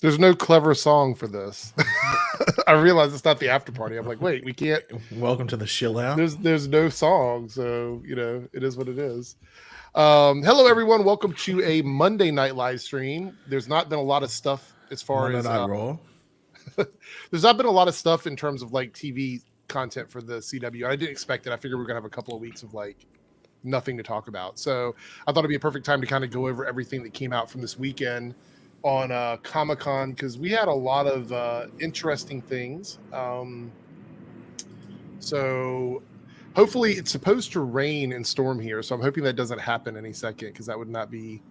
There's no clever song for this. I realize it's not the after party. I'm like, wait, we can't. Welcome to the chill out. There's no song, so it is what it is. Hello, everyone. Welcome to a Monday night live stream. There's not been a lot of stuff as far Monday as Night Raw. there's not been a lot of stuff in terms of like TV content for the CW. I didn't expect it. I figured we are gonna have a couple of weeks of like nothing to talk about. So I thought it'd be a perfect time to kind of go over everything that came out from this weekend on Comic-Con, because we had a lot of interesting things. So hopefully it's supposed to rain and storm here, so I'm hoping that doesn't happen any second, because that would not be.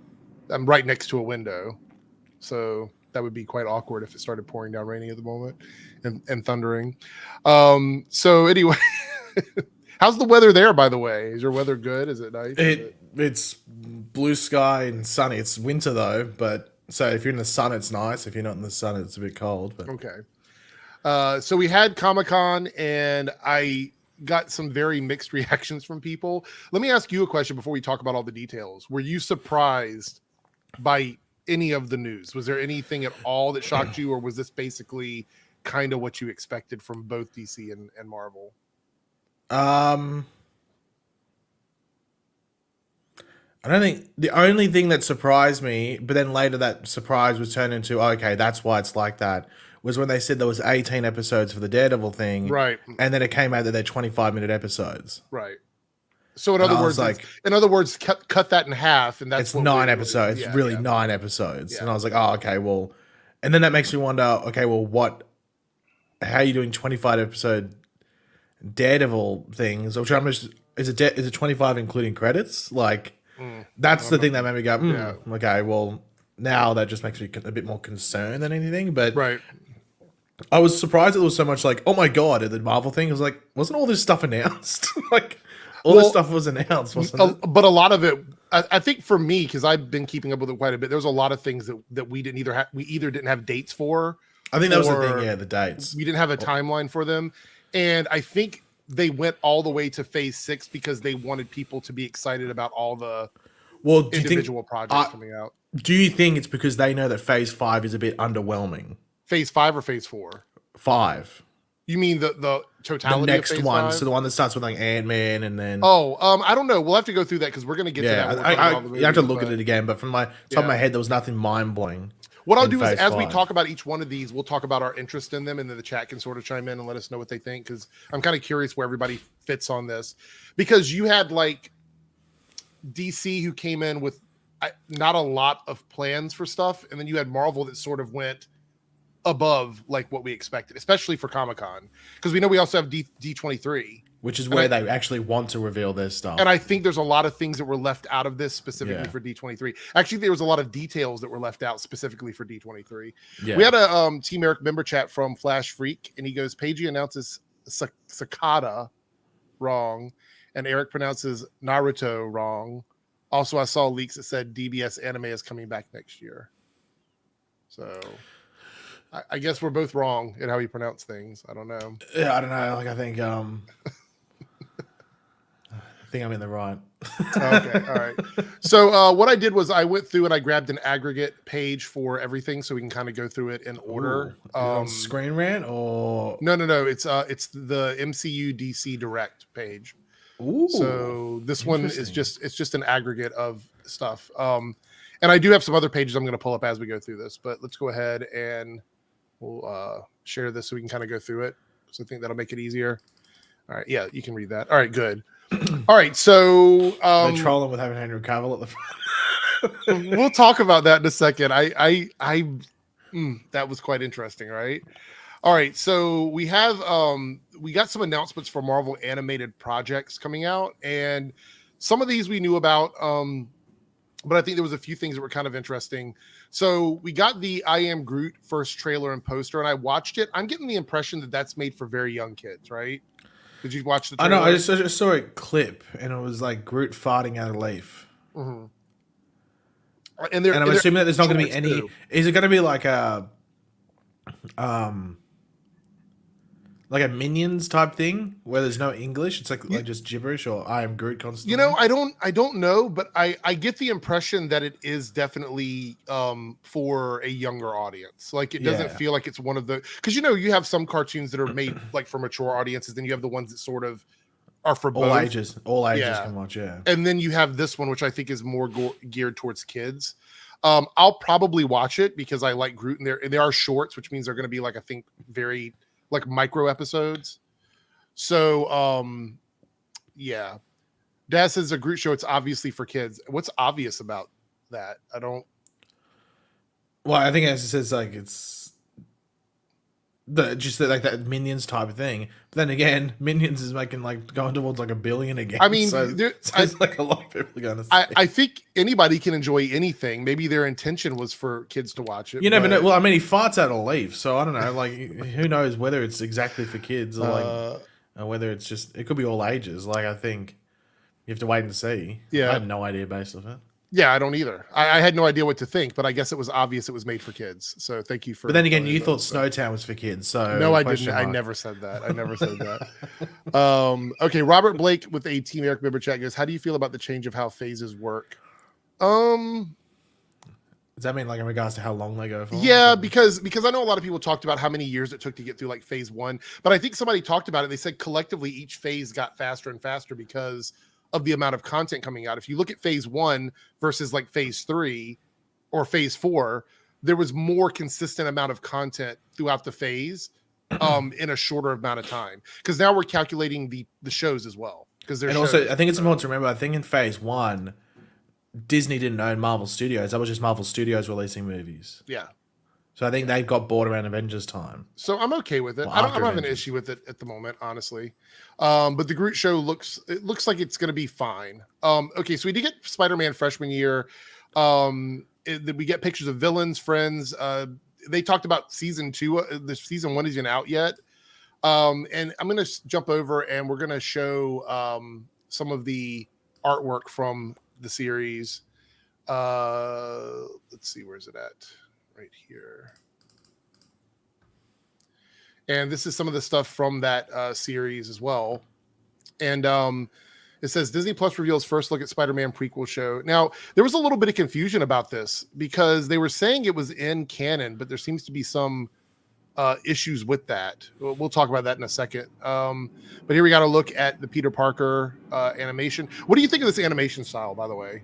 I'm right next to a window, so that would be quite awkward if it started pouring down raining at the moment and thundering. So anyway, how's the weather there, by the way? Is your weather good? Is it nice? It's blue sky and sunny. It's winter though, but so if you're in the sun, it's nice. If you're not in the sun, it's a bit cold. But. Okay. So we had Comic-Con, and I got some very mixed reactions from people. Let me ask you a question before we talk about all the details. Were you surprised by any of the news? Was there anything at all that shocked you, or was this basically kind of what you expected from both DC and Marvel? I don't think the only thing that surprised me, but then later that surprise was turned into, okay, that's why it's like that, was when they said there was 18 episodes for the Daredevil thing, right? And then it came out that they're 25-minute episodes, right? So in other words, cut that in half, and that's it's 9 episodes. It's really 9 episodes, and I was like, oh, okay, well, and then that makes me wonder, okay, well, how are you doing 25 episode Daredevil things? Which is it 25 including credits? Like. That's the thing that made me go, okay, well, now that just makes me a bit more concerned than anything. But right. I was surprised that there was so much like, oh my God, the Marvel thing. I was like, wasn't all this stuff announced? Like, this stuff was announced, wasn't it? But a lot of it, I think for me, because I've been keeping up with it quite a bit, there was a lot of things that we didn't either didn't have dates for. I think that was the thing, the dates. We didn't have a timeline for them. And I think they went all the way to phase 6 because they wanted people to be excited about all the individual projects coming out. Do you think it's because they know that phase 5 is a bit underwhelming? Phase 5 or phase 4? 5. You mean the totality? The next of phase one, 5? So the one that starts with like Ant-Man and then. I don't know. We'll have to go through that because we're going to get to that. You have to look at it again, but from my top of my head, there was nothing mind-blowing. What I'll do is, as we talk about each one of these, we'll talk about our interest in them, and then the chat can sort of chime in and let us know what they think, because I'm kind of curious where everybody fits on this. Because you had like DC who came in with not a lot of plans for stuff, and then you had Marvel that sort of went above like what we expected, especially for Comic-Con, because we know we also have D23. Which is where they actually want to reveal their stuff. And I think there's a lot of things that were left out of this specifically for D23. Actually, there was a lot of details that were left out specifically for D23. Yeah. We had a Team Eric member chat from Flash Freak, and he goes, Paige announces Cicada wrong, and Eric pronounces Naruto wrong. Also, I saw leaks that said DBS anime is coming back next year. So I guess we're both wrong in how we pronounce things. I don't know. Yeah, I don't know. Like, I think I'm in the right. Okay, all right. So what I did was I went through and I grabbed an aggregate page for everything, so we can kind of go through it in order. Screen Rant or no. It's the MCU DC Direct page. Ooh, so this one is just an aggregate of stuff. And I do have some other pages I'm going to pull up as we go through this, but let's go ahead and we'll share this so we can kind of go through it. So I think that'll make it easier. All right. Yeah, you can read that. All right, good. All right. So they're trolling with having Henry Cavill at the front. We'll talk about that in a second. That was quite interesting, right? All right. So we have we got some announcements for Marvel animated projects coming out, and some of these we knew about, but I think there was a few things that were kind of interesting. So we got the I Am Groot first trailer and poster, and I watched it. I'm getting the impression that that's made for very young kids, right? Did you watch the trailer? I know. I just saw a clip, and it was like Groot farting out a leaf. Mm-hmm. And I'm assuming that there's not going to be any. Is it going to be like a like a Minions type thing where there's no English. It's like just gibberish, or I am Groot constantly. I don't know, but I get the impression that it is definitely for a younger audience. Like it doesn't feel like it's one of the, because you have some cartoons that are made like for mature audiences, then you have the ones that sort of are for all both. ages. All ages can watch. Yeah, and then you have this one, which I think is more geared towards kids. I'll probably watch it because I like Groot, and they are shorts, which means they're going to be like, I think, very like micro episodes. So yeah, Dad says a Groot show, it's obviously for kids. What's obvious about that? I don't. Well, I think as it says, like it's like that Minions type of thing. But then again, Minions is making like going towards like $1 billion again. I mean, so there's like a lot of people going to see. I think anybody can enjoy anything. Maybe their intention was for kids to watch it. You never know. Well, I mean, he farts out a leaf, so I don't know. Like, who knows whether it's exactly for kids or like whether it's just, it could be all ages. Like, I think you have to wait and see. Yeah, I have no idea based off it. Yeah, I don't either. I had no idea what to think, but I guess it was obvious it was made for kids. So thank you for. But then again, you thought Snowtown was for kids, so no, I didn't. I never said that. Okay, Robert Blake with a Team Eric member chat goes, "How do you feel about the change of how phases work?" Does that mean like in regards to how long they go for? Yeah, because I know a lot of people talked about how many years it took to get through like phase 1, but I think somebody talked about it. They said collectively each phase got faster and faster because of the amount of content coming out. If you look at phase 1 versus like phase 3 or phase 4, there was more consistent amount of content throughout the phase in a shorter amount of time. Because now we're calculating the shows as well. Because there's also, I think it's important to remember, I think in phase 1, Disney didn't own Marvel Studios. That was just Marvel Studios releasing movies. Yeah. So I think they got bored around Avengers time. So I'm okay with it. Well, I don't have an issue with it at the moment, honestly. But the Groot show looks like it's going to be fine. Okay, so we did get Spider-Man freshman year. We get pictures of villains, friends. They talked about season 2. The season 1 isn't out yet. And I'm going to jump over and we're going to show some of the artwork from the series. Let's see, where's it at? Right here. And this is some of the stuff from that series as well. And it says Disney Plus reveals first look at Spider-Man prequel show. Now, there was a little bit of confusion about this because they were saying it was in canon, but there seems to be some issues with that. We'll talk about that in a second. But here we got to look at the Peter Parker animation. What do you think of this animation style, by the way?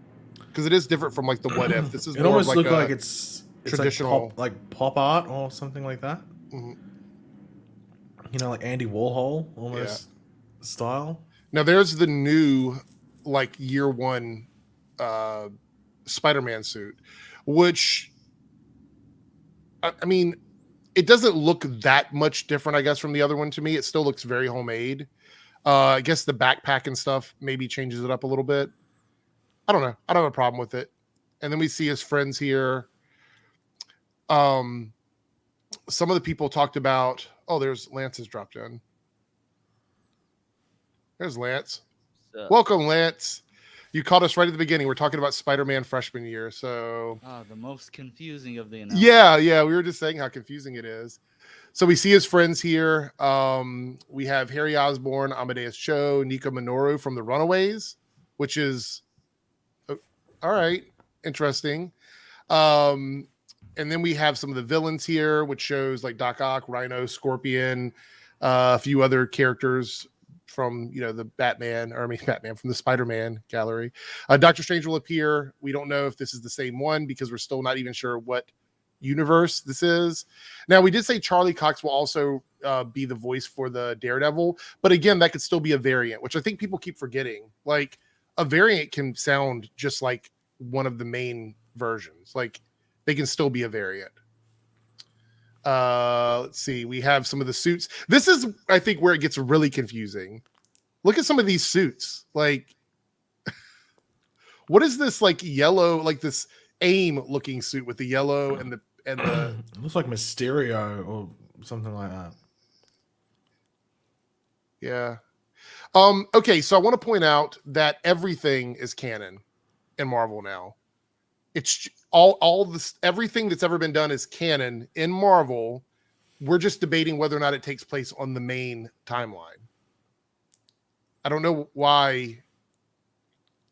Because it is different from like the What If. This is it almost looks like it's traditional, like pop art or something like that. Mm-hmm. You know, like Andy Warhol almost style. Now there's the new like year 1 Spider-Man suit, which I mean, it doesn't look that much different, I guess, from the other one to me. It still looks very homemade. I guess the backpack and stuff maybe changes it up a little bit. I don't know. I don't have a problem with it. And then we see his friends here. Some of the people talked about, there's Lance's dropped in. There's Lance. Welcome, Lance. You caught us right at the beginning. We're talking about Spider-Man freshman year. So the most confusing of the announcements. Yeah. We were just saying how confusing it is. So we see his friends here. We have Harry Osborn, Amadeus Cho, Nico Minoru from The Runaways, which is all right, interesting. And then we have some of the villains here, which shows like Doc Ock, Rhino, Scorpion, a few other characters from the Batman from the Spider-Man gallery. Doctor Strange will appear. We don't know if this is the same one because we're still not even sure what universe this is. Now, we did say Charlie Cox will also be the voice for the Daredevil, but again, that could still be a variant, which I think people keep forgetting. Like a variant can sound just like one of the main versions. Like they can still be a variant. Let's see. We have some of the suits. This is, I think, where it gets really confusing. Look at some of these suits. Like, what is this like yellow, like this AIM looking suit with the yellow and the it looks like Mysterio or something like that. Yeah. Okay, so I want to point out that everything is canon in Marvel now. It's all this, everything that's ever been done is canon in Marvel we're just debating whether or not it takes place on the main timeline. I don't know why.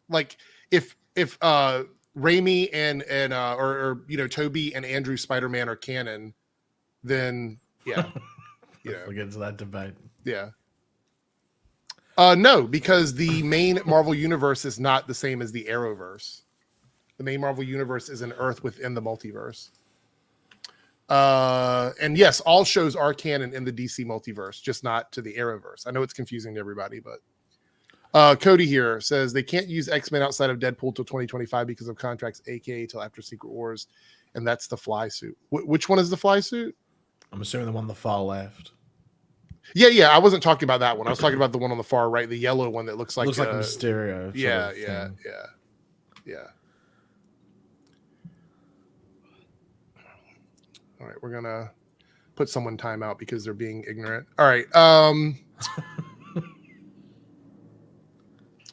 Like if Raimi and Toby and Andrew Spider-Man are canon, then yeah, we'll get into that debate. Yeah. No, because the main Marvel universe is not the same as the Arrowverse. The main Marvel universe is an Earth within the multiverse. And yes, all shows are canon in the DC multiverse, just not to the Arrowverse. I know it's confusing to everybody, but Cody here says they can't use X-Men outside of Deadpool till 2025 because of contracts, aka till after Secret Wars, and that's the fly suit. Which one is the fly suit? I'm assuming the one on the far left. Yeah. I wasn't talking about that one. I was talking about the one on the far right, the yellow one that looks like Mysterio. Yeah. All right, we're gonna put someone timeout because they're being ignorant. All right. All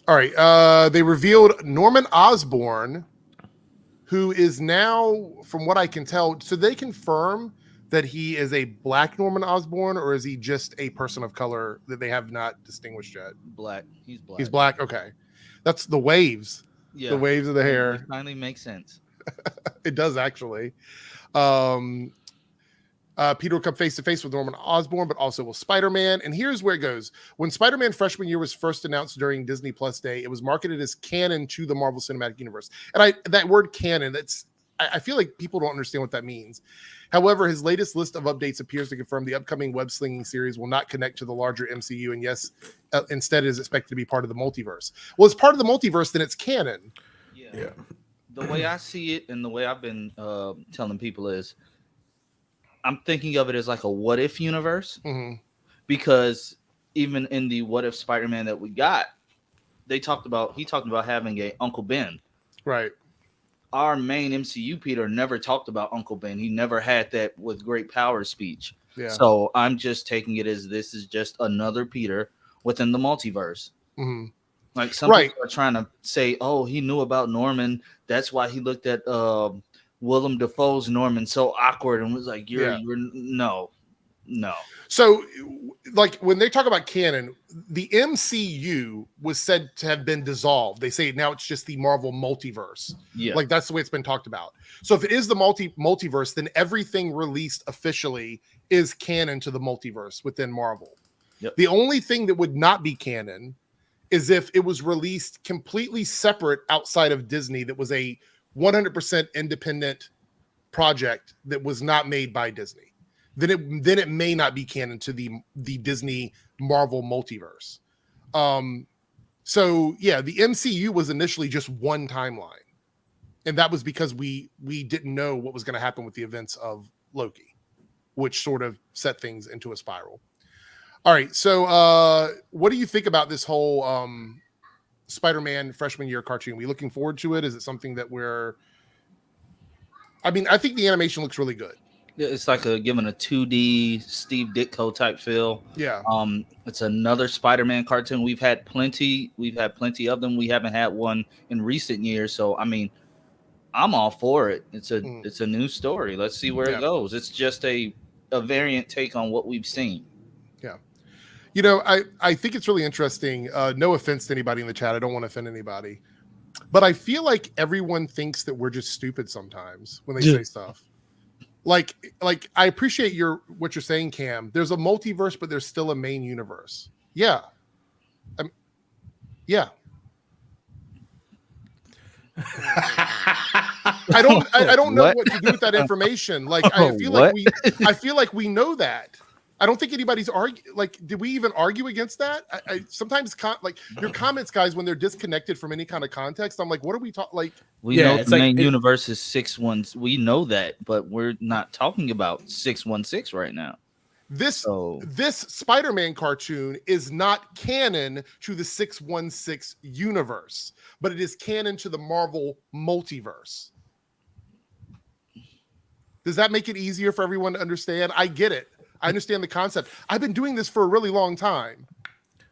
right. They revealed Norman Osborn, who is now, from what I can tell, so they confirm that he is a black Norman Osborn, or is he just a person of color that they have not distinguished yet? Black. He's black. He's black. Okay. That's the waves. Yeah. The waves of the hair. It finally makes sense. It does actually. Peter will come face to face with Norman Osborn, but also with Spider-Man. And here's where it goes. When Spider-Man freshman year was first announced during Disney Plus Day, it was marketed as canon to the Marvel Cinematic Universe. And that word canon, I feel like people don't understand what that means. However, his latest list of updates appears to confirm the upcoming web-slinging series will not connect to the larger MCU, and yes, instead is expected to be part of the multiverse. Well, it's part of the multiverse, then it's canon. Yeah. The way I see it, and the way I've been telling people is, I'm thinking of it as like a what-if universe, because even in the what-if Spider-Man that we got, he talked about having a Uncle Ben. Right. Our main MCU Peter never talked about Uncle Ben. He never had that with great power speech. Yeah. So I'm just taking it as this is just another Peter within the multiverse. Mm-hmm. Like some people are trying to say, oh, he knew about Norman. That's why he looked at Willem Dafoe's Norman so awkward and was like, you're no. So like when they talk about canon, the MCU was said to have been dissolved. They say now it's just the Marvel multiverse. Yeah. Like that's the way it's been talked about. So if it is the multiverse, then everything released officially is canon to the multiverse within Marvel. Yep. The only thing that would not be canon is if it was released completely separate outside of Disney that was a 100% independent project that was not made by Disney. Then it may not be canon to the Disney Marvel multiverse. So yeah, the MCU was initially just one timeline, and that was because we didn't know what was going to happen with the events of Loki, which sort of set things into a spiral. All right, so what do you think about this whole Spider-Man freshman year cartoon? Are we looking forward to it? Is it something that I think the animation looks really good. It's like giving a 2D Steve Ditko type feel. Yeah. It's another Spider-Man cartoon. We've had plenty of them. We haven't had one in recent years. So I'm all for it. It's a new story. Let's see where it goes. It's just a variant take on what we've seen. Yeah. I think it's really interesting. No offense to anybody in the chat. I don't want to offend anybody. But I feel like everyone thinks that we're just stupid sometimes when they say stuff. Like I appreciate what you're saying, Cam. There's a multiverse, but there's still a main universe. Yeah. Yeah. I don't know what to do with that information. Like I feel like we know that. I don't think anybody's did we even argue against that? I sometimes your comments, guys, when they're disconnected from any kind of context, I'm like, what are we talking? Like, we know the main universe is 616. We know that, but we're not talking about 616 right now. This Spider-Man cartoon is not canon to the 616 universe, but it is canon to the Marvel multiverse. Does that make it easier for everyone to understand? I get it. I understand the concept. I've been doing this for a really long time.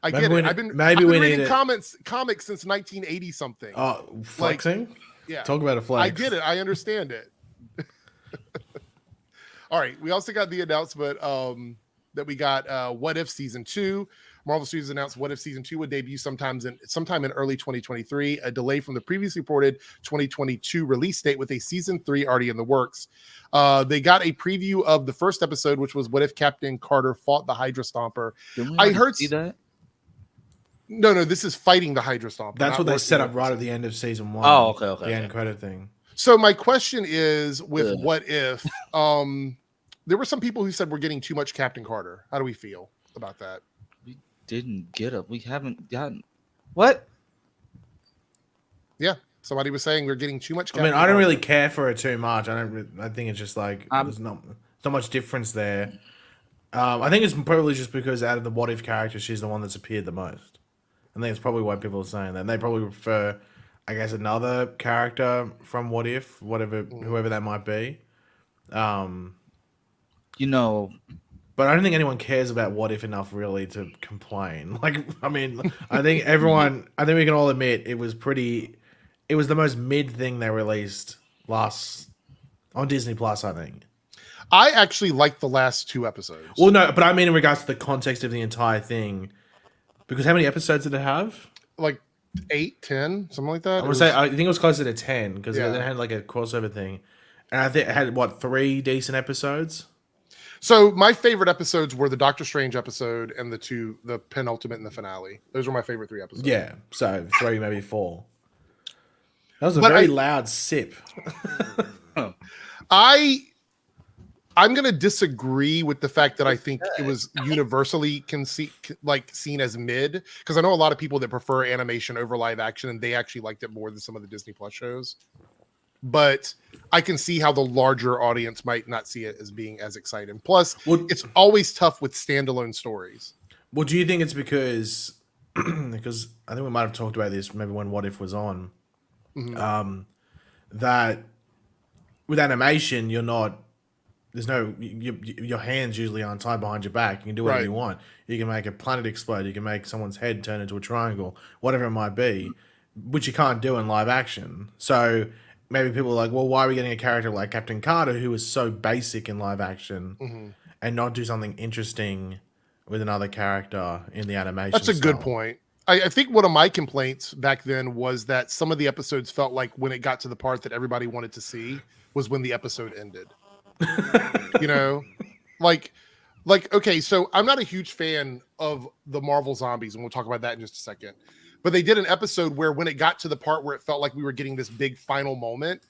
I get it. I've been reading comics since 1980 something. Flexing? Yeah. Talk about a flex. I get it. I understand it. All right. We also got the announcement that we got What If Season 2. Marvel Studios announced What If Season 2 would debut sometime in early 2023, a delay from the previously reported 2022 release date with a Season 3 already in the works. They got a preview of the first episode, which was What If Captain Carter fought the Hydra Stomper. I heard see that. No, this is fighting the Hydra Stomper. That's what they set up right at the end of Season 1. Oh, okay. The end credit thing. So my question is, with What If, there were some people who said we're getting too much Captain Carter. How do we feel about that? We didn't get it. We haven't gotten what? Yeah, somebody was saying we're getting too much. Captain I Carter. don't really care for it too much. I think it's just like there's not much difference there. I think it's probably just because out of the What If characters, she's the one that's appeared the most. I think it's probably why people are saying that. And they probably prefer, I guess, another character from What If, whoever that might be. But I don't think anyone cares about What If enough really to complain. I think we can all admit it was the most mid thing they released on Disney Plus, I think. I actually liked the last 2 episodes. Well, no, but I mean in regards to the context of the entire thing. Because how many episodes did it have? Like 8, 10, something like that. I think it was closer to 10 because it had like a crossover thing. And I think it had 3 decent episodes? So my favorite episodes were the Doctor Strange episode and the penultimate and the finale. Those were my favorite 3 episodes. Yeah, so 3, maybe 4. That was a very loud sip. I'm going to disagree with the fact that I think it was universally seen as mid, because I know a lot of people that prefer animation over live action, and they actually liked it more than some of the Disney Plus shows. But I can see how the larger audience might not see it as being as exciting. Plus, it's always tough with standalone stories. Well, do you think it's because I think we might have talked about this maybe when What If was on, that with animation, your hands usually aren't tied behind your back. You can do whatever you want. You can make a planet explode. You can make someone's head turn into a triangle, whatever it might be, which you can't do in live action. So maybe people are like, well, why are we getting a character like Captain Carter who is so basic in live action and not do something interesting with another character in the animation? That's a good point. I think one of my complaints back then was that some of the episodes felt like when it got to the part that everybody wanted to see was when the episode ended. Okay, so I'm not a huge fan of the Marvel Zombies, and we'll talk about that in just a second. But they did an episode where when it got to the part where it felt like we were getting this big final moment,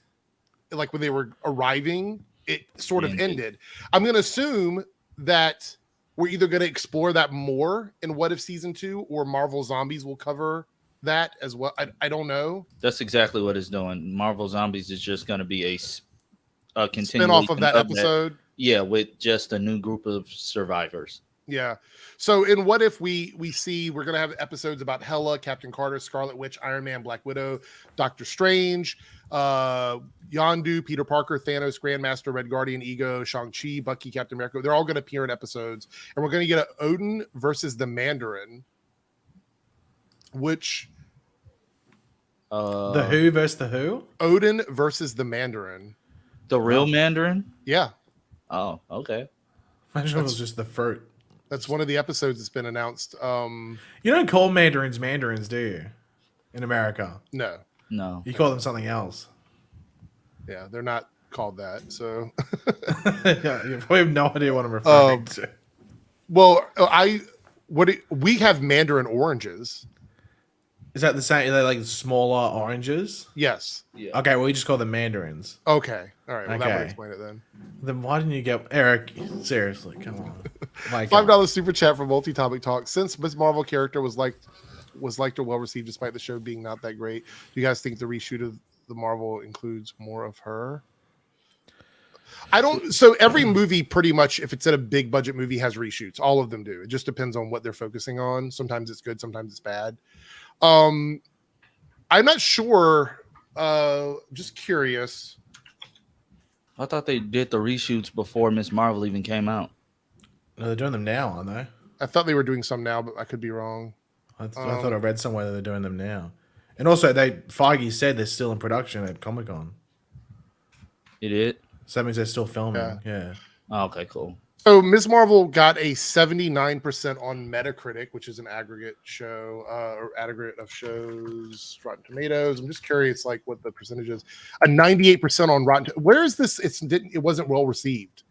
like when they were arriving, it sort of ended. I'm going to assume that we're either going to explore that more in What If Season 2 or Marvel Zombies will cover that as well. I don't know. That's exactly what it's doing. Marvel Zombies is just going to be a spin off of that episode. With just a new group of survivors. Yeah. So in What If we're going to have episodes about Hela, Captain Carter, Scarlet Witch, Iron Man, Black Widow, Doctor Strange, Yondu, Peter Parker, Thanos, Grandmaster, Red Guardian, Ego, Shang-Chi, Bucky, Captain America. They're all going to appear in episodes. And we're going to get an Odin versus the Mandarin, which... the who versus the who? Odin versus the Mandarin. The real Mandarin? Yeah. Oh, okay. Imagine it was just the fruit. That's one of the episodes that's been announced. You don't call mandarins, do you? In America? No. You call them something else. Yeah, they're not called that. So yeah, you probably have no idea what I'm referring to. Well, we have mandarin oranges. Is that the same? Are they like smaller oranges? Yes. Yeah. Okay, well, we just call them mandarins. Okay. All right. Well, that would explain it then. Then why didn't you get Eric? Seriously, come on. $5 super chat for multi-topic talk. Since Miss Marvel character was liked or well received despite the show being not that great, do you guys think the reshoot of the Marvel includes more of her? I don't. So every movie, pretty much, if it's at a big budget movie, has reshoots. All of them do. It just depends on what they're focusing on. Sometimes it's good. Sometimes it's bad. I'm not sure. Just curious. I thought they did the reshoots before Miss Marvel even came out. No, they're doing them now, aren't they? I thought they were doing some now, but I could be wrong. I thought I read somewhere that they're doing them now. And also, Feige said they're still in production at Comic-Con. It did? So that means they're still filming. Yeah. Oh, okay, cool. So Ms. Marvel got a 79% on Metacritic, which is an aggregate show or aggregate of shows, Rotten Tomatoes. I'm just curious, like what the percentage is. A 98% on Rotten. Where is this? It wasn't well received.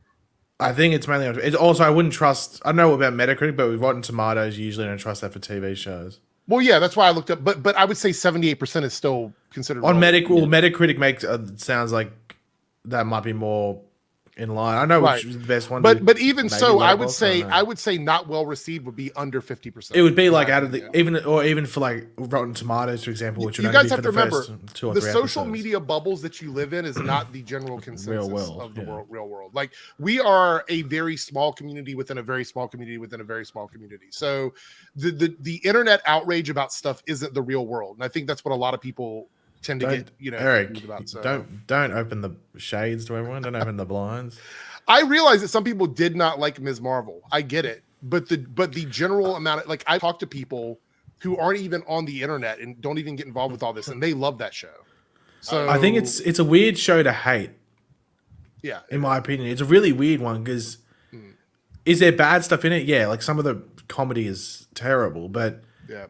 I think it's mainly. It's also I wouldn't trust. I don't know about Metacritic, but with Rotten Tomatoes, you usually don't trust that for TV shows. Well, yeah, that's why I looked up. But I would say 78% is still considered on Metacritic makes sounds like that might be more in line. I know which is the best one, but even so, I would say not well received would be under 50%. It would be like out of the even for like Rotten Tomatoes, for example, which you guys have to remember the social media bubbles that you live in is not the general consensus of the real world. Like we are a very small community within a very small community within a very small community. So the internet outrage about stuff isn't the real world, and I think that's what a lot of people tend to get, Eric, about, so. don't open the shades to everyone. Don't open the blinds. I realize that some people did not like Ms. Marvel. I get it, but the general amount of I talk to people who aren't even on the internet and don't even get involved with all this, and they love that show. So I think it's a weird show to hate. Yeah, in my opinion, it's a really weird one because is there bad stuff in it? Yeah, like some of the comedy is terrible, but yeah.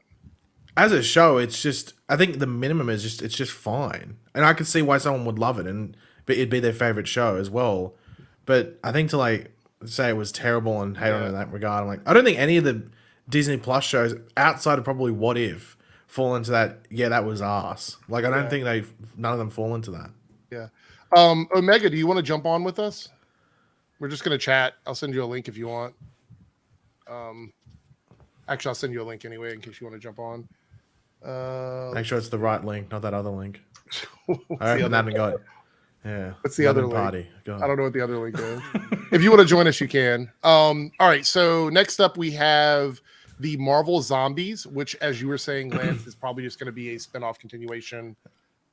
As a show, it's just I think the minimum is it's just fine, and I could see why someone would love it, and it'd be their favorite show as well. But I think to say it was terrible and hate on it in that regard, I'm I don't think any of the Disney Plus shows outside of probably What If fall into that. Yeah, that was arse. I don't think none of them fall into that. Yeah. Omega, do you want to jump on with us? We're just gonna chat. I'll send you a link if you want. Actually, I'll send you a link anyway in case you want to jump on. Make sure it's the right link, not that other link. I opened that and got it. Yeah. What's the other link? Party. I don't know what the other link is. If you want to join us, you can. All right. So next up, we have the Marvel Zombies, which, as you were saying, Lance, is probably just going to be a spinoff continuation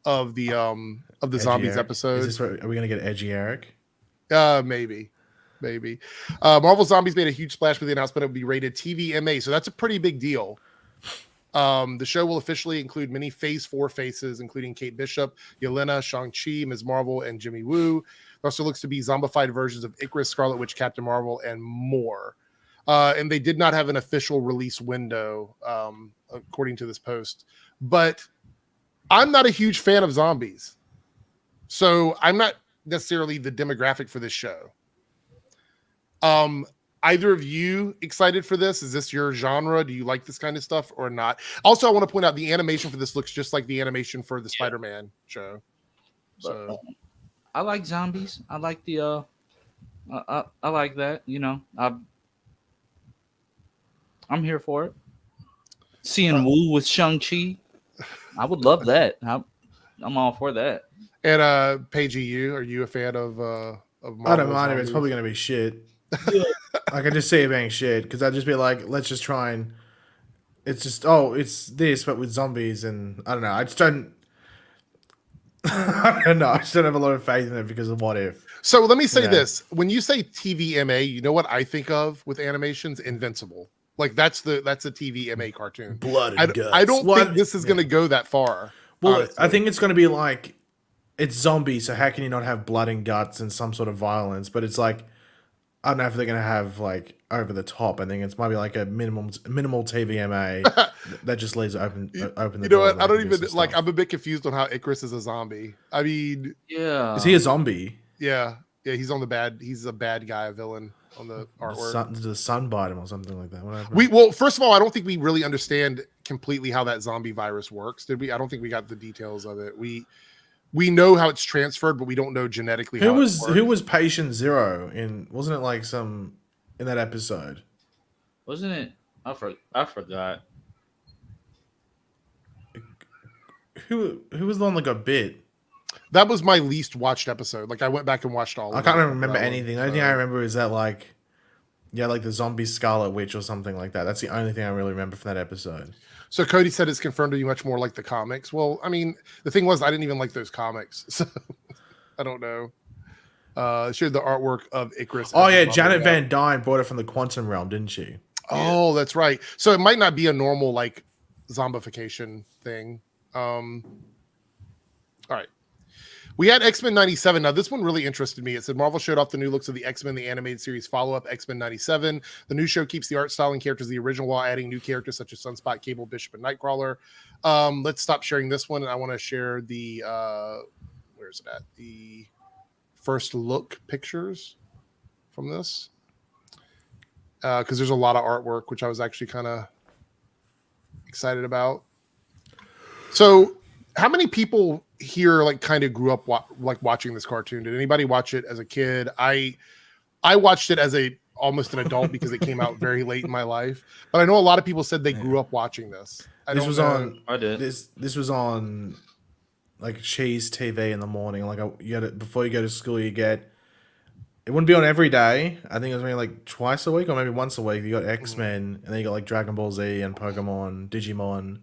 of the Edgy Zombies Eric. episode. Are we going to get Edgy Eric? Maybe. Marvel Zombies made a huge splash with the announcement it would be rated TVMA, so that's a pretty big deal. The show will officially include many Phase 4 faces, including Kate Bishop, Yelena, Shang-Chi, Ms. Marvel, and Jimmy Woo. There also looks to be zombified versions of Icarus, Scarlet Witch, Captain Marvel, and more. And they did not have an official release window, according to this post. But I'm not a huge fan of zombies, so I'm not necessarily the demographic for this show. Either of you excited for this? Is this your genre? Do you like this kind of stuff or not? Also, I want to point out the animation for this looks just like the animation for the Spider-Man show. So I like zombies. I like the I like that. I'm here for it. Seeing Wu with Shang-Chi, I would love that. I'm all for that. And Paige, are you a fan of Marvel? I don't mind if it's probably going to be shit. I can just see it being shit because I'd just be like, let's just try and it's this but with zombies, and I don't know. I just don't have a lot of faith in it because of What If. So let me say this: when you say TVMA, you know what I think of with animations? Invincible. Like that's a TVMA cartoon. Blood and guts. I don't think this is going to go that far. Well, honestly. I think it's going to be like it's zombies, so how can you not have blood and guts and some sort of violence? But it's like I don't know if they're going to have like over the top. I think it's might be like a minimal TVMA that just leaves open. The you know what? I don't even like. I'm a bit confused on how Icarus is a zombie. I mean, yeah, is he a zombie? Yeah. He's on the bad. He's a bad guy, a villain on the artwork. Did the sun bite him or something like that? First of all, I don't think we really understand completely how that zombie virus works. Did we? I don't think we got the details of it. We know how it's transferred, but we don't know genetically who was patient zero wasn't it like some in that episode? Wasn't it? I forgot. Who was the one that got bit? That was my least watched episode. Like I went back and watched all. I can't remember anything. The only thing I remember is that like the zombie Scarlet Witch or something like that. That's the only thing I really remember from that episode. So Cody said it's confirmed to be much more like the comics. Well, I mean, the thing was I didn't even like those comics, so I don't know. Showed the artwork of Icarus. Oh yeah, Janet Van Dyne brought it from the quantum realm, didn't she? Oh, that's right. So it might not be a normal like zombification thing. All right. We had X-Men 97. Now, this one really interested me. It said Marvel showed off the new looks of the X-Men, the animated series follow-up, X-Men 97. The new show keeps the art style and characters of the original while adding new characters such as Sunspot, Cable, Bishop, and Nightcrawler. Let's stop sharing this one, and I want to share the where's it at? The first look pictures from this. Because there's a lot of artwork, which I was actually kind of excited about. So, how many people here like kind of grew up watching this cartoon? Did anybody watch it as a kid? I watched it as almost an adult because it came out very late in my life. But I know a lot of people said they grew up watching this. I did. This was on like Cheese TV in the morning. Like before you go to school, you get. It wouldn't be on every day. I think it was maybe like twice a week or maybe once a week. You got X-Men and then you got like Dragon Ball Z and Pokemon, Digimon.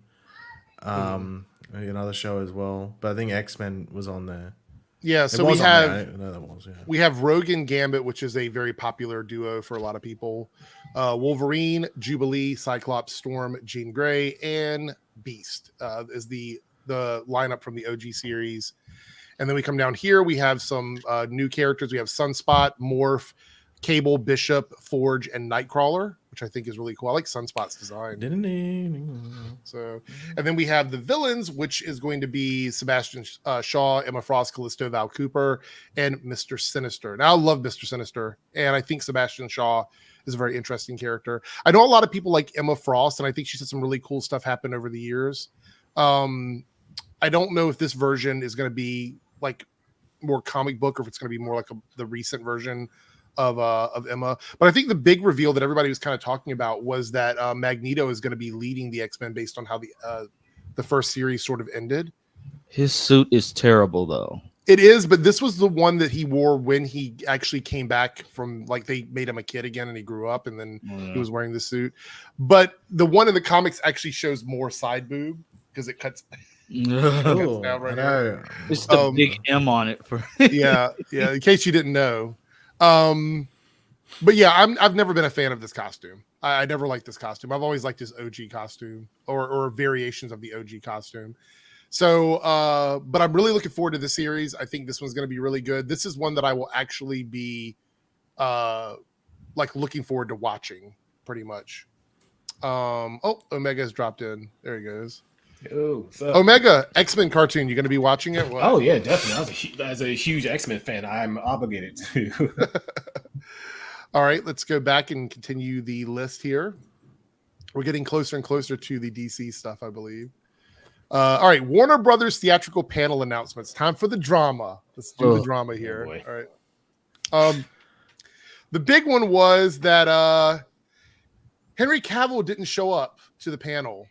Maybe another show as well, but I think X-Men was on there. Yeah, so we have Rogue and Gambit, which is a very popular duo for a lot of people. Wolverine, Jubilee, Cyclops, Storm, Jean Grey, and Beast is the lineup from the OG series. And then we come down here, we have some new characters. We have Sunspot, Morph, Cable, Bishop, Forge, and Nightcrawler, which I think is really cool. I like Sunspot's design. So, and then we have the villains, which is going to be Sebastian Shaw, Emma Frost, Callisto, Val Cooper, and Mr. Sinister. Now, I love Mr. Sinister, and I think Sebastian Shaw is a very interesting character. I know a lot of people like Emma Frost, and I think she's had some really cool stuff happen over the years. I don't know if this version is going to be like more comic book or if it's going to be more like the recent version of Emma. But I think the big reveal that everybody was kind of talking about was that Magneto is going to be leading the X-Men based on how the first series sort of ended. His suit is terrible, though. It is, but this was the one that he wore when he actually came back from, like, they made him a kid again and he grew up and then he was wearing the suit. But the one in the comics actually shows more side boob because it cuts... down right here. It's the big M on it for yeah. In case you didn't know, but yeah, I've never been a fan of this costume. I never liked this costume. I've always liked his OG costume or variations of the OG costume. So, but I'm really looking forward to the series. I think this one's going to be really good. This is one that I will actually be like looking forward to watching pretty much. Omega has dropped in. There he goes. Oh, Omega, X-Men cartoon. You going to be watching it? What? Oh yeah, definitely. As a huge X-Men fan, I'm obligated to. All right, let's go back and continue the list here. We're getting closer and closer to the DC stuff, I believe. All right, Warner Brothers theatrical panel announcements. Time for the drama. Let's do the drama here. All right. The big one was that Henry Cavill didn't show up to the panel.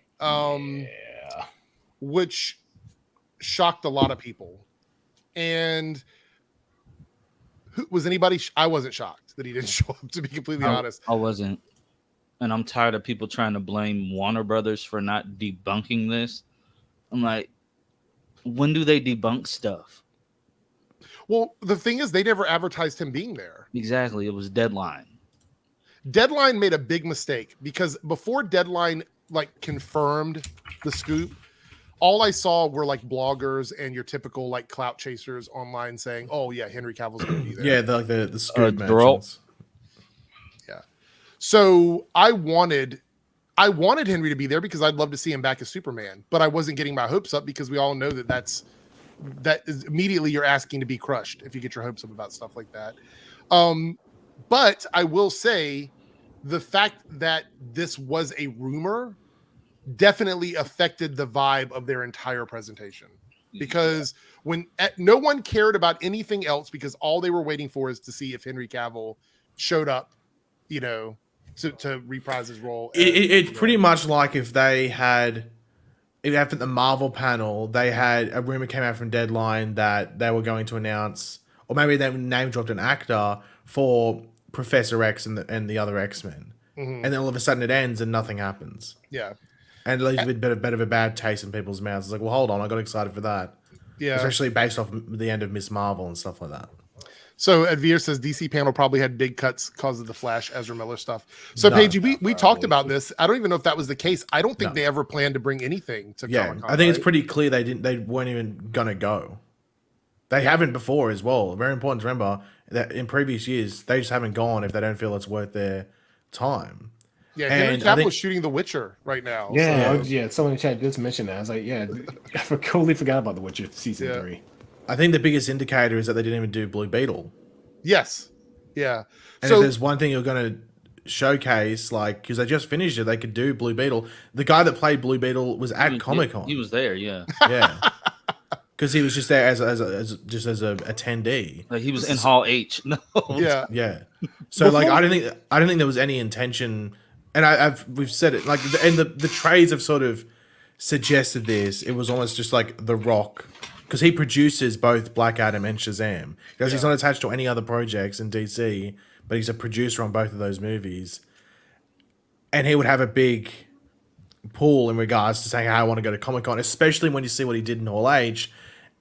Which shocked a lot of people. And was anybody? I wasn't shocked that he didn't show up, to be completely honest. I wasn't. And I'm tired of people trying to blame Warner Brothers for not debunking this. I'm like, when do they debunk stuff? Well, the thing is, they never advertised him being there. Exactly. It was Deadline. Deadline made a big mistake because before Deadline like confirmed the scoop, all I saw were like bloggers and your typical like clout chasers online saying, "Oh yeah, Henry Cavill's going to be there." Yeah, the scoop mentions. Yeah. So I wanted Henry to be there because I'd love to see him back as Superman, but I wasn't getting my hopes up because we all know that is immediately you're asking to be crushed if you get your hopes up about stuff like that. But I will say the fact that this was a rumor definitely affected the vibe of their entire presentation because when no one cared about anything else because all they were waiting for is to see if Henry Cavill showed up, to reprise his role. It's pretty much like if after the Marvel panel, they had a rumor came out from Deadline that they were going to announce, or maybe they name dropped an actor for Professor X and the other X-Men. And then all of a sudden it ends and nothing happens. Yeah. And it leaves a bit of a bad taste in people's mouths. It's like, well, hold on, I got excited for that. Yeah. Especially based off the end of Miss Marvel and stuff like that. So Advir says DC panel probably had big cuts because of the Flash, Ezra Miller stuff. So Paige, we talked about this. I don't even know if that was the case. I don't think they ever planned to bring anything to Comic-Con. I think it's pretty clear they weren't even gonna go. They haven't before as well. Very important to remember that in previous years, they just haven't gone if they don't feel it's worth their time. Yeah, Henry Cavill is shooting The Witcher right now. Yeah, so. Someone in the chat just mentioned that. I was like, I totally forgot about The Witcher Season 3. I think the biggest indicator is that they didn't even do Blue Beetle. Yes. Yeah. And if there's one thing you're going to showcase, like, because they just finished it, they could do Blue Beetle. The guy that played Blue Beetle was at Comic-Con. He was there, yeah. Yeah. Because he was just there as a attendee. Like he was in Hall H. No. Yeah. Yeah. So like I don't think there was any intention, and we've said it like, and the trades have sort of suggested this. It was almost just like The Rock, because he produces both Black Adam and Shazam. Because he's not attached to any other projects in DC, but he's a producer on both of those movies, and he would have a big pull in regards to saying, hey, I want to go to Comic-Con, especially when you see what he did in Hall H.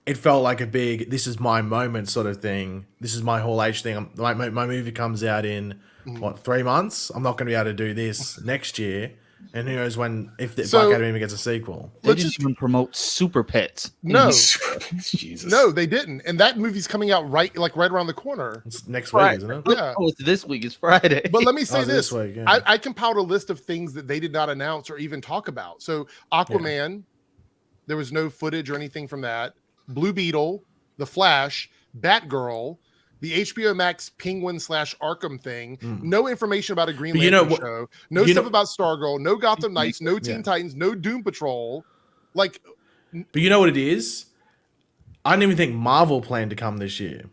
It felt like a big, this is my moment sort of thing. This is my Hall H thing. My movie comes out in, 3 months? I'm not going to be able to do this next year. And who knows if Black Adam even gets a sequel. They didn't even promote Super Pets. No. Jesus. No, they didn't. And that movie's coming out right around the corner. It's next week, isn't it? Yeah. Oh, it's this week. It's Friday. But let me say this. Week, yeah. I compiled a list of things that they did not announce or even talk about. So Aquaman, there was no footage or anything from that. Blue Beetle, The Flash, Batgirl, the HBO Max Penguin / Arkham thing, no information about a Green Lantern show, no stuff about Stargirl, no Gotham Knights, no Teen Titans, no Doom Patrol. Like, but you know what it is? I didn't even think Marvel planned to come this year.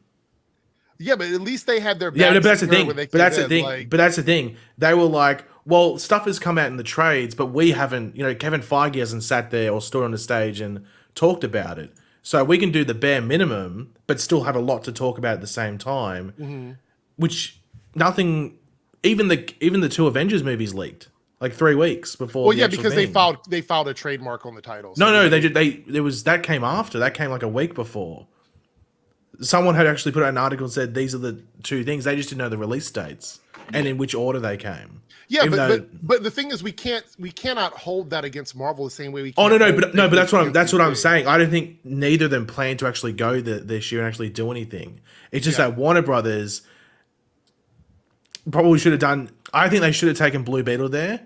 Yeah, but at least they had their but that's the thing. But that's the thing. They were like, well, stuff has come out in the trades, but we haven't. Kevin Feige hasn't sat there or stood on the stage and talked about it. So we can do the bare minimum, but still have a lot to talk about at the same time. Which nothing, even the 2 Avengers movies leaked like 3 weeks before. Well, yeah, because they filed a trademark on the title. So no, that came after. That came like a week before. Someone had actually put out an article and said these are the 2 things. They just didn't know the release dates and in which order they came. Yeah, but the thing is, we cannot hold that against Marvel the same way we. But that's what I'm saying. I don't think neither of them plan to actually go this year and actually do anything. It's just that Warner Brothers probably should have done. I think they should have taken Blue Beetle there,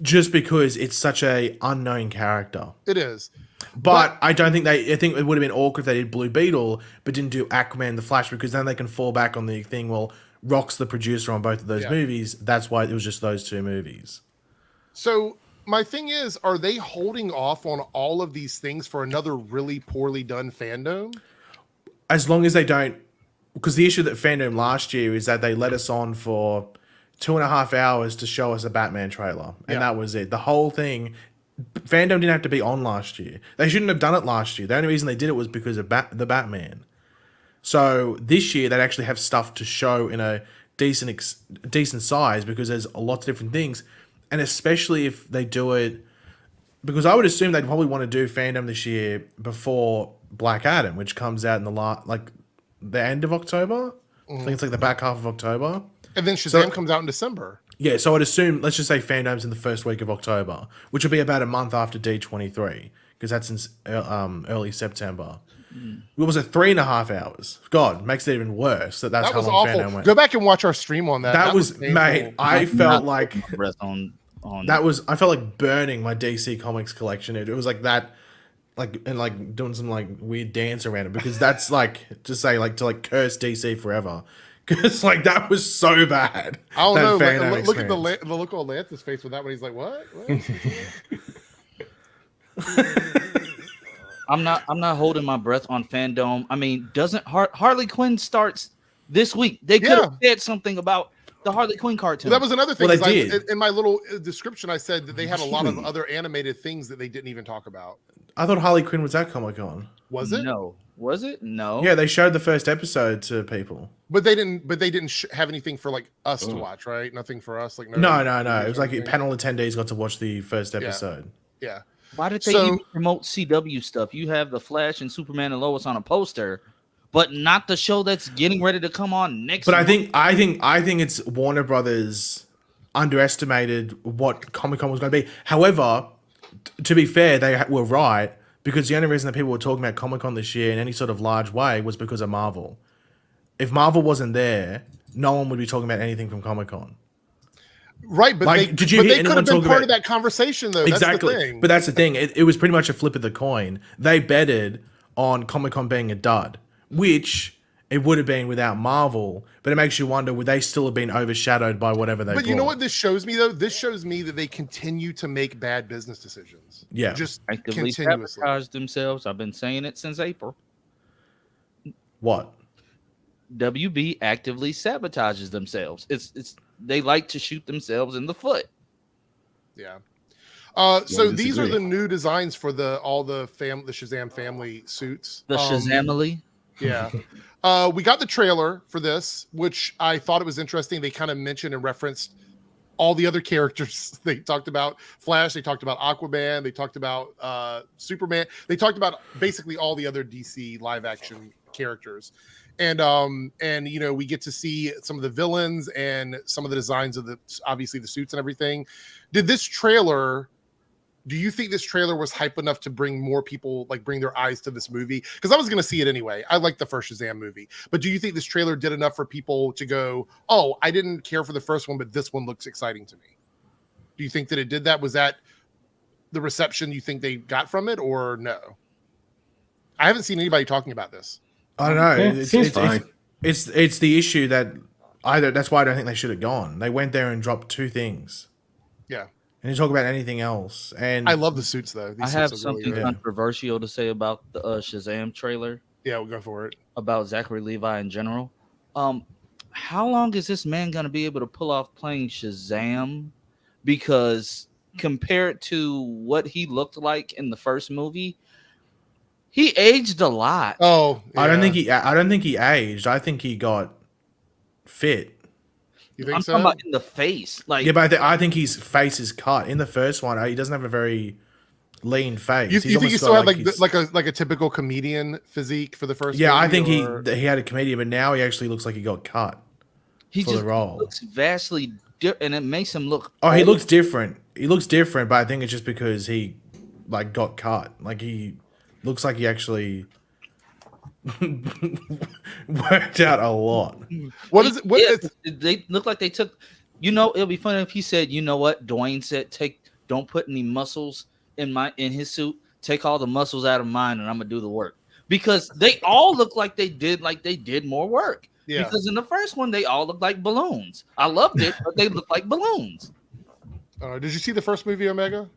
just because it's such a unknown character. It is. But I don't think I think it would have been awkward if they did Blue Beetle but didn't do Aquaman the Flash, because then they can fall back on the thing. Well, Rock's the producer on both of those movies. That's why it was just those 2 movies. So my thing is, are they holding off on all of these things for another really poorly done fandom? As long as they don't, because the issue that fandom last year is that they let us on for 2.5 hours to show us a Batman trailer, and that was it. The whole thing, fandom didn't have to be on last year. They shouldn't have done it last year. The only reason they did it was because of the Batman. So this year they'd actually have stuff to show in a decent size, because there's a lot of different things, and especially if they do it, because I would assume they'd probably want to do fandom this year before Black Adam, which comes out in the end of October. I think it's like the back half of October, and then Shazam comes out in December. Yeah, so I'd assume, let's just say fandom's in the first week of October, which will be about a month after D23, because that's in early September. What was it? 3.5 hours. God, makes it even worse. That's how long awful. fandom went. Go back and watch our stream on that. That was mate. I felt like on I felt like burning my DC Comics collection. It was like that, and doing some weird dance around it, because that's to curse DC forever. Because that was so bad. I don't know. Look at the look on Lance's face with that one. He's like, "What?" I'm not holding my breath on fandom. I mean, doesn't Harley Quinn starts this week? They could have said something about the Harley Quinn cartoon. Well, that was another thing. Well, they did. In my little description, I said that they had a lot of other animated things that they didn't even talk about. I thought Harley Quinn was at Comic-Con. Was it? No. Was it? No. Yeah, they showed the first episode to people. But they didn't have anything for us to watch, right? Nothing for us. No. It was like panel attendees got to watch the first episode. Yeah. Why did they even promote CW stuff? You have the Flash and Superman and Lois on a poster, but not the show that's getting ready to come on next. But I think it's Warner Brothers underestimated what Comic-Con was going to be. However, to be fair, they were right, because the only reason that people were talking about Comic-Con this year in any sort of large way was because of Marvel. If Marvel wasn't there, no one would be talking about anything from Comic-Con. Right, but like, they did you hear could have been part of that conversation, though. Exactly. That's the thing. But that's the thing. It was pretty much a flip of the coin. They betted on Comic-Con being a dud, which it would have been without Marvel. But it makes you wonder, would they still have been overshadowed by whatever they But brought? you know what this shows me, though? This shows me that they continue to make bad business decisions. Yeah. Just actively continuously. sabotage themselves. I've been saying it since April. What? WB actively sabotages themselves. It's they like to shoot themselves in the foot. Yeah. So these are the new designs for all the Shazam family suits. The Shazamily. Yeah. We got the trailer for this, which I thought it was interesting. They kind of mentioned and referenced all the other characters. They talked about Flash. They talked about Aquaman. They talked about Superman. They talked about basically all the other DC live action characters. And you know, we get to see some of the villains and some of the designs of obviously the suits and everything. Do you think this trailer was hype enough to bring more people, like bring their eyes to this movie? Because I was going to see it anyway. I like the first Shazam movie. But do you think this trailer did enough for people to go, oh, I didn't care for the first one, but this one looks exciting to me? Do you think that it did that? Was that the reception you think they got from it, or no? I haven't seen anybody talking about this. I don't know. Yeah, seems fine. It's the issue that that's why I don't think they should have gone. They went there and dropped 2 things. Yeah. And you talk about anything else. And I love the suits, though. I have something controversial to say about the Shazam trailer. Yeah, we'll go for it. About Zachary Levi in general. How long is this man going to be able to pull off playing Shazam? Because compared to what he looked like in the first movie, he aged a lot. Oh, yeah. I don't think he aged. I think he got fit. You think I'm so? talking about in the face. Like, yeah, but I think his face is cut. In the first one, he doesn't have a very lean face. You think he still had like a typical comedian physique for the first? Yeah, movie, I think he had a comedian, but now he actually looks like he got cut. He for just the role. looks vastly different, and it makes him look. Oh, he looks different. He looks different, but I think it's just because he like got cut. Like he looks like he actually worked out a lot. What is it? They look like they took. You know, it'll be funny if he said, "You know what?" Dwayne said, don't put any muscles in his suit. Take all the muscles out of mine, and I'm gonna do the work." Because they all look like they did more work. Yeah. Because in the first one, they all looked like balloons. I loved it, but they looked like balloons. Did you see the first movie, Omega?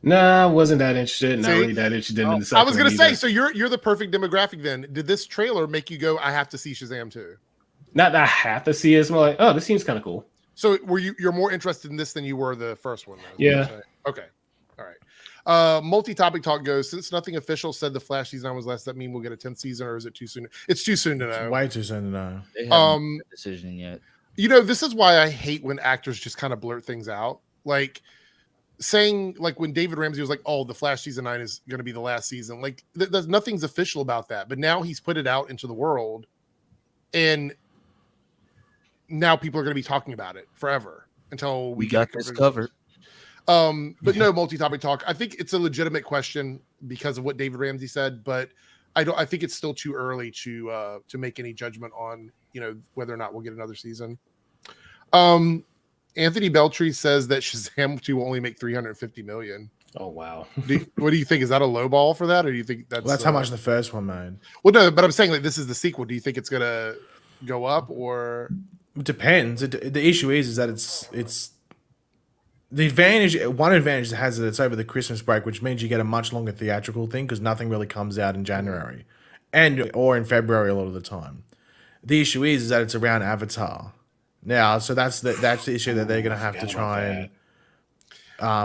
Nah, I wasn't that interested. Not really that interested in the second. I was going to say, so you're the perfect demographic then. Did this trailer make you go, I have to see Shazam too? Not that I have to see it. It's more like, oh, this seems kind of cool. So you're more interested in this than you were the first one? Yeah. Okay. All right. Multi-topic talk goes, since nothing official said the Flash season was last, that mean we'll get a 10th season, or is it too soon? It's too soon to know. It's way too soon to know. They haven't made a decision yet. You know, this is why I hate when actors just kind of blurt things out. Like saying, like when David Ramsey was like, oh, the Flash season 9 is going to be the last season. Like there's nothing's official about that. But now he's put it out into the world, and now people are going to be talking about it forever until we got this covered. But no multi-topic talk. I think it's a legitimate question because of what David Ramsey said, but I think it's still too early to make any judgment on, you know, whether or not we'll get another season. Anthony Beltry says that Shazam 2 will only make $350 million. Oh wow! What do you think? Is that a low ball for that, or do you think that's how much the first one made? Well, no, but I'm saying like this is the sequel. Do you think it's gonna go up, or it depends? The issue is that it's the advantage. One advantage it has is it's over the Christmas break, which means you get a much longer theatrical thing because nothing really comes out in January or in February a lot of the time. The issue is that it's around Avatar. Now, so that's the issue that they're going to have to try and.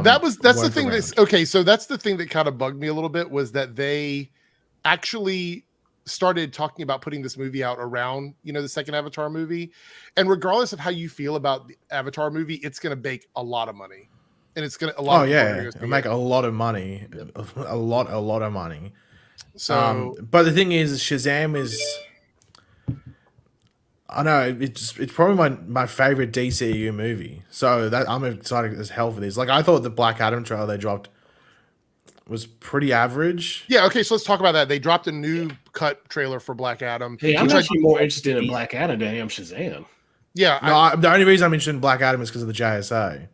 That's the thing that's okay. So that's the thing that kind of bugged me a little bit was that they actually started talking about putting this movie out around, you know, the second Avatar movie, and regardless of how you feel about the Avatar movie, it's going to make a lot of money, and it's going to make a lot of money, a lot of money. So, but the thing is, Shazam is. I know it's probably my favorite DCU movie, so that I'm excited as hell for this. Like I thought the Black Adam trailer they dropped was pretty average. Yeah, okay, so let's talk about that. They dropped a new cut trailer for Black Adam. Hey, I'm actually more interested in Black Adam than I am Shazam. Yeah. The only reason I'm interested in Black Adam is because of the JSA.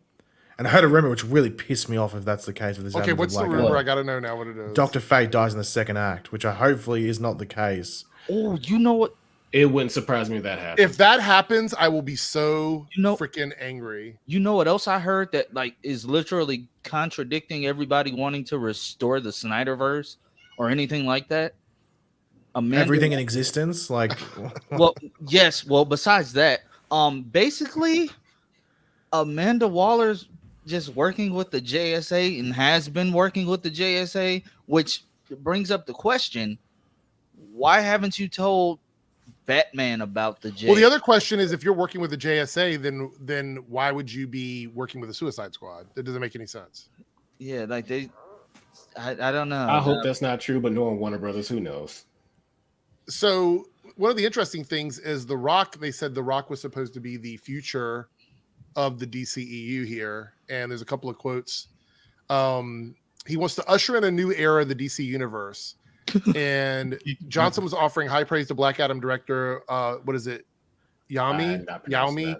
And I heard a rumor which really pissed me off if that's the case with this. Okay, what's the rumor? I gotta know now what it is. Dr. Fate dies in the second act, which I hopefully is not the case. Oh, you know what? It wouldn't surprise me if that happens. If that happens, I will be so freaking angry. You know what else I heard that is literally contradicting everybody wanting to restore the Snyderverse or anything like that? Everything in existence, well, yes. Well, besides that, basically, Amanda Waller's just working with the JSA and has been working with the JSA, which brings up the question: why haven't you told Batman about the JSA? Well, the other question is, if you're working with the JSA, then why would you be working with the Suicide Squad? That doesn't make any sense. Yeah, I don't know. I hope that's not true, but knowing Warner Brothers, who knows? So one of the interesting things is The Rock. They said The Rock was supposed to be the future of the DCEU here, and there's a couple of quotes. He wants to usher in a new era of the DC universe. And Johnson was offering high praise to Black Adam director, what is it? Yaomi?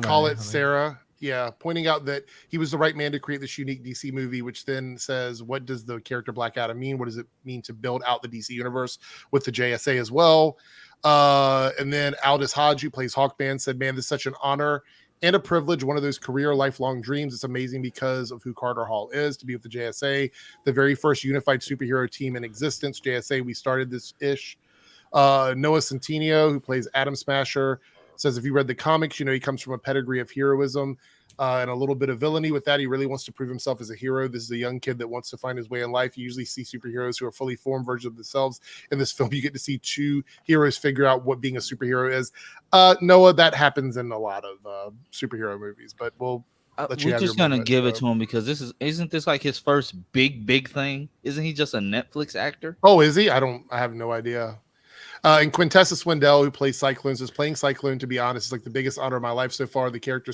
Call it Sarah. Yeah, pointing out that he was the right man to create this unique DC movie, which then says, what does the character Black Adam mean? What does it mean to build out the DC universe with the JSA as well? And then Aldous Hodge, who plays Hawkman, said, man, this is such an honor and a privilege, one of those career lifelong dreams. It's amazing because of who Carter Hall is, to be with the JSA, the very first unified superhero team in existence. JSA, we started this ish. Noah Centineo, who plays Atom Smasher, says if you read the comics, you know he comes from a pedigree of heroism and a little bit of villainy. With that, he really wants to prove himself as a hero. This is a young kid that wants to find his way in life. You usually see superheroes who are fully formed versions of themselves. In this film, you get to see two heroes figure out what being a superhero is. Noah, that happens in a lot of superhero movies, but we'll let you have just gonna give it to him because isn't this like his first big thing? Isn't he just a Netflix actor? Oh, is he? I have no idea. And Quintessa Swindell, who plays Cyclone, is playing Cyclone, to be honest, is like the biggest honor of my life so far. The character,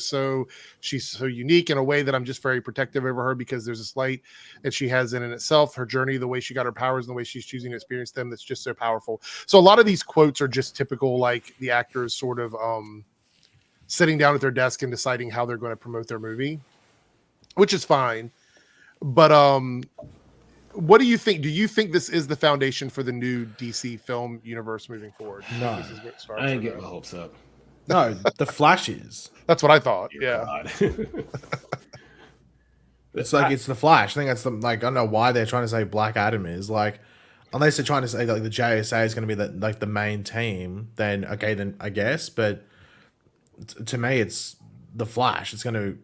she's so unique in a way that I'm just very protective over her because there's this light that she has in itself, her journey, the way she got her powers and the way she's choosing to experience them, that's just so powerful. So a lot of these quotes are just typical, like the actors sort of sitting down at their desk and deciding how they're going to promote their movie, which is fine. But what do you think? Do you think this is the foundation for the new DC film universe moving forward? No, this is where it starts. I ain't getting my hopes up. No, the Flash is. That's what I thought. Yeah. It's the Flash. I think that's I don't know why they're trying to say Black Adam is unless they're trying to say the JSA is going to be the main team. Then okay, then I guess. But to me, it's the Flash. It's going to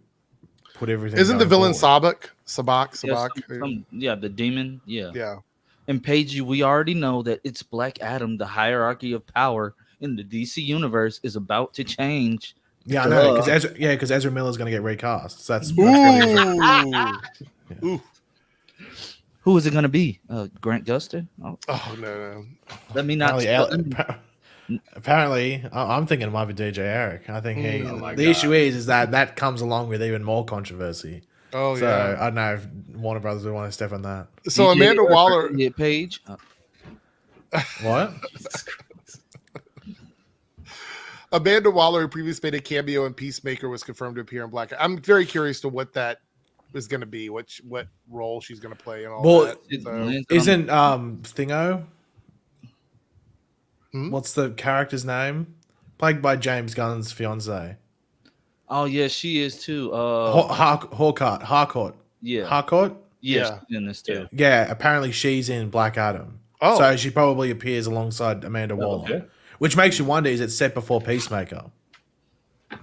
put everything. Isn't the villain forward. Sabak? Yeah, the demon. Yeah. Yeah. And Paige, we already know that it's Black Adam. The hierarchy of power in the DC universe is about to change. Yeah, I know. Because Ezra Miller's going to get recast. So that's Ooh. Who is it going to be? Grant Gustin? Oh no. Let me not. Apparently, I'm thinking it might be DJ Eric. I think the issue is that comes along with even more controversy. Oh, so yeah. I don't know if Warner Brothers would want to step on that. So Amanda Waller. Page. What? Amanda Waller, who previously made a cameo in Peacemaker, was confirmed to appear in Black. I'm very curious to what that is going to be, what role she's going to play and all that. So. Isn't Thingo? What's the character's name? Played by James Gunn's fiance. Oh yeah, she is too. Harcourt. Yeah. Harcourt? Yeah, she's in this too. Yeah, apparently she's in Black Adam. Oh. So she probably appears alongside Amanda Waller. Okay. Which makes you wonder, is it set before Peacemaker? I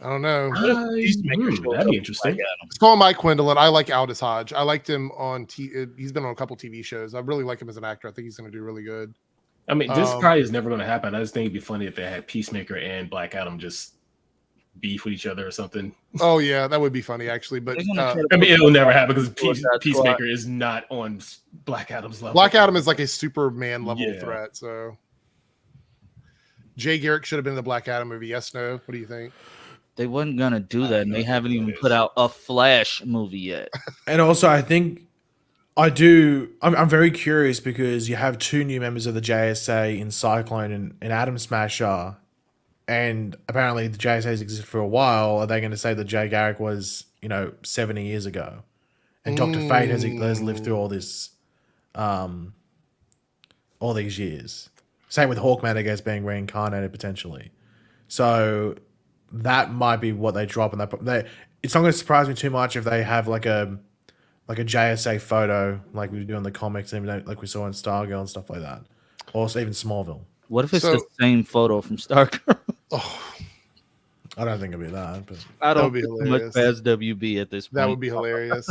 don't know. That'd be interesting. It's called Mike Quindlen. I like Aldous Hodge. I liked him on he's been on a couple TV shows. I really like him as an actor. I think he's going to do really good. I mean, this probably is never going to happen. I just think it'd be funny if they had Peacemaker and Black Adam just beef with each other or something. Oh yeah, that would be funny actually. But I mean, it will never happen because Peacemaker is not on Black Adam's level. Black Adam is like a Superman level threat. So Jay Garrick should have been in the Black Adam movie. Yes, no. What do you think? They wasn't gonna do that, and they haven't even put out a Flash movie yet. And also, I think I'm very curious because you have 2 new members of the JSA in Cyclone and Atom Smasher, and apparently the JSA has existed for a while. Are they going to say that Jay Garrick was, 70 years ago, and Dr. Fate has lived through all this, all these years? Same with Hawkman, I guess, being reincarnated potentially. So that might be what they drop, and it's not going to surprise me too much if they have like a JSA photo like we do in the comics, and like we saw in Stargirl and stuff like that, or even Smallville. What if it's the same photo from Stargirl? I don't think it'd be that, but I don't be much past WB at this point. That would be hilarious.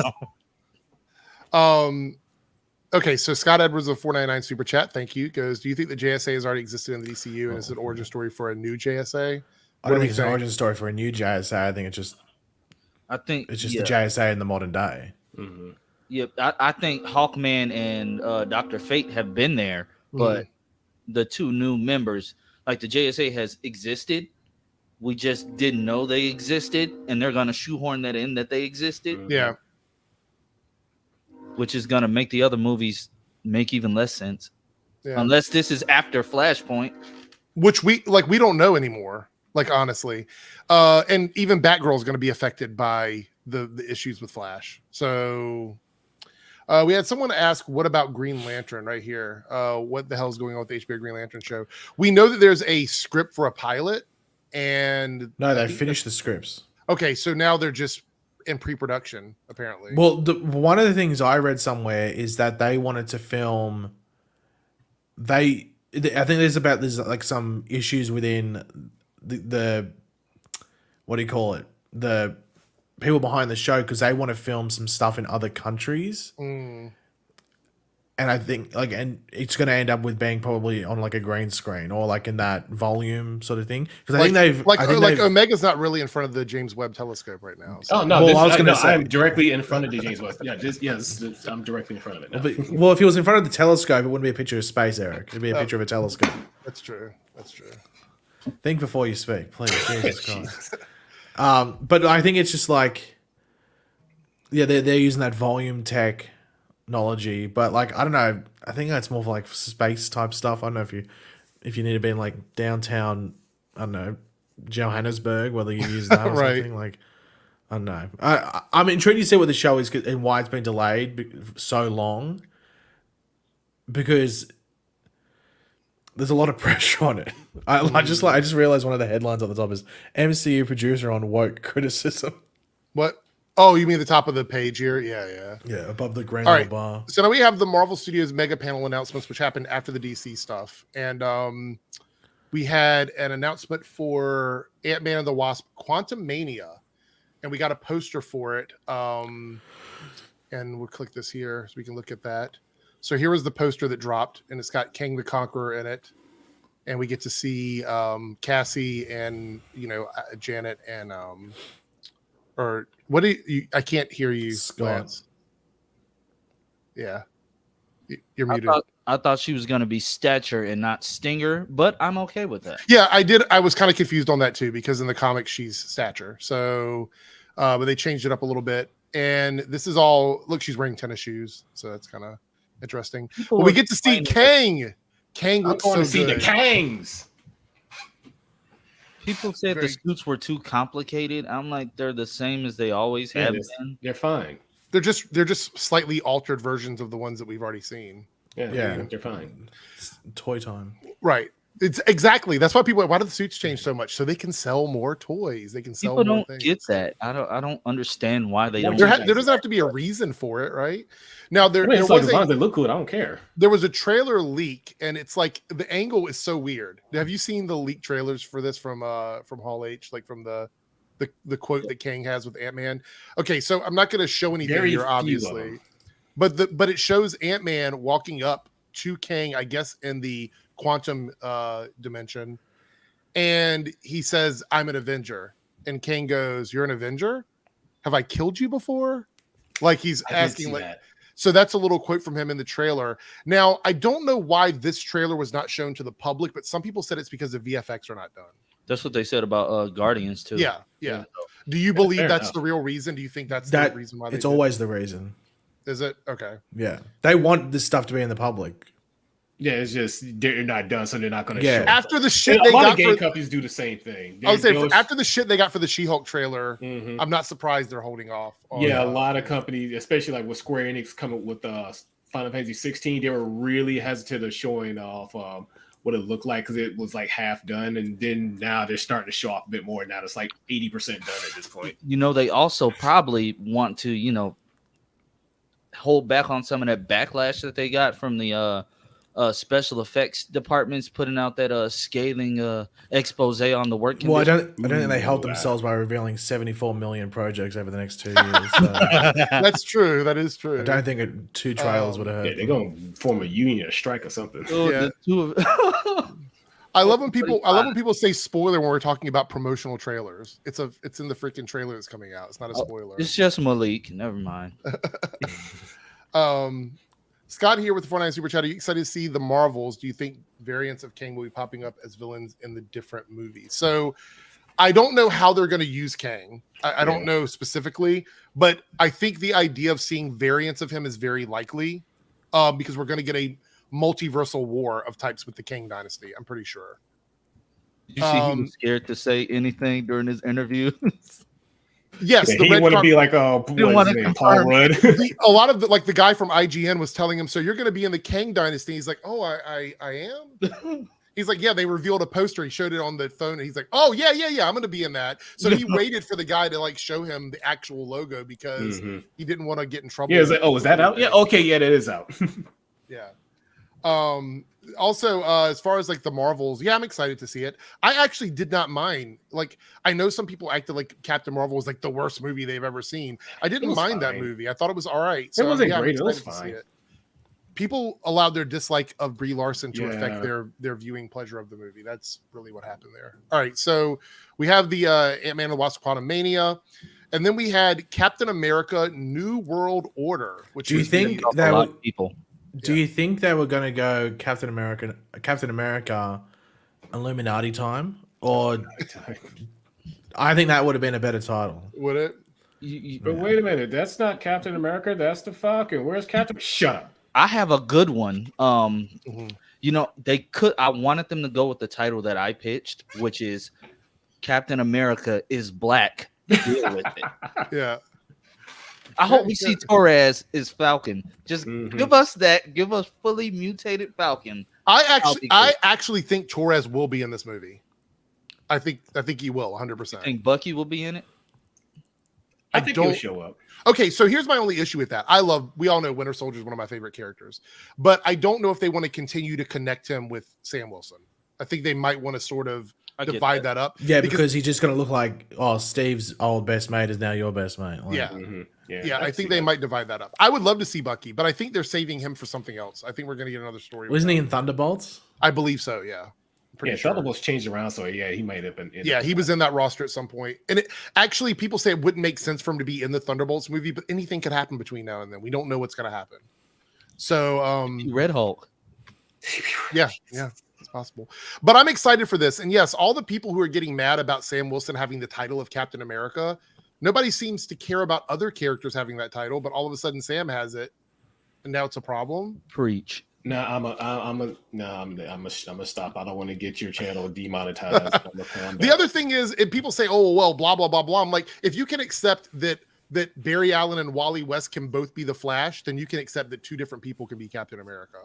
Okay, so Scott Edwards of 499 Super Chat, thank you. Goes, do you think the JSA has already existed in the DCU and is an origin story for a new JSA? I don't think it's an origin story for a new JSA. I think it's just the JSA in the modern day. Mm-hmm. Yep, I think Hawkman and Dr. Fate have been there, but the 2 new members, like the JSA has existed. We just didn't know they existed, and they're going to shoehorn that in that they existed. Yeah. Which is going to make the other movies make even less sense. Yeah. Unless this is after Flashpoint. Which we don't know anymore, like, honestly. And even Batgirl is going to be affected by the issues with Flash. So we had someone ask, what about Green Lantern right here? What the hell is going on with the HBO Green Lantern show? We know that there's a script for a pilot, and no, they finished the scripts. Okay, so now they're just in pre-production, apparently. Well, one of the things I read somewhere is that they wanted to film. I think there's like some issues within the what do you call it? The people behind the show, because they want to film some stuff in other countries. And I think and it's going to end up with being probably on like a green screen or like in that volume sort of thing. Because I think Omega's not really in front of the James Webb Telescope right now. So. Oh no! I'm directly in front of the James Webb. I'm directly in front of it now. Well, if he was in front of the telescope, it wouldn't be a picture of space, Eric. It'd be a picture of a telescope. That's true. Think before you speak, please. Jesus Christ. But I think it's just like, they're using that volume technology, but like, I don't know. I think that's more for like space type stuff. I don't know if you need to be in like downtown, I don't know, Johannesburg, whether you use that or right. something like. I don't know. I'm intrigued to see what the show is and why it's been delayed so long, because there's a lot of pressure on it. I just realized one of the headlines on the top is MCU producer on woke criticism. What? Oh, you mean the top of the page here? Yeah. Yeah, above the granular bar. So now we have the Marvel Studios mega panel announcements, which happened after the DC stuff. And we had an announcement for Ant-Man and the Wasp Quantumania. And we got a poster for it. And we'll click this here so we can look at that. So here was the poster that dropped, and it's got Kang the Conqueror in it. And we get to see Cassie and, Janet and... or what do you? I can't hear you, Lance. Yeah, you're muted. I thought she was going to be Stature and not Stinger, but I'm okay with that. Yeah, I did. I was kind of confused on that too, because in the comics she's Stature. So, but they changed it up a little bit. And this is all. Look, she's wearing tennis shoes, so that's kind of interesting. Well, we get to see Kang. Kang looks so good. See the Kangs. People said the suits were too complicated. I'm like, they're the same as they always have been. They're fine. They're just slightly altered versions of the ones that we've already seen. Yeah, they're fine. It's toy time. Right. It's exactly. That's why people. Why do the suits change so much? So they can sell more toys. They can sell people more don't things. Get that. I don't understand why they don't. There doesn't have to be a reason for it, right? Now as long as they look good, I don't care. There was a trailer leak, and it's like the angle is so weird. Have you seen the leaked trailers for this from Hall H, like from the quote that Kang has with Ant-Man? Okay, so I'm not going to show anything here, obviously, but it shows Ant-Man walking up to Kang, I guess, in the quantum dimension, and he says, "I'm an Avenger," and Kang goes, "You're an Avenger? Have I killed you before?" Like he's asking, like. That. So that's a little quote from him in the trailer. Now, I don't know why this trailer was not shown to the public, but some people said it's because the VFX are not done. That's what they said about Guardians too. Yeah. Do you believe that's the real reason? Do you think that's the reason why? It's always the reason. Is it? Okay. Yeah, they want this stuff to be in the public. Yeah, it's just they're not done, so they're not going to show. After the shit they got, game companies do the same thing. I would say after the shit they got for the She-Hulk trailer, I'm not surprised they're holding off. A lot of companies, especially like with Square Enix coming with Final Fantasy 16, they were really hesitant of showing off what it looked like because it was like half done, and then now they're starting to show off a bit more. Now it's like 80% done at this point. They also probably want to, hold back on some of that backlash that they got from the special effects departments putting out that scathing expose on the work conditions. Well, I don't think they helped themselves by revealing 74 million projects over the next 2 years. So. That's true. That is true. I don't think 2 trailers would have hurt. Yeah, they're going to form a union or strike or something. I love when people say spoiler when we're talking about promotional trailers. It's in the freaking trailer that's coming out. It's not a spoiler. It's just Malik. Never mind. Scott here with the 49 Super Chat. Are you excited to see the Marvels? Do you think variants of Kang will be popping up as villains in the different movies? So I don't know how they're going to use Kang. I don't know specifically, but I think the idea of seeing variants of him is very likely because we're going to get a multiversal war of types with the Kang dynasty. I'm pretty sure. Did you see he was scared to say anything during his interview? Yes, he want to be like Paul Rudd. A lot of the guy from IGN was telling him, so you're going to be in the Kang dynasty. He's like, oh, I am. He's like, yeah, they revealed a poster. He showed it on the phone, and he's like, oh yeah, I'm going to be in that. So he waited for the guy to show him the actual logo because he didn't want to get in trouble. Yeah, it's like, oh, is that out? Yeah, okay, yeah, that is out. Yeah. Also, as far as the Marvels, I'm excited to see it. I actually did not mind. I know some people acted like Captain Marvel was the worst movie they've ever seen. I didn't mind that movie. I thought it was all right. So, it wasn't great. It was fine. People allowed their dislike of Brie Larson to affect their viewing pleasure of the movie. That's really what happened there. All right, so we have the Ant-Man and the Wasp: Quantumania, and then we had Captain America: New World Order. Which do you think that a lot of people? Do you think they were going to go Captain America Illuminati time? Or I think that would have been a better title. Would it? But wait a minute. That's not Captain America. That's the Falcon. Where's Captain? Shut up. I have a good one. They could. I wanted them to go with the title that I pitched, which is Captain America is Black. Deal with it. Yeah. I hope we see Torres is Falcon. Just give us that. Give us fully mutated Falcon. I actually think Torres will be in this movie. I think he will 100%. You think Bucky will be in it? I think he'll show up. Okay, so here's my only issue with that. We all know Winter Soldier is one of my favorite characters, but I don't know if they want to continue to connect him with Sam Wilson. I think they might want to sort of divide that up. Yeah, because he's just going to look like, Steve's old best mate is now your best mate. Yeah, I think they might divide that up. I would love to see Bucky, but I think they're saving him for something else. I think we're going to get another story. Wasn't he in Thunderbolts? I believe so, yeah. Sure. Thunderbolts changed around, so he might have been in it. He was in that roster at some point. And actually, people say it wouldn't make sense for him to be in the Thunderbolts movie, but anything could happen between now and then. We don't know what's going to happen. So, Red Hulk. Yeah, it's possible. But I'm excited for this. And yes, all the people who are getting mad about Sam Wilson having the title of Captain America, nobody seems to care about other characters having that title, but all of a sudden Sam has it, and now it's a problem. Preach. No, I'm a stop. I don't want to get your channel demonetized. The other thing is, if people say, "Oh, well, blah blah blah blah," I'm like, if you can accept that Barry Allen and Wally West can both be the Flash, then you can accept that two different people can be Captain America.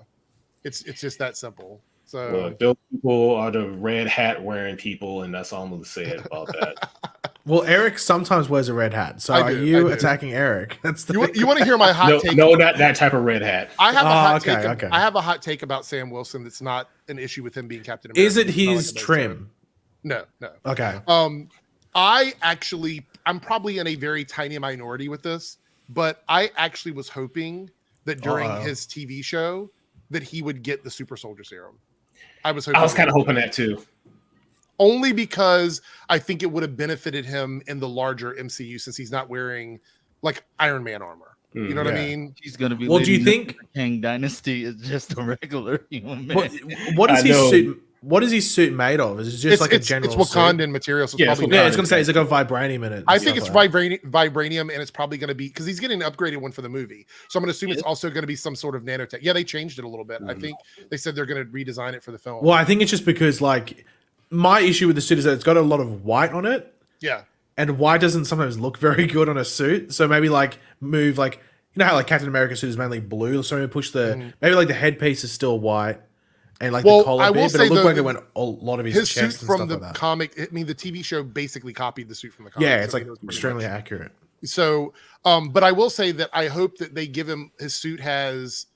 It's just that simple. So look, those people are the red hat wearing people, and that's all I'm going to say about that. Well, Eric sometimes wears a red hat. So are you attacking Eric? That's you want to hear my hot take? No, not that type of red hat. I have a hot take. Okay. I have a hot take about Sam Wilson. That's not an issue with him being Captain America. Is it his trim? No. Okay. I'm probably in a very tiny minority with this, but I actually was hoping that during his TV show that he would get the super soldier serum. I was kind of hoping that too. Only because I think it would have benefited him in the larger MCU since he's not wearing like Iron Man armor. You know what I mean? He's going to be. Well, do you think Kang Dynasty is just a regular human man? What does his suit? what is his suit made of? Is it just like a general It's Wakandan suit? material. So Yeah, it's Yeah, it's gonna say it's like a vibranium in it. I think it's vibranium, and it's probably going to be because he's getting an upgraded one for the movie. So I'm going to assume it's also going to be some sort of nanotech. Yeah, they changed it a little bit. I think they said they're going to redesign it for the film. Well, I think it's just because like my issue with the suit is that it's got a lot of white on it. Yeah. And white doesn't sometimes look very good on a suit. So maybe like move like you know how like Captain America's suit is mainly blue. So maybe push the maybe like the headpiece is still white. And like the collar bit, but it looked like it went a lot of his chest suit from and the stuff like that. comic. I mean, the TV show basically copied the suit from the comic. Yeah, it's like extremely accurate. So, but I will say that I hope that they give him his suit has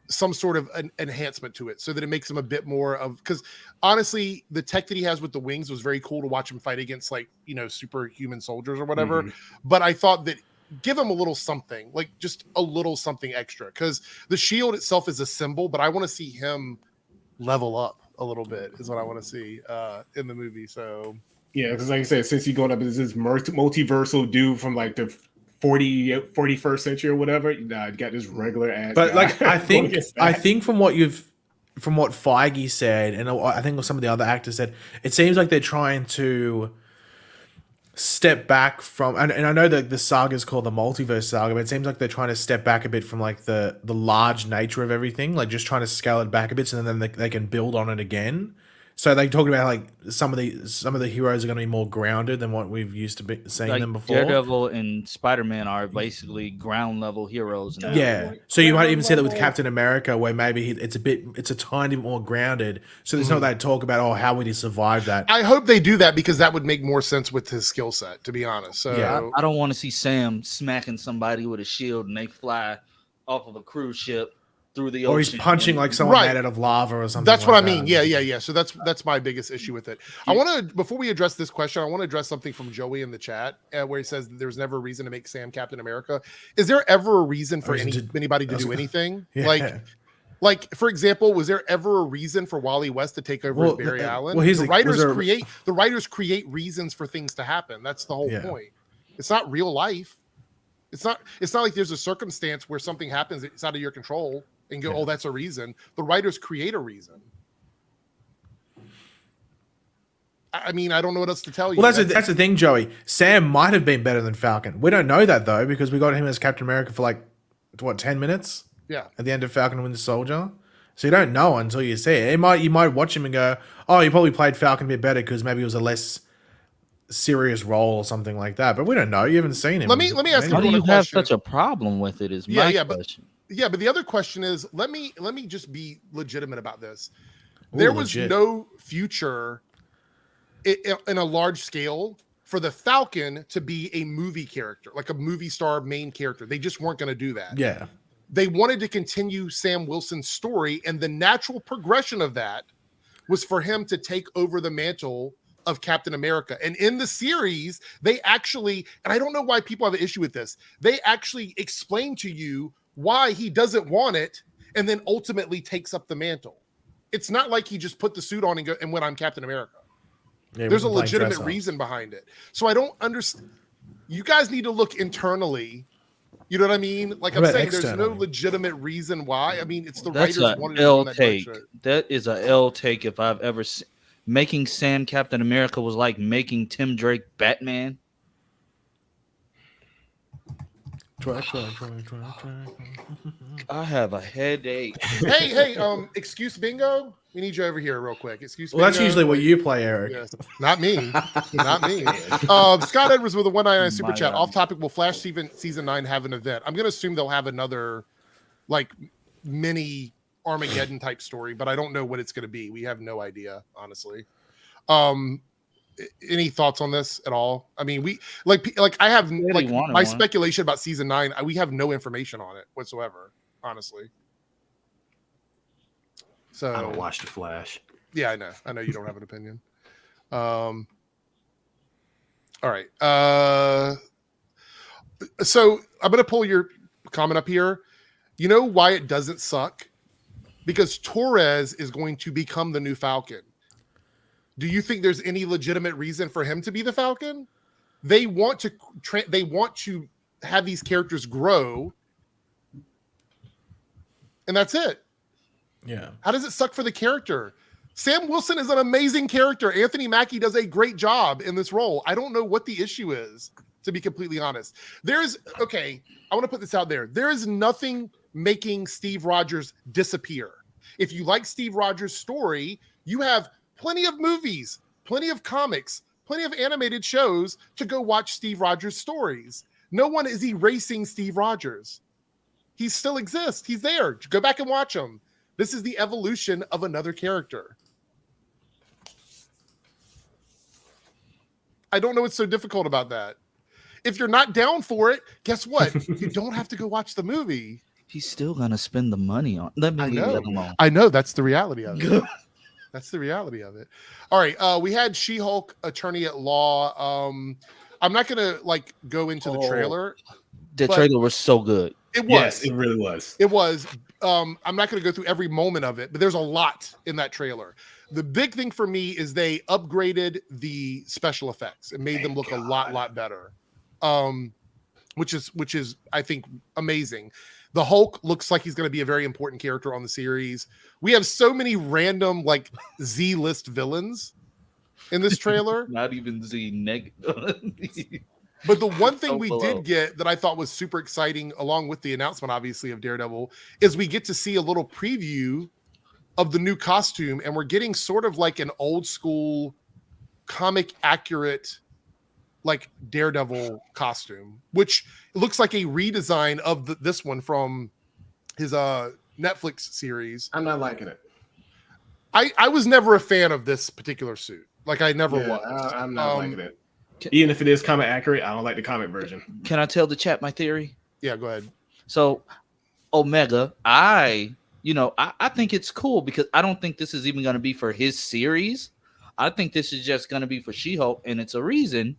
some sort of an enhancement to it, so that it makes him a bit more of. Because honestly, the tech that he has with the wings was very cool to watch him fight against, like superhuman soldiers or whatever. But I thought that. Give him a little something, like just a little something extra, because the shield itself is a symbol, but I want to see him level up a little bit is what I want to see in the movie. So yeah, because like I said, since he's going up as this multiversal dude from like the 41st century or whatever, you got this regular ass. But like I think from what Feige said, and I think what some of the other actors said, it seems like they're trying to step back from, and I know that the saga is called the multiverse saga, but it seems like they're trying to step back a bit from like the large nature of everything, like just trying to scale it back a bit, so then they can build on it again. So they talking about like some of the heroes are going to be more grounded than what we've used to be seeing them before. Daredevil and Spider-Man are basically ground level heroes now. Yeah, so you might even see that with Captain America, where maybe it's a tiny bit more grounded. So there's not that talk about how would he survive that. I hope they do that because that would make more sense with his skill set, to be honest. So yeah, I don't want to see Sam smacking somebody with a shield and they fly off of a cruise ship through the ocean. Or he's punching like someone made out of lava or something. That's like what that. I mean. Yeah. So that's my biggest issue with it. I want to, before we address this question, I want to address something from Joey in the chat where he says there's never a reason to make Sam Captain America. Is there ever a reason for anybody to do anything? Yeah. Like for example, was there ever a reason for Wally West to take over as Barry Allen? Well, the writers create reasons for things to happen. That's the whole point. It's not real life. It's not like there's a circumstance where something happens that's out of your control and go, oh, that's a reason. The writers create a reason. I mean, I don't know what else to tell you. Well, that's the thing, Joey. Sam might have been better than Falcon. We don't know that, though, because we got him as Captain America for 10 minutes? Yeah. At the end of Falcon and Winter Soldier. So you don't know until you see it. You might watch him and go, oh, he probably played Falcon a bit better because maybe it was a less serious role or something like that. But we don't know. You haven't seen him. Let me ask you. How do you have such a problem with it? Is my question. But the other question is, let me just be legitimate about this. There was no future in a large scale for the Falcon to be a movie character, like a movie star main character. They just weren't going to do that. Yeah. They wanted to continue Sam Wilson's story, and the natural progression of that was for him to take over the mantle of Captain America. And in the series, they actually, and I don't know why people have an issue with this, they actually explain to you why he doesn't want it and then ultimately takes up the mantle. It's not like he just put the suit on and went, I'm Captain America. Yeah, there's a legitimate reason behind it. So I don't understand. You guys need to look internally. You know what I mean? Like I'm saying, there's no legitimate reason why. I mean, it's the writers wanted to go that direction. That is a L take if I've ever seen. Making Sam Captain America was like making Tim Drake Batman. I have a headache. Hey, excuse bingo. We need you over here real quick. Excuse bingo. Well, that's usually what you play, Eric. Yes. Not me. Not me. Scott Edwards with a 199 super chat. Off topic, will Flash season 9 have an event? I'm going to assume they'll have another mini Armageddon type story, but I don't know what it's going to be. We have no idea, honestly. Any thoughts on this at all? I mean, we I have my speculation about season 9. We have no information on it whatsoever, honestly. So I don't watch The Flash. Yeah, I know you don't have an opinion. All right. So I'm going to pull your comment up here. You know why it doesn't suck? Because Torres is going to become the new Falcon. Do you think there's any legitimate reason for him to be the Falcon? They want to have these characters grow, and that's it. Yeah. How does it suck for the character? Sam Wilson is an amazing character. Anthony Mackie does a great job in this role. I don't know what the issue is, to be completely honest. I want to put this out there. There is nothing making Steve Rogers disappear. If you like Steve Rogers' story, you have plenty of movies, plenty of comics, plenty of animated shows to go watch Steve Rogers' stories. No one is erasing Steve Rogers. He still exists. He's there. Go back and watch him. This is the evolution of another character. I don't know what's so difficult about that. If you're not down for it, guess what? You don't have to go watch the movie. He's still gonna spend the money on. Let me leave that alone. I know that's the reality of it. That's the reality of it. All right, we had She-Hulk Attorney at Law. I'm not gonna go into the trailer. The trailer was so good. It was. Yes, it really was. It was. I'm not going to go through every moment of it, but there's a lot in that trailer. The big thing for me is they upgraded the special effects and made them look a lot better, which is I think amazing. The Hulk looks like he's going to be a very important character on the series. We have so many random Z-list villains in this trailer. Not even Z-negative. But the one thing we did get that I thought was super exciting, along with the announcement, obviously, of Daredevil, is we get to see a little preview of the new costume, and we're getting sort of like an old school comic accurate Daredevil costume, which looks like a redesign of this one from his Netflix series. I'm not liking it. I was never a fan of this particular suit. I never was. I'm not liking it. Even if it is comic accurate, I don't like the comic version. Can I tell the chat my theory? Yeah, go ahead. So, Omega, I think it's cool because I don't think this is even going to be for his series. I think this is just going to be for She-Hulk, and it's a reason.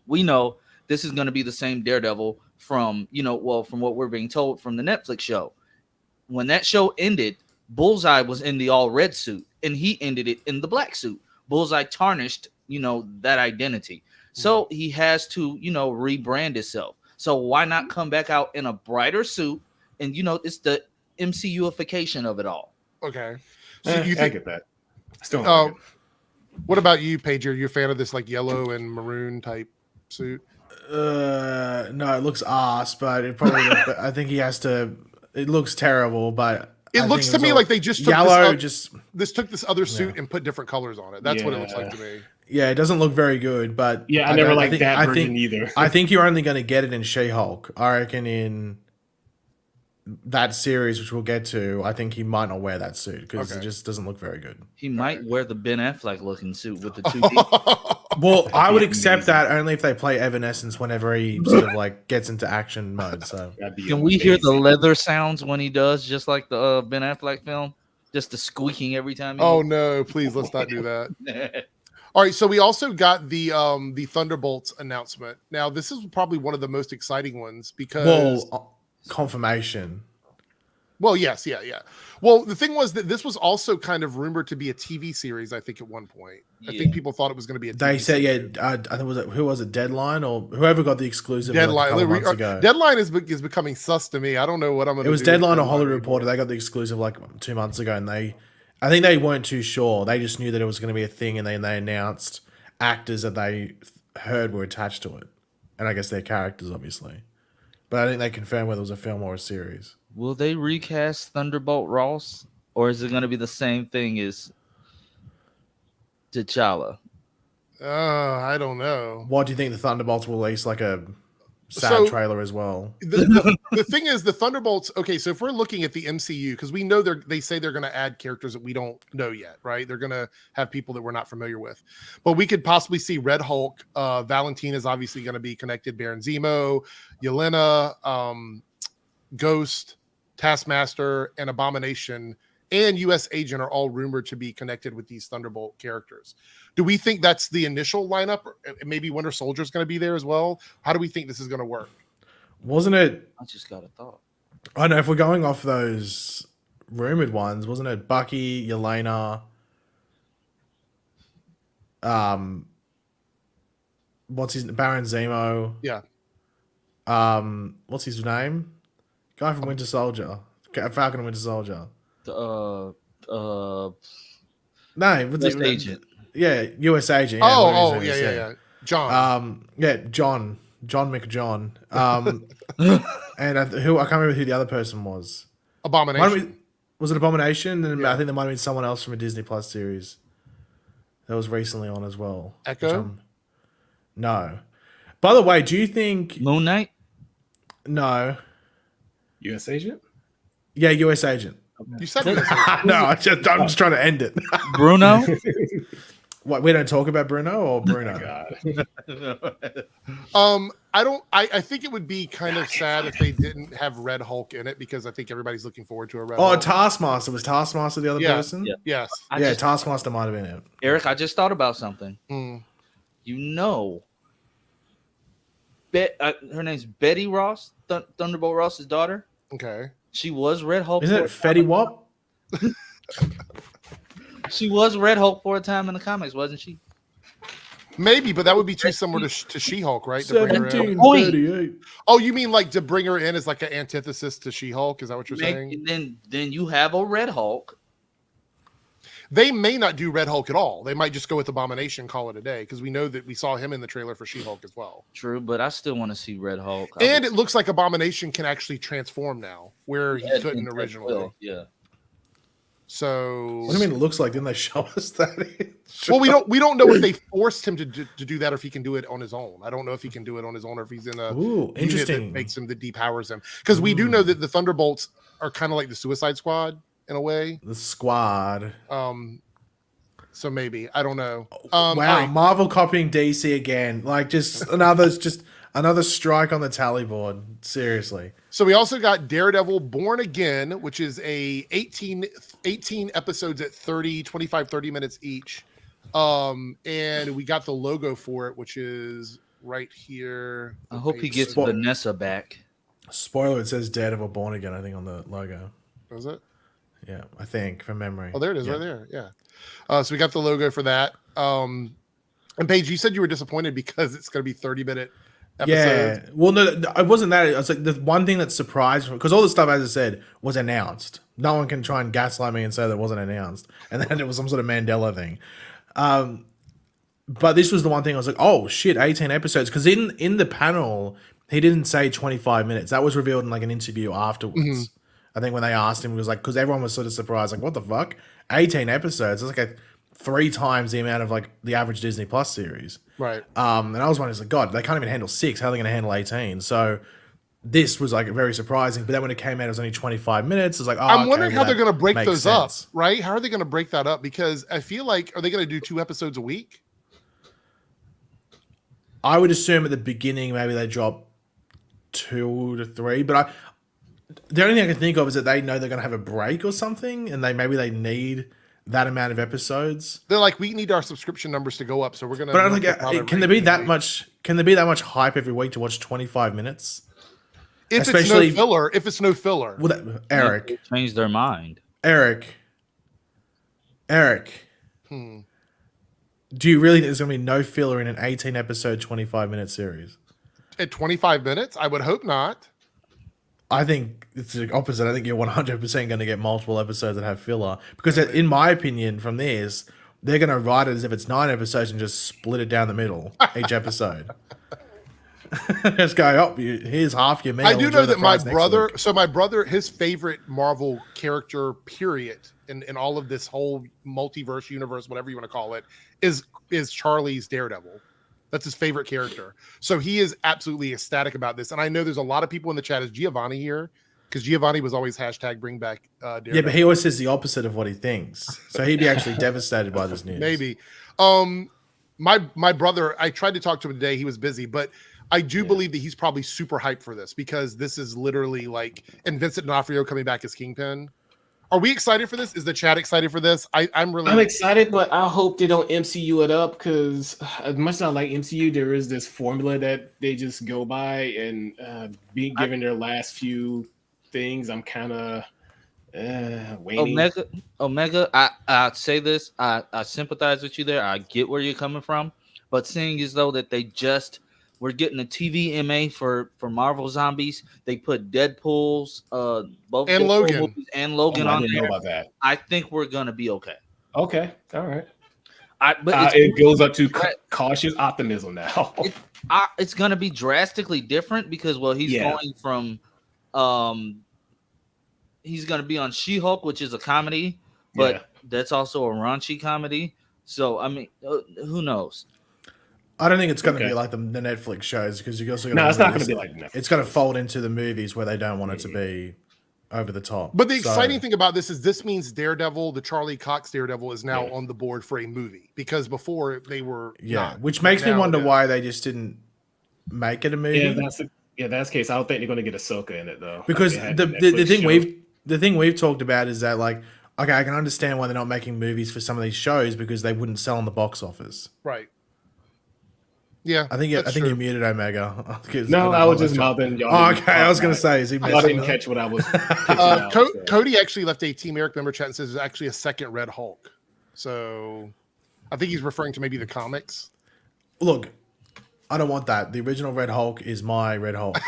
We know this is going to be the same Daredevil from what we're being told from the Netflix show. When that show ended, Bullseye was in the all red suit, and he ended it in the black suit. Bullseye tarnished, that identity. So he has to, rebrand himself. So why not come back out in a brighter suit? And, it's the MCUification of it all. Okay. So I get that. Still like it. What about you, Pager? You're a fan of this yellow and maroon type suit? No, it looks ass, but it probably. I think he has to. It looks terrible, but it looks to me like they just took yellow. This took this other suit and put different colors on it. That's what it looks like to me. Yeah, it doesn't look very good, but I never liked that version either. I think you're only going to get it in She-Hulk. I reckon in that series, which we'll get to, I think he might not wear that suit because it just doesn't look very good. He might wear the Ben Affleck looking suit with the 2D. Well, I would accept that only if they play Evanescence whenever he sort of gets into action mode. So can we hear the leather sounds when he does, just like the Ben Affleck film? Just the squeaking every time. No, please let's not do that. All right, so we also got the Thunderbolts announcement. Now, this is probably one of the most exciting ones because confirmation. Well, yes, yeah. Well, the thing was that this was also kind of rumored to be a TV series. I think at one point, I think people thought it was going to be a. They said, series. I think who was it? Deadline or whoever got the exclusive. Deadline. A couple months ago. Deadline is becoming sus to me. I don't know what I'm going to. It was Deadline or Hollywood Reporter. They got the exclusive 2 months ago, and I think they weren't too sure. They just knew that it was going to be a thing, and then they announced actors that they heard were attached to it, and I guess their characters, obviously. But I think they confirmed whether it was a film or a series. Will they recast Thunderbolt Ross, or is it going to be the same thing as T'Challa? I don't know. What do you think the Thunderbolts will release a sad trailer as well? The thing is, the Thunderbolts. Okay, so if we're looking at the MCU, because we know they say they're going to add characters that we don't know yet, right? They're going to have people that we're not familiar with, but we could possibly see Red Hulk. Valentina is obviously going to be connected. Baron Zemo, Yelena, Ghost, Taskmaster, and Abomination, and U.S. Agent are all rumored to be connected with these Thunderbolt characters. Do we think that's the initial lineup? Maybe Winter Soldier is going to be there as well. How do we think this is going to work? Wasn't it? I just got a thought. I know if we're going off those rumored ones, wasn't it Bucky, Yelena? What's his Baron Zemo? Yeah. What's his name? Guy from Winter Soldier, Falcon and Winter Soldier. No, US agent. Yeah, US agent. Yeah. John. John McJohn. And I can't remember who the other person was. Abomination. Was it Abomination? And I think there might have been someone else from a Disney Plus series that was recently on as well. Echo? No. By the way, do you think Moon Knight? No. US agent? Yeah, US agent. You said No, I'm just trying to end it. Bruno? What, we don't talk about Bruno or Bruno? I think it would be kind of sad if they didn't have Red Hulk in it, because I think everybody's looking forward to a Red Hulk. Taskmaster. Was Taskmaster the other person? Yeah. Yes. Taskmaster might have been it. Eric, I just thought about something. You know, her name's Betty Ross, Thunderbolt Ross's daughter. Okay. She was Red Hulk. Isn't it Fetty Wap? She was Red Hulk for a time in the comics, wasn't she? Maybe, but that would be too similar to She-Hulk, right? 1738. Oh, you mean like to bring her in as like an antithesis to She-Hulk? Is that what you're saying? Then you have a Red Hulk. They may not do Red Hulk at all. They might just go with Abomination, call it a day, because we know that we saw him in the trailer for She-Hulk as well. True, but I still want to see Red Hulk. And it looks like Abomination can actually transform now, where he couldn't originally. Yeah. So what do you mean it looks like? Didn't they show us that? Well, we don't know if they forced him to do that, or if he can do it on his own. I don't know if he can do it on his own, or if he's in a unit that makes him, that depowers him. Because we do know that the Thunderbolts are kind of like the Suicide Squad in a way. The Squad. So maybe, I don't know. Wow, Marvel copying DC again. Like just another strike on the tally board. Seriously. So we also got Daredevil Born Again, which is a 18 episodes at 25-30 minutes each. And we got the logo for it, which is right here. I hope he gets Vanessa back. Spoiler, it says Daredevil Born Again, I think, on the logo. Is it? Yeah, I think, from memory. Oh, there it is, right there. Yeah. So we got the logo for that. And Paige, you said you were disappointed because it's going to be 30-minute episodes. Yeah. Well, no, it wasn't that. It's like the one thing that surprised me, because all the stuff, as I said, was announced. No one can try and gaslight me and say that it wasn't announced, and then it was some sort of Mandela thing. But this was the one thing I was like, oh shit, 18 episodes. Because in the panel, he didn't say 25 minutes. That was revealed in like an interview afterwards. Mm-hmm. I think when they asked him, it was like, because everyone was sort of surprised, like, what the fuck? 18 episodes. It's like 3 times the amount of like the average Disney Plus series. Right. And I was wondering, like, God, they can't even handle 6. How are they going to handle 18? So this was like very surprising. But then when it came out, it was only 25 minutes. It's like, I'm wondering how they're going to break those up, right? How are they going to break that up? Because I feel like, are they going to do 2 episodes a week? I would assume at the beginning, maybe they drop 2 to 3. But the only thing I can think of is that they know they're going to have a break or something, and maybe they need that amount of episodes. They're like, we need our subscription numbers to go up, so we're going to. But I'm like, can there be that much? Can there be that much hype every week to watch 25 minutes? If it's no filler. If it's no filler. Well, Eric changed their mind. Eric. Do you really think there's going to be no filler in an 18 episode, 25-minute series? At 25 minutes? I would hope not. I think it's the opposite. I think you're 100% going to get multiple episodes that have filler. Because in my opinion, from this, they're going to write it as if it's 9 episodes and just split it down the middle, each episode. Just go, here's half your meal. I do know that my brother, his favorite Marvel character, period, in all of this whole multiverse universe, whatever you want to call it, is Charlie's Daredevil. That's his favorite character. So he is absolutely ecstatic about this. And I know there's a lot of people in the chat. Is Giovanni here? Because Giovanni was always #bring back Daredevil. Yeah, but he always says the opposite of what he thinks. So he'd be actually devastated by this news. Maybe. My brother, I tried to talk to him today. He was busy, but I do believe that he's probably super hyped for this, because this is literally like, and Vincent D'Onofrio coming back as Kingpin. Are we excited for this? Is the chat excited for this? I'm excited, but I hope they don't MCU it up, because as much as I like MCU, there is this formula that they just go by, and being given their last few things, I'm kind of waiting. Omega, I say this, I sympathize with you there. I get where you're coming from, but seeing as though that we're getting a TV MA for Marvel Zombies. They put Deadpool's both and Deadpool Logan movies and Logan on there. Know about that. I think we're gonna be okay. Okay, all right. But it goes up to cautious optimism now. It's going to be drastically different because he's going from he's going to be on She-Hulk, which is a comedy, but that's also a raunchy comedy. So I mean, who knows? I don't think it's going to be like the Netflix shows because you also no, it's not going to be like Netflix. It's going to fold into the movies where they don't want it to be over the top. But the exciting thing about this means Daredevil, the Charlie Cox Daredevil, is now on the board for a movie because before they were not. Which makes me wonder why they just didn't make it a movie. That's the case. I don't think they're going to get Ahsoka in it though. Because the thing we've talked about is that like, okay, I can understand why they're not making movies for some of these shows because they wouldn't sell in the box office. Right. Yeah, I think you're muted, Omega. No, I was just mouthing y'all. Oh, okay, I was going to say, is he missing? I didn't catch what I was. Cody actually left a Team Eric member chat and says there's actually a second Red Hulk. So, I think he's referring to maybe the comics. Look, I don't want that. The original Red Hulk is my Red Hulk.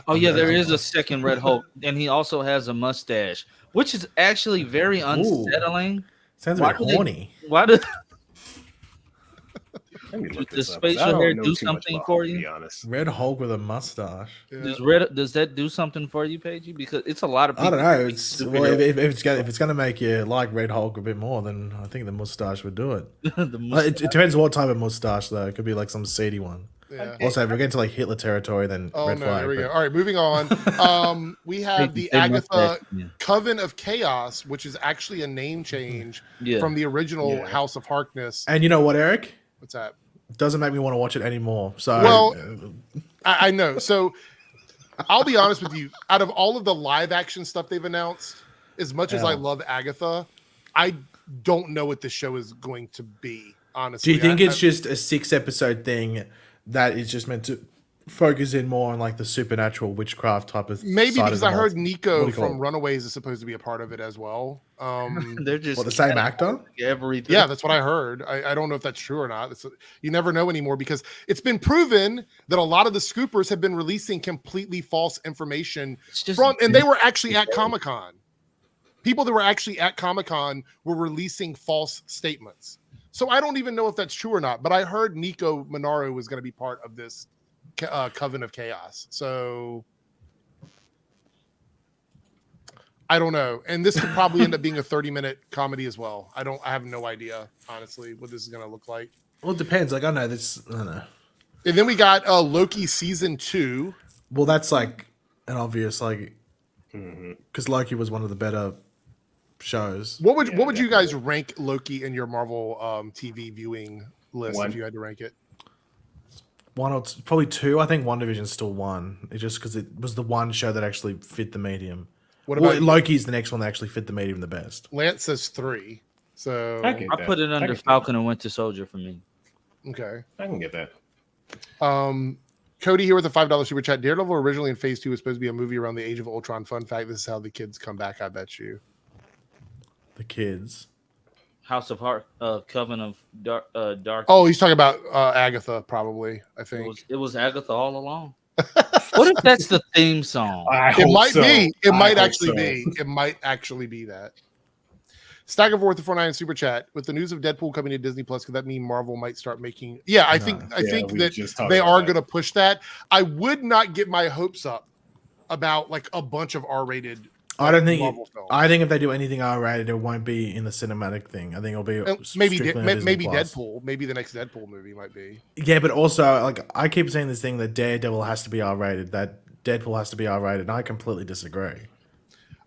Oh yeah, there is a second Red Hulk, and he also has a mustache, which is actually very unsettling. Ooh, sounds a bit horny. Why do does spatial hair do something for you? Red Hulk with a mustache. Yeah. Does that do something for you, Paigey? Because it's a lot of people. I don't know. If it's gonna make you like Red Hulk a bit more, then I think the mustache would do it. It depends what type of mustache though. It could be like some seedy one. Yeah. Also, if we're getting to like Hitler territory, then red flag. Here we go. All right, moving on. We have the Agatha Coven of Chaos, which is actually a name change from the original House of Harkness. And you know what, Eric? What's that? Doesn't make me want to watch it anymore. So I know. So I'll be honest with you. Out of all of the live action stuff they've announced, as much as I love Agatha, I don't know what this show is going to be. Honestly, do you think it's just a 6-episode thing that is just meant to focus in more on like the supernatural witchcraft type of maybe because I heard Nico from Runaways is supposed to be a part of it as well. They're just the same actor. Everything. Yeah, that's what I heard. I don't know if that's true or not. You never know anymore because it's been proven that a lot of the scoopers have been releasing completely false information and they were actually at Comic-Con. People that were actually at Comic-Con were releasing false statements. So I don't even know if that's true or not. But I heard Nico Monaro was going to be part of this Coven of Chaos. So I don't know. And this could probably end up being a 30-minute comedy as well. I have no idea, honestly, what this is going to look like. Well, it depends. Like, I don't know. And then we got Loki Season 2. Well, that's like an obvious, like, because Loki was one of the better shows. What would you guys rank Loki in your Marvel TV viewing list if you had to rank it? Probably 2. I think WandaVision's still 1. It's just because it was the one show that actually fit the medium. What about Loki's the next one that actually fit the medium the best? Lance says 3. So I put it under Falcon and Winter Soldier for me. Okay. I can get that. Cody here with a $5 super chat. Daredevil originally in Phase 2 was supposed to be a movie around the Age of Ultron. Fun fact, this is how the kids come back, I bet you. The kids. House of Heart, Coven of Dark. Oh, he's talking about Agatha, probably. I think it was Agatha all along. What if that's the theme song? It might be. It might actually be. It might actually be that. Stagger Forth the 49 super chat. With the news of Deadpool coming to Disney Plus, could that mean Marvel might start making? Yeah, I think that they are going to push that. I would not get my hopes up about like a bunch of R-rated. I don't think. I think if they do anything R-rated, it won't be in the cinematic thing. I think it'll be maybe Deadpool. Maybe the next Deadpool movie might be. Yeah, but also like I keep saying this thing that Daredevil has to be R-rated. That Deadpool has to be R-rated. And I completely disagree.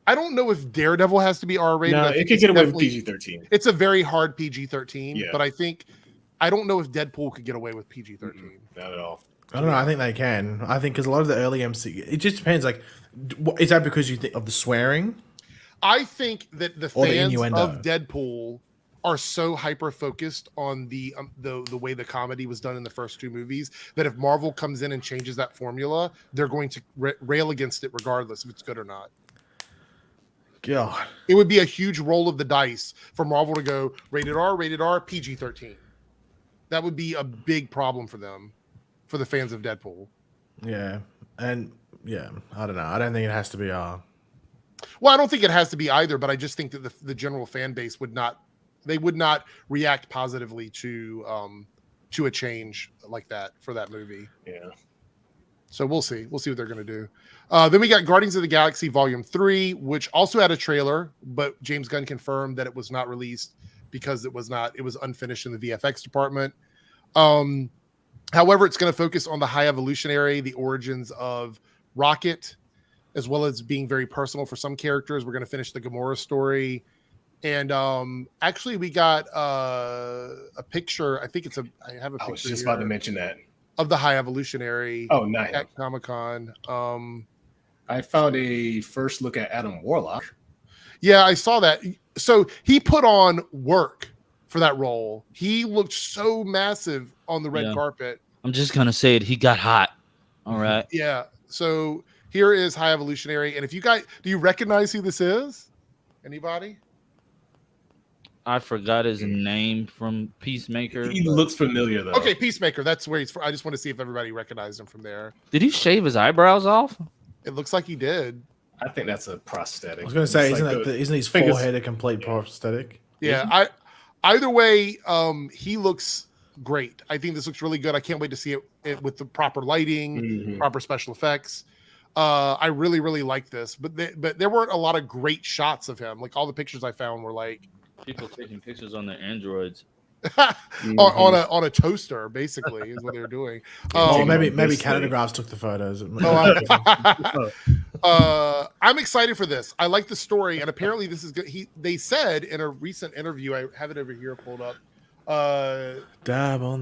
I don't know if Daredevil has to be R-rated. No, it could get away with PG-13. It's a very hard PG-13, but I don't know if Deadpool could get away with PG-13. Not at all. I don't know. I think they can. I think because a lot of the early MC, it just depends. Like, is that because you think of the swearing? I think that the fans of Deadpool are so hyper focused on the way the comedy was done in the first 2 movies that if Marvel comes in and changes that formula, they're going to rail against it regardless if it's good or not. God, it would be a huge roll of the dice for Marvel to go rated R, PG-13. That would be a big problem for them. For the fans of Deadpool. Yeah. And I don't know. I don't think it has to be Well, I don't think it has to be either, but I just think that the general fan base would not they would not react positively to a change like that for that movie. Yeah. So we'll see what they're going to do. Then we got Guardians of the Galaxy Volume 3, which also had a trailer, but James Gunn confirmed that it was not released because it was unfinished in the VFX department. However, it's going to focus on the High Evolutionary, the origins of Rocket, as well as being very personal for some characters. We're going to finish the Gamora story. And actually, we got a picture. I think I have a picture. I was just about to mention that. Of the High Evolutionary. Oh, nice. At Comic-Con. I found a first look at Adam Warlock. Yeah, I saw that. So he put on work for that role. He looked so massive on the red carpet. I'm just going to say it. He got hot. All right. Yeah. So here is High Evolutionary. And if you guys, do you recognize who this is? Anybody? I forgot his name from Peacemaker. He looks familiar, though. Okay, Peacemaker. That's where he's from. I just want to see if everybody recognized him from there. Did he shave his eyebrows off? It looks like he did. I think that's a prosthetic. I was going to say, isn't his forehead a complete prosthetic? Yeah. Either way, he looks great. I think this looks really good. I can't wait to see it with the proper lighting, proper special effects. I really, really like this. But there weren't a lot of great shots of him. Like all the pictures I found were like people taking pictures on their androids. on a toaster, basically, is what they were doing. Maybe Canada Graphs took the photos. I'm excited for this. I like the story, and apparently this is good. They said in a recent interview, I have it over here pulled up.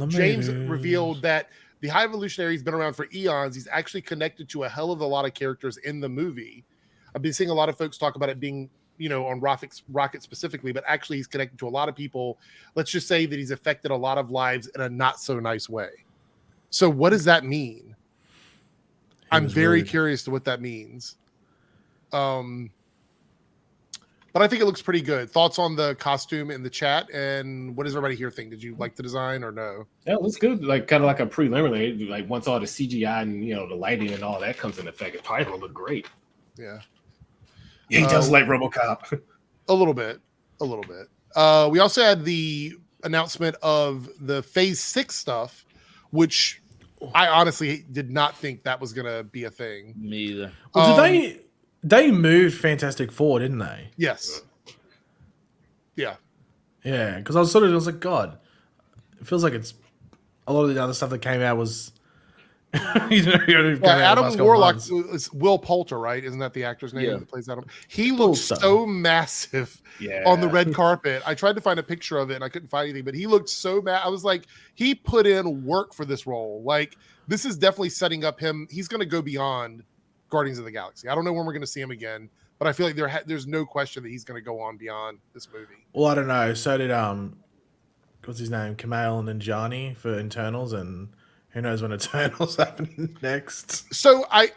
James revealed that the High Evolutionary has been around for eons. He's actually connected to a hell of a lot of characters in the movie. I've been seeing a lot of folks talk about it being, on Rocket specifically, but actually he's connected to a lot of people. Let's just say that he's affected a lot of lives in a not so nice way. So what does that mean? I'm very curious to what that means. But I think it looks pretty good. Thoughts on the costume in the chat, and what does everybody here think? Did you like the design or no? Yeah, it looks good. Like kind of like a preliminary. Like once all the CGI and the lighting and all that comes in effect, it probably will look great. Yeah. Yeah, he does like RoboCop. A little bit. We also had the announcement of the Phase 6 stuff, which I honestly did not think that was going to be a thing. Me either. Well, they moved Fantastic Four, didn't they? Yes. Yeah. Yeah, because I was like, God, it feels like it's a lot of the other stuff that came out was. Adam Warlock is Will Poulter, right? Isn't that the actor's name that plays Adam? He looks so massive on the red carpet. I tried to find a picture of it and I couldn't find anything, but he looked so mad. I was like, he put in work for this role. Like, this is definitely setting up him. He's going to go beyond Guardians of the Galaxy. I don't know when we're going to see him again, but I feel like there's no question that he's going to go on beyond this movie. Well, I don't know. So did what's his name? Kamal and Johnny for Internals, and who knows when Eternals happen next. So I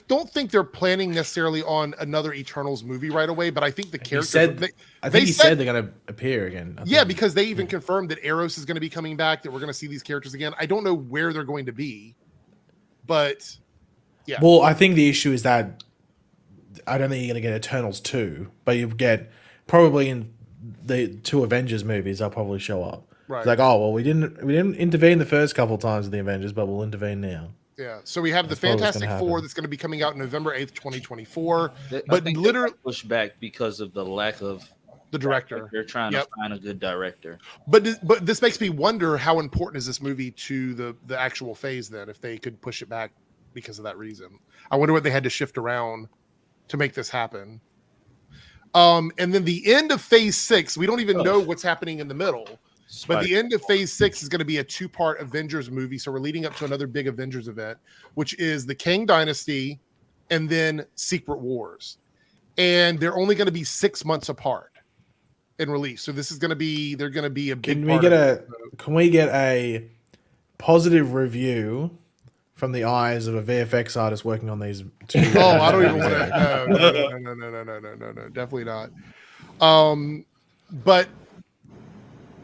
don't think they're planning necessarily on another Eternals movie right away, but I think the characters. He said they're going to appear again. Yeah, because they even confirmed that Eros is going to be coming back, that we're going to see these characters again. I don't know where they're going to be, but yeah. Well, I think the issue is that I don't think you're going to get Eternals 2, but you get probably in the 2 Avengers movies, they'll probably show up. Right. It's like, oh well, we didn't intervene the first couple of times in the Avengers, but we'll intervene now. Yeah. So we have the Fantastic Four that's going to be coming out November 8th, 2024. But literally pushed back because of the lack of the director. They're trying to find a good director. But this makes me wonder, how important is this movie to the actual phase then, if they could push it back because of that reason. I wonder what they had to shift around to make this happen. And then the end of Phase 6, we don't even know what's happening in the middle. But the end of Phase 6 is going to be a 2-part Avengers movie. So we're leading up to another big Avengers event, which is the Kang Dynasty and then Secret Wars. And they're only going to be 6 months apart in release. So this is going to be, they're going to be a big Can we get a positive review from the eyes of a VFX artist working on these 2? I don't even want to. No, definitely not. But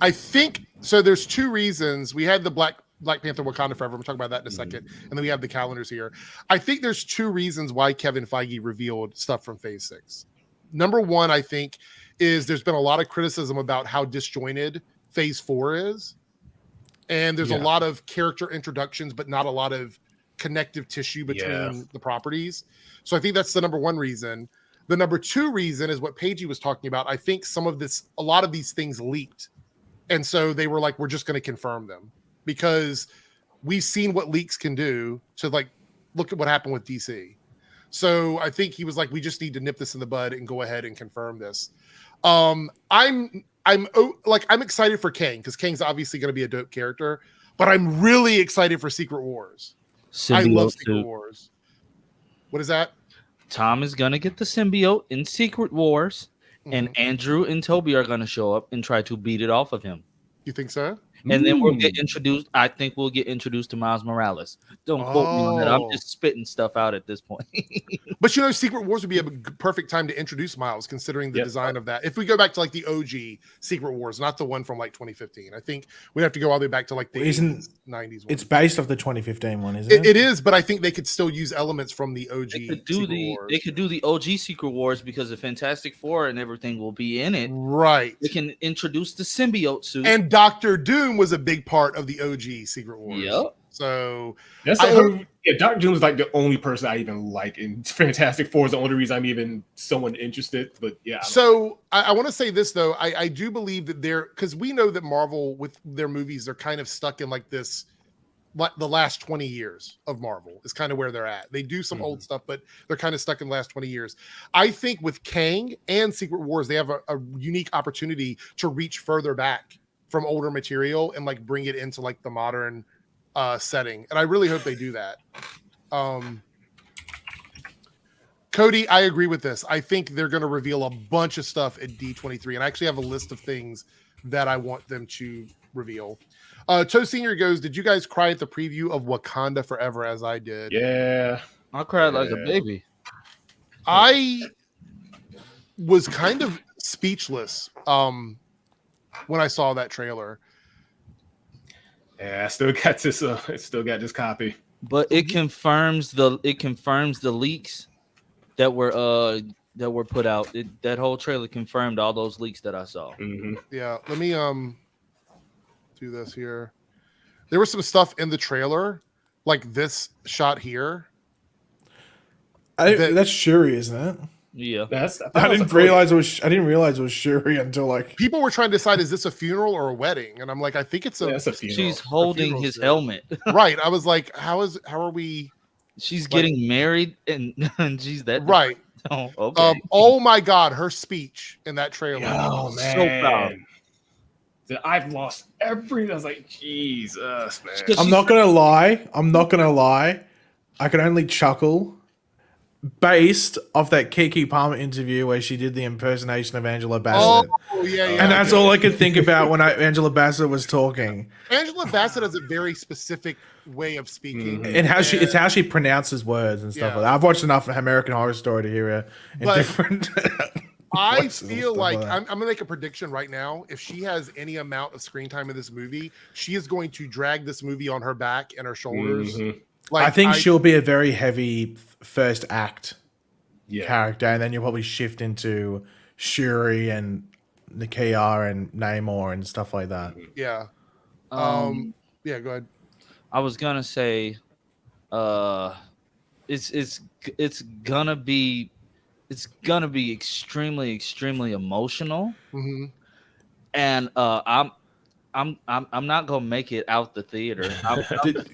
I think so. There's 2 reasons. We had the Black Panther Wakanda Forever. We'll talk about that in a second. And then we have the calendars here. I think there's 2 reasons why Kevin Feige revealed stuff from Phase 6. Number one, I think, is there's been a lot of criticism about how disjointed Phase 4 is. And there's a lot of character introductions, but not a lot of connective tissue between the properties. So I think that's the number one reason. The number two reason is what Paigey was talking about. I think a lot of these things leaked. And so they were like, we're just going to confirm them because we've seen what leaks can do to like, look at what happened with DC. So I think he was like, we just need to nip this in the bud and go ahead and confirm this. I'm excited for Kang because Kang's obviously going to be a dope character, but I'm really excited for Secret Wars. I love Secret Wars. What is that? Tom is going to get the symbiote in Secret Wars, and Andrew and Toby are going to show up and try to beat it off of him. You think so? And then we'll get introduced. I think we'll get introduced to Miles Morales. Don't quote me on that. I'm just spitting stuff out at this point. But Secret Wars would be a perfect time to introduce Miles, considering the design of that. If we go back to like the OG Secret Wars, not the one from like 2015, I think we'd have to go all the way back to like the 90s one. It's based off the 2015 one, isn't it? It is, but I think they could still use elements from the OG. They could do the OG Secret Wars because the Fantastic Four and everything will be in it. Right. They can introduce the symbiote suit. And Doctor Doom was a big part of the OG Secret Wars. Yep. So that's Doctor Doom is like the only person I even like in Fantastic Four. Is the only reason I'm even somewhat interested. But yeah. So I want to say this though. I do believe that because we know that Marvel with their movies, they're kind of stuck in like this. The last 20 years of Marvel is kind of where they're at. They do some old stuff, but they're kind of stuck in the last 20 years. I think with Kang and Secret Wars, they have a unique opportunity to reach further back from older material and like bring it into like the modern setting. And I really hope they do that. Cody, I agree with this. I think they're going to reveal a bunch of stuff at D23. And I actually have a list of things that I want them to reveal. Toe Senior goes, did you guys cry at the preview of Wakanda Forever as I did? Yeah. I cried like a baby. I was kind of speechless when I saw that trailer. Yeah, I still got this copy. But it confirms the leaks that were put out. That whole trailer confirmed all those leaks that I saw. Yeah, let me do this here. There was some stuff in the trailer, like this shot here. That's Shuri, isn't it? Yeah, I didn't realize it was Shuri until like people were trying to decide, is this a funeral or a wedding? And I'm like, I think it's a funeral. She's holding his helmet. Right. I was like, how are we? She's getting married and she's that right. Oh, okay. Oh my God, her speech in that trailer. Oh man. So proud. I've lost everything. I was like, Jesus, man. I'm not gonna lie. I could only chuckle based off that Keke Palmer interview where she did the impersonation of Angela Bassett. Oh, yeah. And that's all I could think about when Angela Bassett was talking. Angela Bassett has a very specific way of speaking. And it's how she pronounces words and stuff like that. I've watched enough American Horror Story to hear her in different I feel like I'm going to make a prediction right now. If she has any amount of screen time in this movie, she is going to drag this movie on her back and her shoulders. Like, I think she'll be a very heavy first act character, and then you'll probably shift into Shuri and Nakia and Namor and stuff like that. Yeah. Yeah, go ahead. I was gonna say, it's gonna be extremely emotional, and I'm not gonna make it out the theater.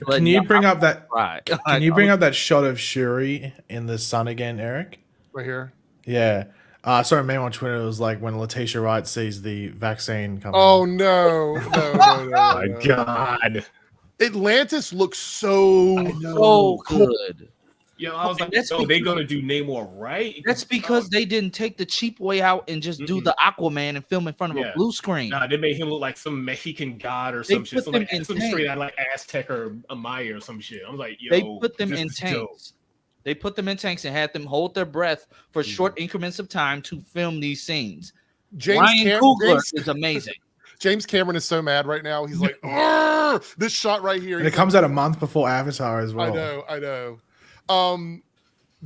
Can you bring up that shot of Shuri in the sun again, Eric? Right here. Yeah. Sorry, man on Twitter was like when Letitia Wright sees the vaccine coming. Oh no. Oh my God. Atlantis looks so good. Yeah, I was like, they're gonna do Namor, right? That's because they didn't take the cheap way out and just do the Aquaman and film in front of a blue screen. Nah, they made him look like some Mexican god or some shit. Some straight out like Aztec or a Maya or some shit. I'm like, yo, they put them in tanks. Dope. They put them in tanks and had them hold their breath for short increments of time to film these scenes. Ryan Coogler is amazing. James Cameron is so mad right now. He's like, this shot right here. And it comes out a month before Avatar as well. I know.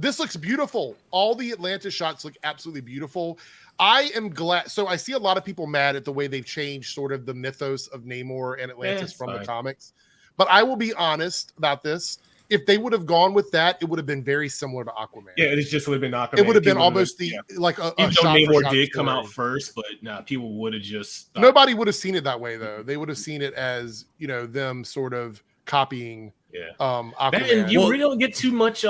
This looks beautiful. All the Atlantis shots look absolutely beautiful. I am glad. So I see a lot of people mad at the way they've changed sort of the mythos of Namor and Atlantis from the comics. But I will be honest about this. If they would have gone with that, it would have been very similar to Aquaman. Yeah, it just would have been Aquaman. It would have been almost like a even though shot Namor for shot did story. come out first, but people would have just nobody would have seen it that way though. They would have seen it as them sort of copying. Aquaman. And you really don't get too much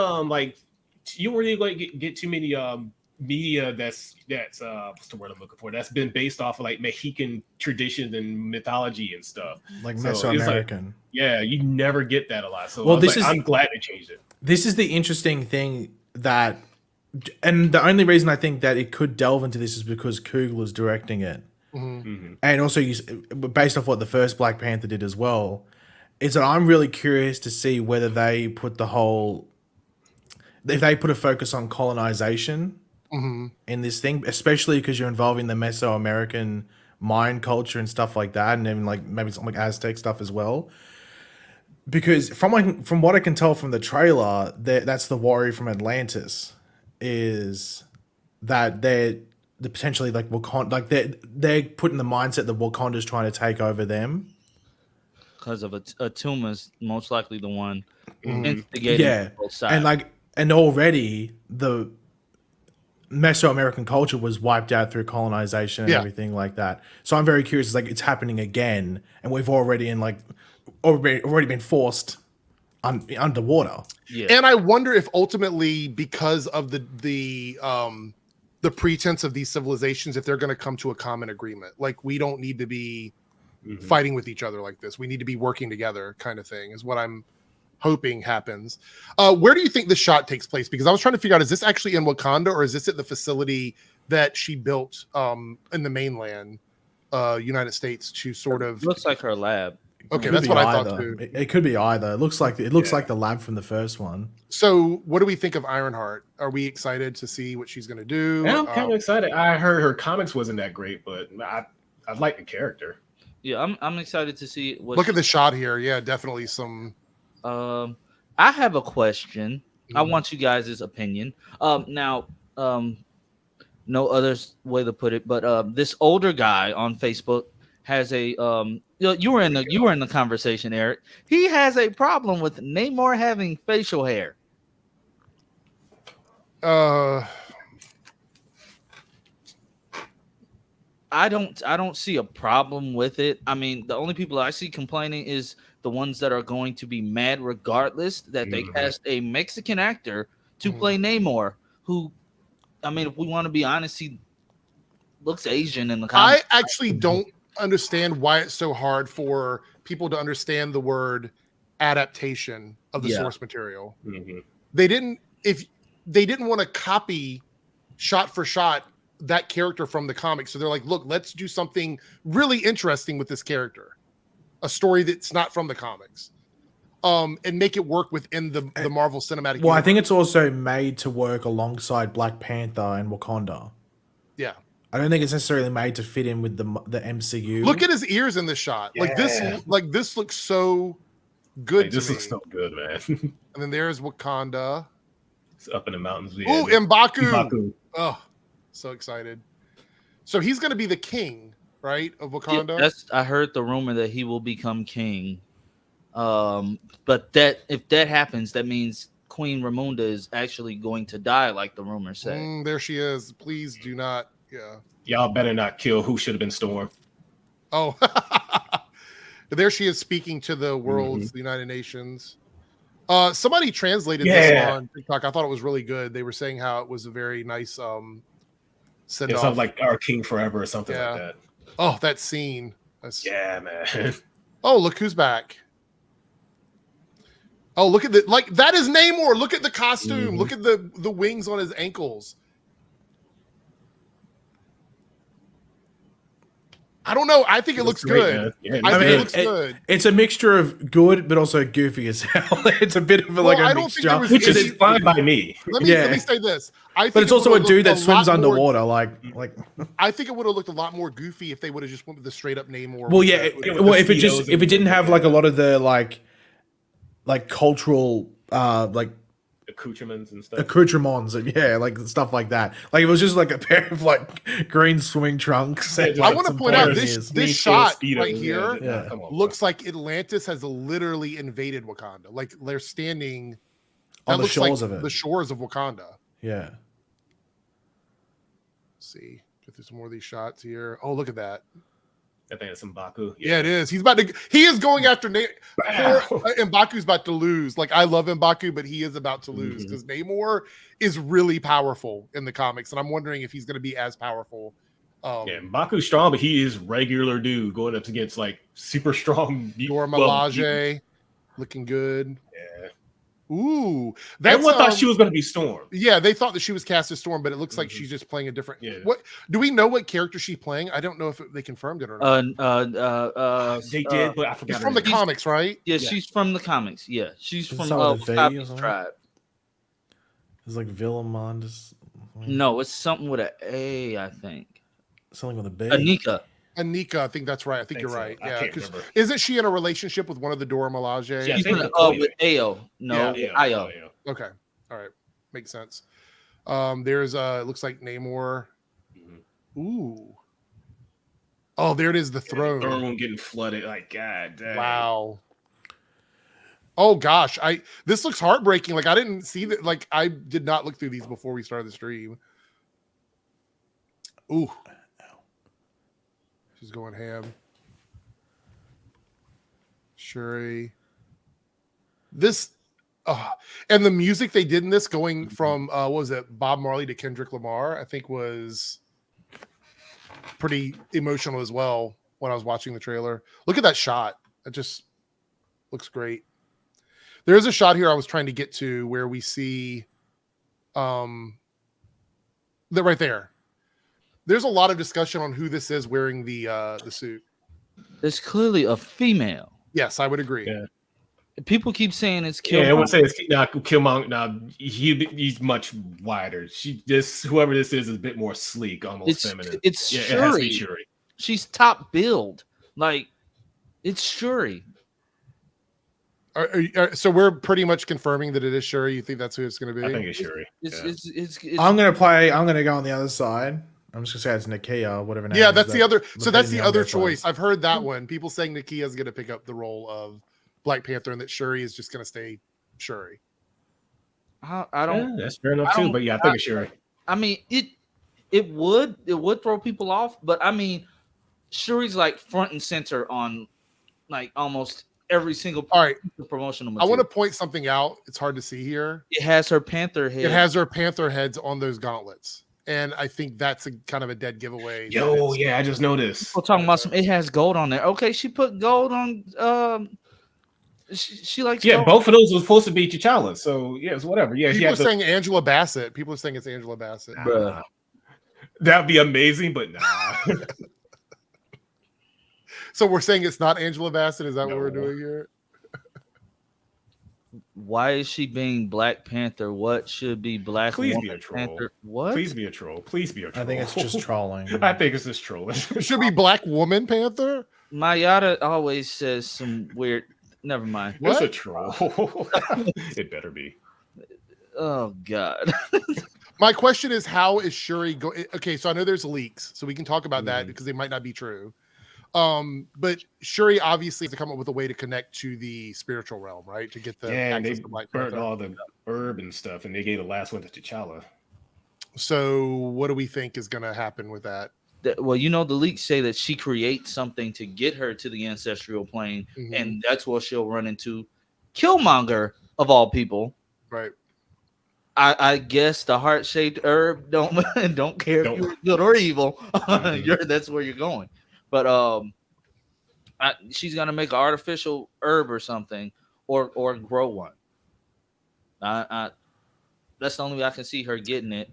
you don't really get too many media that's what's the word I'm looking for, that's been based off of like Mexican traditions and mythology and stuff, like Mesoamerican. You never get that a lot. So I'm glad they changed it. This is the interesting thing that, and the only reason I think that it could delve into this is because Coogler is directing it, and also based off what the first Black Panther did as well. Is that I'm really curious to see whether they put if they put a focus on colonization in this thing, especially because you're involving the Mesoamerican Mayan culture and stuff like that, and even like maybe some like Aztec stuff as well. Because from what I can tell from the trailer, that's the worry from Atlantis, is that they're potentially like Wakanda, like they're putting the mindset that Wakanda's trying to take over them. Because of Atuma's most likely the one instigating both sides. And already the Mesoamerican culture was wiped out through colonization and everything like that. So I'm very curious. It's like it's happening again, and we've already been forced underwater. Yeah. And I wonder if ultimately, because of the pretense of these civilizations, if they're going to come to a common agreement, like we don't need to be fighting with each other like this. We need to be working together, kind of thing, is what I'm hoping happens. Where do you think this shot takes place? Because I was trying to figure out, is this actually in Wakanda or is this at the facility that she built in the mainland United States to sort of... Looks like her lab. Okay, that's what I thought too. It could be either. It looks like the lab from the first one. So what do we think of Ironheart? Are we excited to see what she's going to do? Yeah, I'm kind of excited. I heard her comics wasn't that great, but I like the character. Yeah, I'm excited to see what. Look at the shot here. Yeah, definitely some. I have a question. I want you guys' opinion. Now, no other way to put it, but this older guy on Facebook has a you were in the conversation, Eric. He has a problem with Namor having facial hair. I don't see a problem with it. I mean, the only people I see complaining is the ones that are going to be mad regardless that they cast a Mexican actor to play Namor, who, I mean, if we want to be honest, he looks Asian in the comics. I actually don't understand why it's so hard for people to understand the word adaptation of the source material. They didn't want to copy shot for shot that character from the comics. So they're like, look, let's do something really interesting with this character, a story that's not from the comics, and make it work within the Marvel Cinematic Universe. I think it's also made to work alongside Black Panther and Wakanda. Yeah. I don't think it's necessarily made to fit in with the MCU. Look at his ears in this shot. Yeah. This looks so good. This looks so good, man. And then there's Wakanda. It's up in the mountains. Oh, M'Baku. Oh, so excited. So he's going to be the king, right, of Wakanda? Yeah, I heard the rumor that he will become king. But if that happens, that means Queen Ramonda is actually going to die, like the rumors say. There she is. Please do not. Yeah. Y'all better not kill who should have been Storm. Oh, there she is speaking to the world's, the United Nations. Somebody translated this on TikTok. I thought it was really good. They were saying how it was a very nice send-off. Something like Our King Forever or something like that. Oh, that scene. Man. Oh, look who's back. Oh, look at that is Namor. Look at the costume. Look at the wings on his ankles. I don't know. I think it looks good. Yeah, I think it looks good. It's a mixture of good, but also goofy as hell. It's a bit of a mixture, which is fine by me. Let me say this. But it's also a dude that swims underwater. Like I think it would have looked a lot more goofy if they would have just went with the straight up Namor. Well, yeah. If it didn't have like a lot of the like cultural accoutrements and stuff. Accoutrements and like stuff like that. Like it was just like a pair of like green swimming trunks. I want to point out this shot right here looks like Atlantis has literally invaded Wakanda. Like they're standing on the shores of it. The shores of Wakanda. Yeah. Let's see. Get through some more of these shots here. Oh, look at that. I think it's M'Baku. Yeah, it is. He is going after M'Baku's about to lose. Like, I love M'Baku, but he is about to lose because Namor is really powerful in the comics, and I'm wondering if he's going to be as powerful. M'Baku's strong, but he is regular dude going up against like super strong. Dora Milaje looking good. Yeah. Ooh, everyone thought she was going to be Storm. Yeah, they thought that she was cast as Storm, but it looks like she's just playing a different. Yeah. What do we know? What character she's playing? I don't know if they confirmed it or not. They did, but I forgot. She's from the comics, right? Yeah, she's from the comics. Yeah, she's from Cavill tribe. It's like Villamond. No, it's something with an A, I think. Something with a B. Anika, I think that's right. I think you're right. Yeah, because isn't she in a relationship with one of the Dora Milaje? She's with Ao. No, Io. Okay, all right, makes sense. There's it looks like Namor. Ooh. Oh, there it is. The throne. The throne getting flooded. Like, God dang. Wow. Oh gosh, this looks heartbreaking. Like I didn't see that. Like I did not look through these before we started the stream. Ooh. She's going ham. Shuri. This, and the music they did in this, going from what was it, Bob Marley to Kendrick Lamar, I think was pretty emotional as well when I was watching the trailer. Look at that shot. It just looks great. There's a shot here I was trying to get to where we see that right there. There's a lot of discussion on who this is wearing the suit. It's clearly a female. Yes, I would agree. Yeah. People keep saying it's Killmonger. Yeah, I would say it's Killmonger. Now he's much wider. Whoever this is a bit more sleek, almost feminine. It's Shuri. It has to be Shuri. She's top build. Like it's Shuri. So we're pretty much confirming that it is Shuri. You think that's who it's going to be? I think it's Shuri. I'm going to go on the other side. I'm just gonna say it's Nakia, whatever. Yeah, that's the other. So that's the other choice. I've heard that one. People saying Nakia is gonna pick up the role of Black Panther, and that Shuri is just gonna stay Shuri. I don't. Yeah, that's fair enough too. But yeah, I think it's Shuri. I mean, it would throw people off, but I mean, Shuri's like front and center on like almost every single promotional material. I want to point something out. It's hard to see here. It has her Panther head. It has her Panther heads on those gauntlets. And I think that's kind of a dead giveaway. Yeah, I just noticed. We're talking about it has gold on there. Okay, she put gold on. She likes. Yeah, gold. Both of those were supposed to be T'Challa. So yeah, it's whatever. Yeah, people are saying Angela Bassett. People are saying it's Angela Bassett. Bruh. That'd be amazing, but nah. So we're saying it's not Angela Bassett. Is that what we're doing here? Why is she being Black Panther? What should be Black Please be a troll. Panther? What? Please be a troll. Please be a troll. I think it's just trolling. I think it's just trolling. It should be Black Woman Panther. Mayada always says some weird. Never mind. What's a troll? It better be. Oh God. My question is, how is Shuri going? Okay, so I know there's leaks, so we can talk about that because they might not be true. But Shuri obviously has to come up with a way to connect to the spiritual realm, right? To get the and they burnt all the herb and stuff, and they gave the last one to T'Challa. So, what do we think is going to happen with that? Well, you know, the leaks say that she creates something to get her to the ancestral plane, and that's where she'll run into Killmonger of all people. Right. I guess the heart-shaped herb don't care if you're good or evil. That's where you're going. But she's gonna make an artificial herb or something, or grow one. That's the only way I can see her getting it.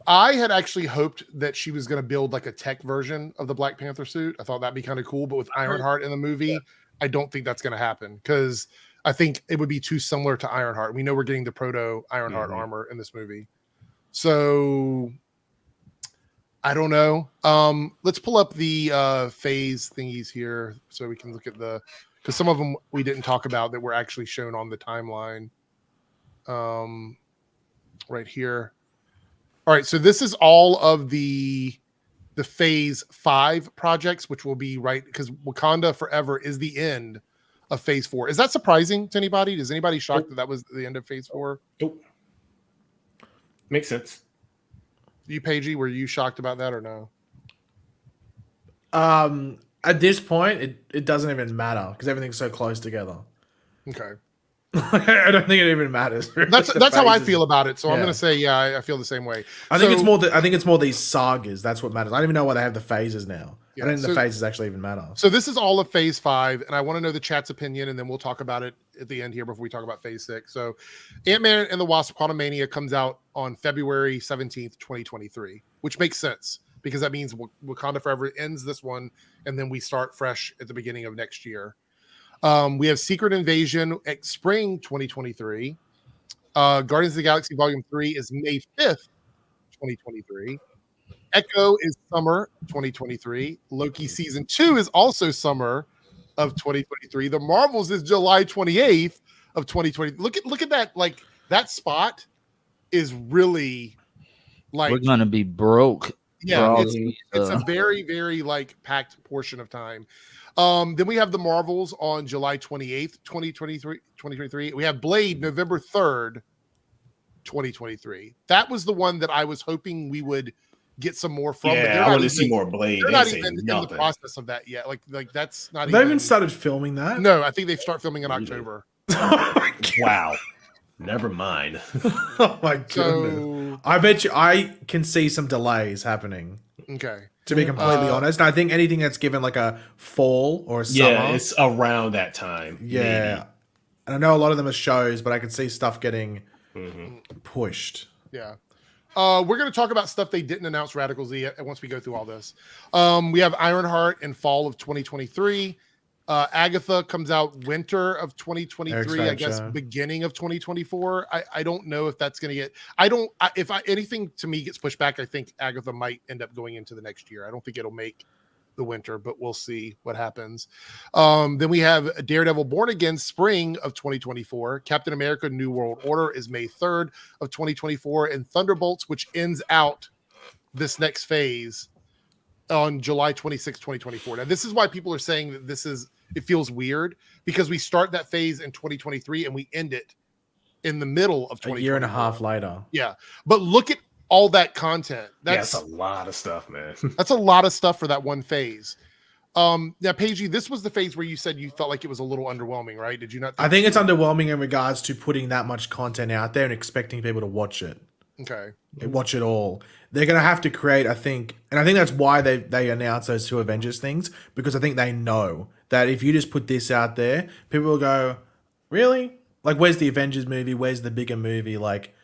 I had actually hoped that she was going to build like a tech version of the Black Panther suit. I thought that'd be kind of cool, but with Ironheart in the movie, I don't think that's going to happen because I think it would be too similar to Ironheart. We know we're getting the proto Ironheart armor in this movie, so I don't know. Let's pull up the phase thingies here so we can look at because some of them we didn't talk about that were actually shown on the timeline. right here. All right, so this is all of the Phase 5 projects, which will be right because Wakanda Forever is the end of Phase 4. Is that surprising to anybody? Is anybody shocked that was the end of Phase 4? Nope. Makes sense. You, Paigey, were you shocked about that or no? At this point, it doesn't even matter because everything's so close together. Okay. I don't think it even matters. That's how I feel about it. So I'm gonna say, I feel the same way. I think it's more these sagas. That's what matters. I don't even know why they have the phases now. I don't think the phases actually even matter. So this is all of Phase 5, and I want to know the chat's opinion, and then we'll talk about it at the end here before we talk about Phase 6. So Ant-Man and the Wasp: Quantumania comes out on February 17th, 2023, which makes sense because that means Wakanda Forever ends this one, and then we start fresh at the beginning of next year. We have Secret Invasion at spring 2023. Guardians of the Galaxy Volume 3 is May 5th, 2023. Echo is summer 2023. Loki Season 2 is also summer of 2023. The Marvels is July 28th of 2020. Look at that. Like, that spot is really like we're gonna be broke. Yeah, it's a very, very like packed portion of time. Then we have the Marvels on July 28th, 2023. We have Blade November 3rd, 2023. That was the one that I was hoping we would get some more from. Yeah, I want to see more Blade. They're not even in the process of that yet. Like that's not. They even started filming that. No, I think they start filming in October. Wow. Never mind. Oh my goodness. So, I bet you I can see some delays happening. Okay. To be completely honest, I think anything that's given like a fall or a summer. Yeah, it's around that time. Yeah. Maybe. And I know a lot of them are shows, but I can see stuff getting pushed. Yeah. We're going to talk about stuff they didn't announce radically once we go through all this. We have Ironheart in fall of 2023. Agatha comes out winter of 2023, I guess beginning of 2024. I don't know if that's going to get, if anything to me gets pushed back, I think Agatha might end up going into the next year. I don't think it'll make the winter, but we'll see what happens. Then we have Daredevil Born Again spring of 2024. Captain America New World Order is May 3rd of 2024. And Thunderbolts, which ends out this next phase on July 26, 2024. Now, this is why people are saying that it feels weird because we start that phase in 2023 and we end it in the middle of 2024. A year and a half later. Yeah. But look at all that content. That's a lot of stuff, man. That's a lot of stuff for that one phase. Now, Paigey, this was the phase where you said you felt like it was a little underwhelming, right? Did you not? I think it's underwhelming in regards to putting that much content out there and expecting people to watch it. Okay. Watch it all. They're going to have to create, I think, and I think that's why they announced those two Avengers things, because I think they know that if you just put this out there, people will go, really? Like, where's the Avengers movie? Where's the bigger movie? Like,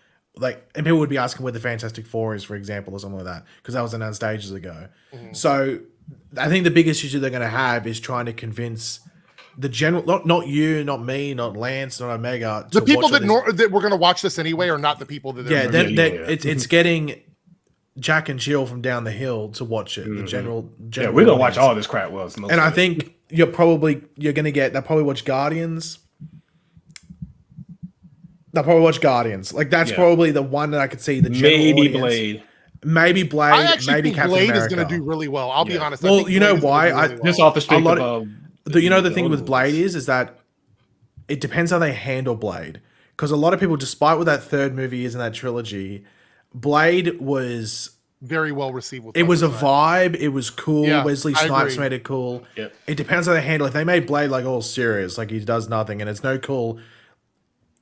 and people would be asking where the Fantastic Four is, for example, or something like that, because that was announced ages ago. Mm-hmm. So I think the biggest issue they're going to have is trying to convince the general, not you, not me, not Lance, not Omega. The people that were going to watch this anyway are not the people that. It's getting Jack and Jill from down the hill to watch it. Mm-hmm. The general yeah, we're gonna watch all this crap. And I think they'll probably watch Guardians. They'll probably watch Guardians. Like that's probably the one that I could see. The maybe Blade. Maybe Blade. I actually maybe think Captain Blade America is going to do really well. I'll be honest. Well, you know why? Just off the strength of the thing with Blade is that it depends how they handle Blade. Because a lot of people, despite what that third movie is in that trilogy, Blade was very well received. It was a vibe. It was cool. Yeah, Wesley Snipes made it cool. Yep. It depends how they handle it. If they made Blade like all serious, like he does nothing, and it's no cool.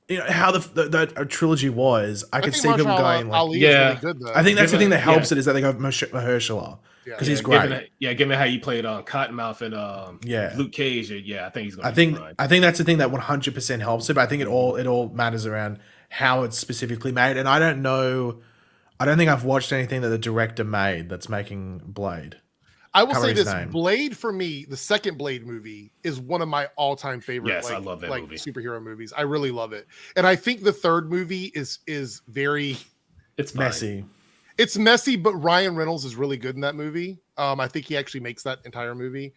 You know how the trilogy was. I could see people going like, really good, I think that's the thing that helps it is that they go Mahershala because he's great. Given how you played on Cottonmouth and Luke Cage, I think he's going to be fine. I think that's the thing that 100% helps it. But I think it all matters around how it's specifically made. And I don't know. I don't think I've watched anything that the director made that's making Blade. I will say this: Blade for me, the second Blade movie is one of my all-time favorite. Yes, I love that movie. Superhero movies. I really love it, and I think the third movie is very. It's messy. It's messy, but Ryan Reynolds is really good in that movie. I think he actually makes that entire movie.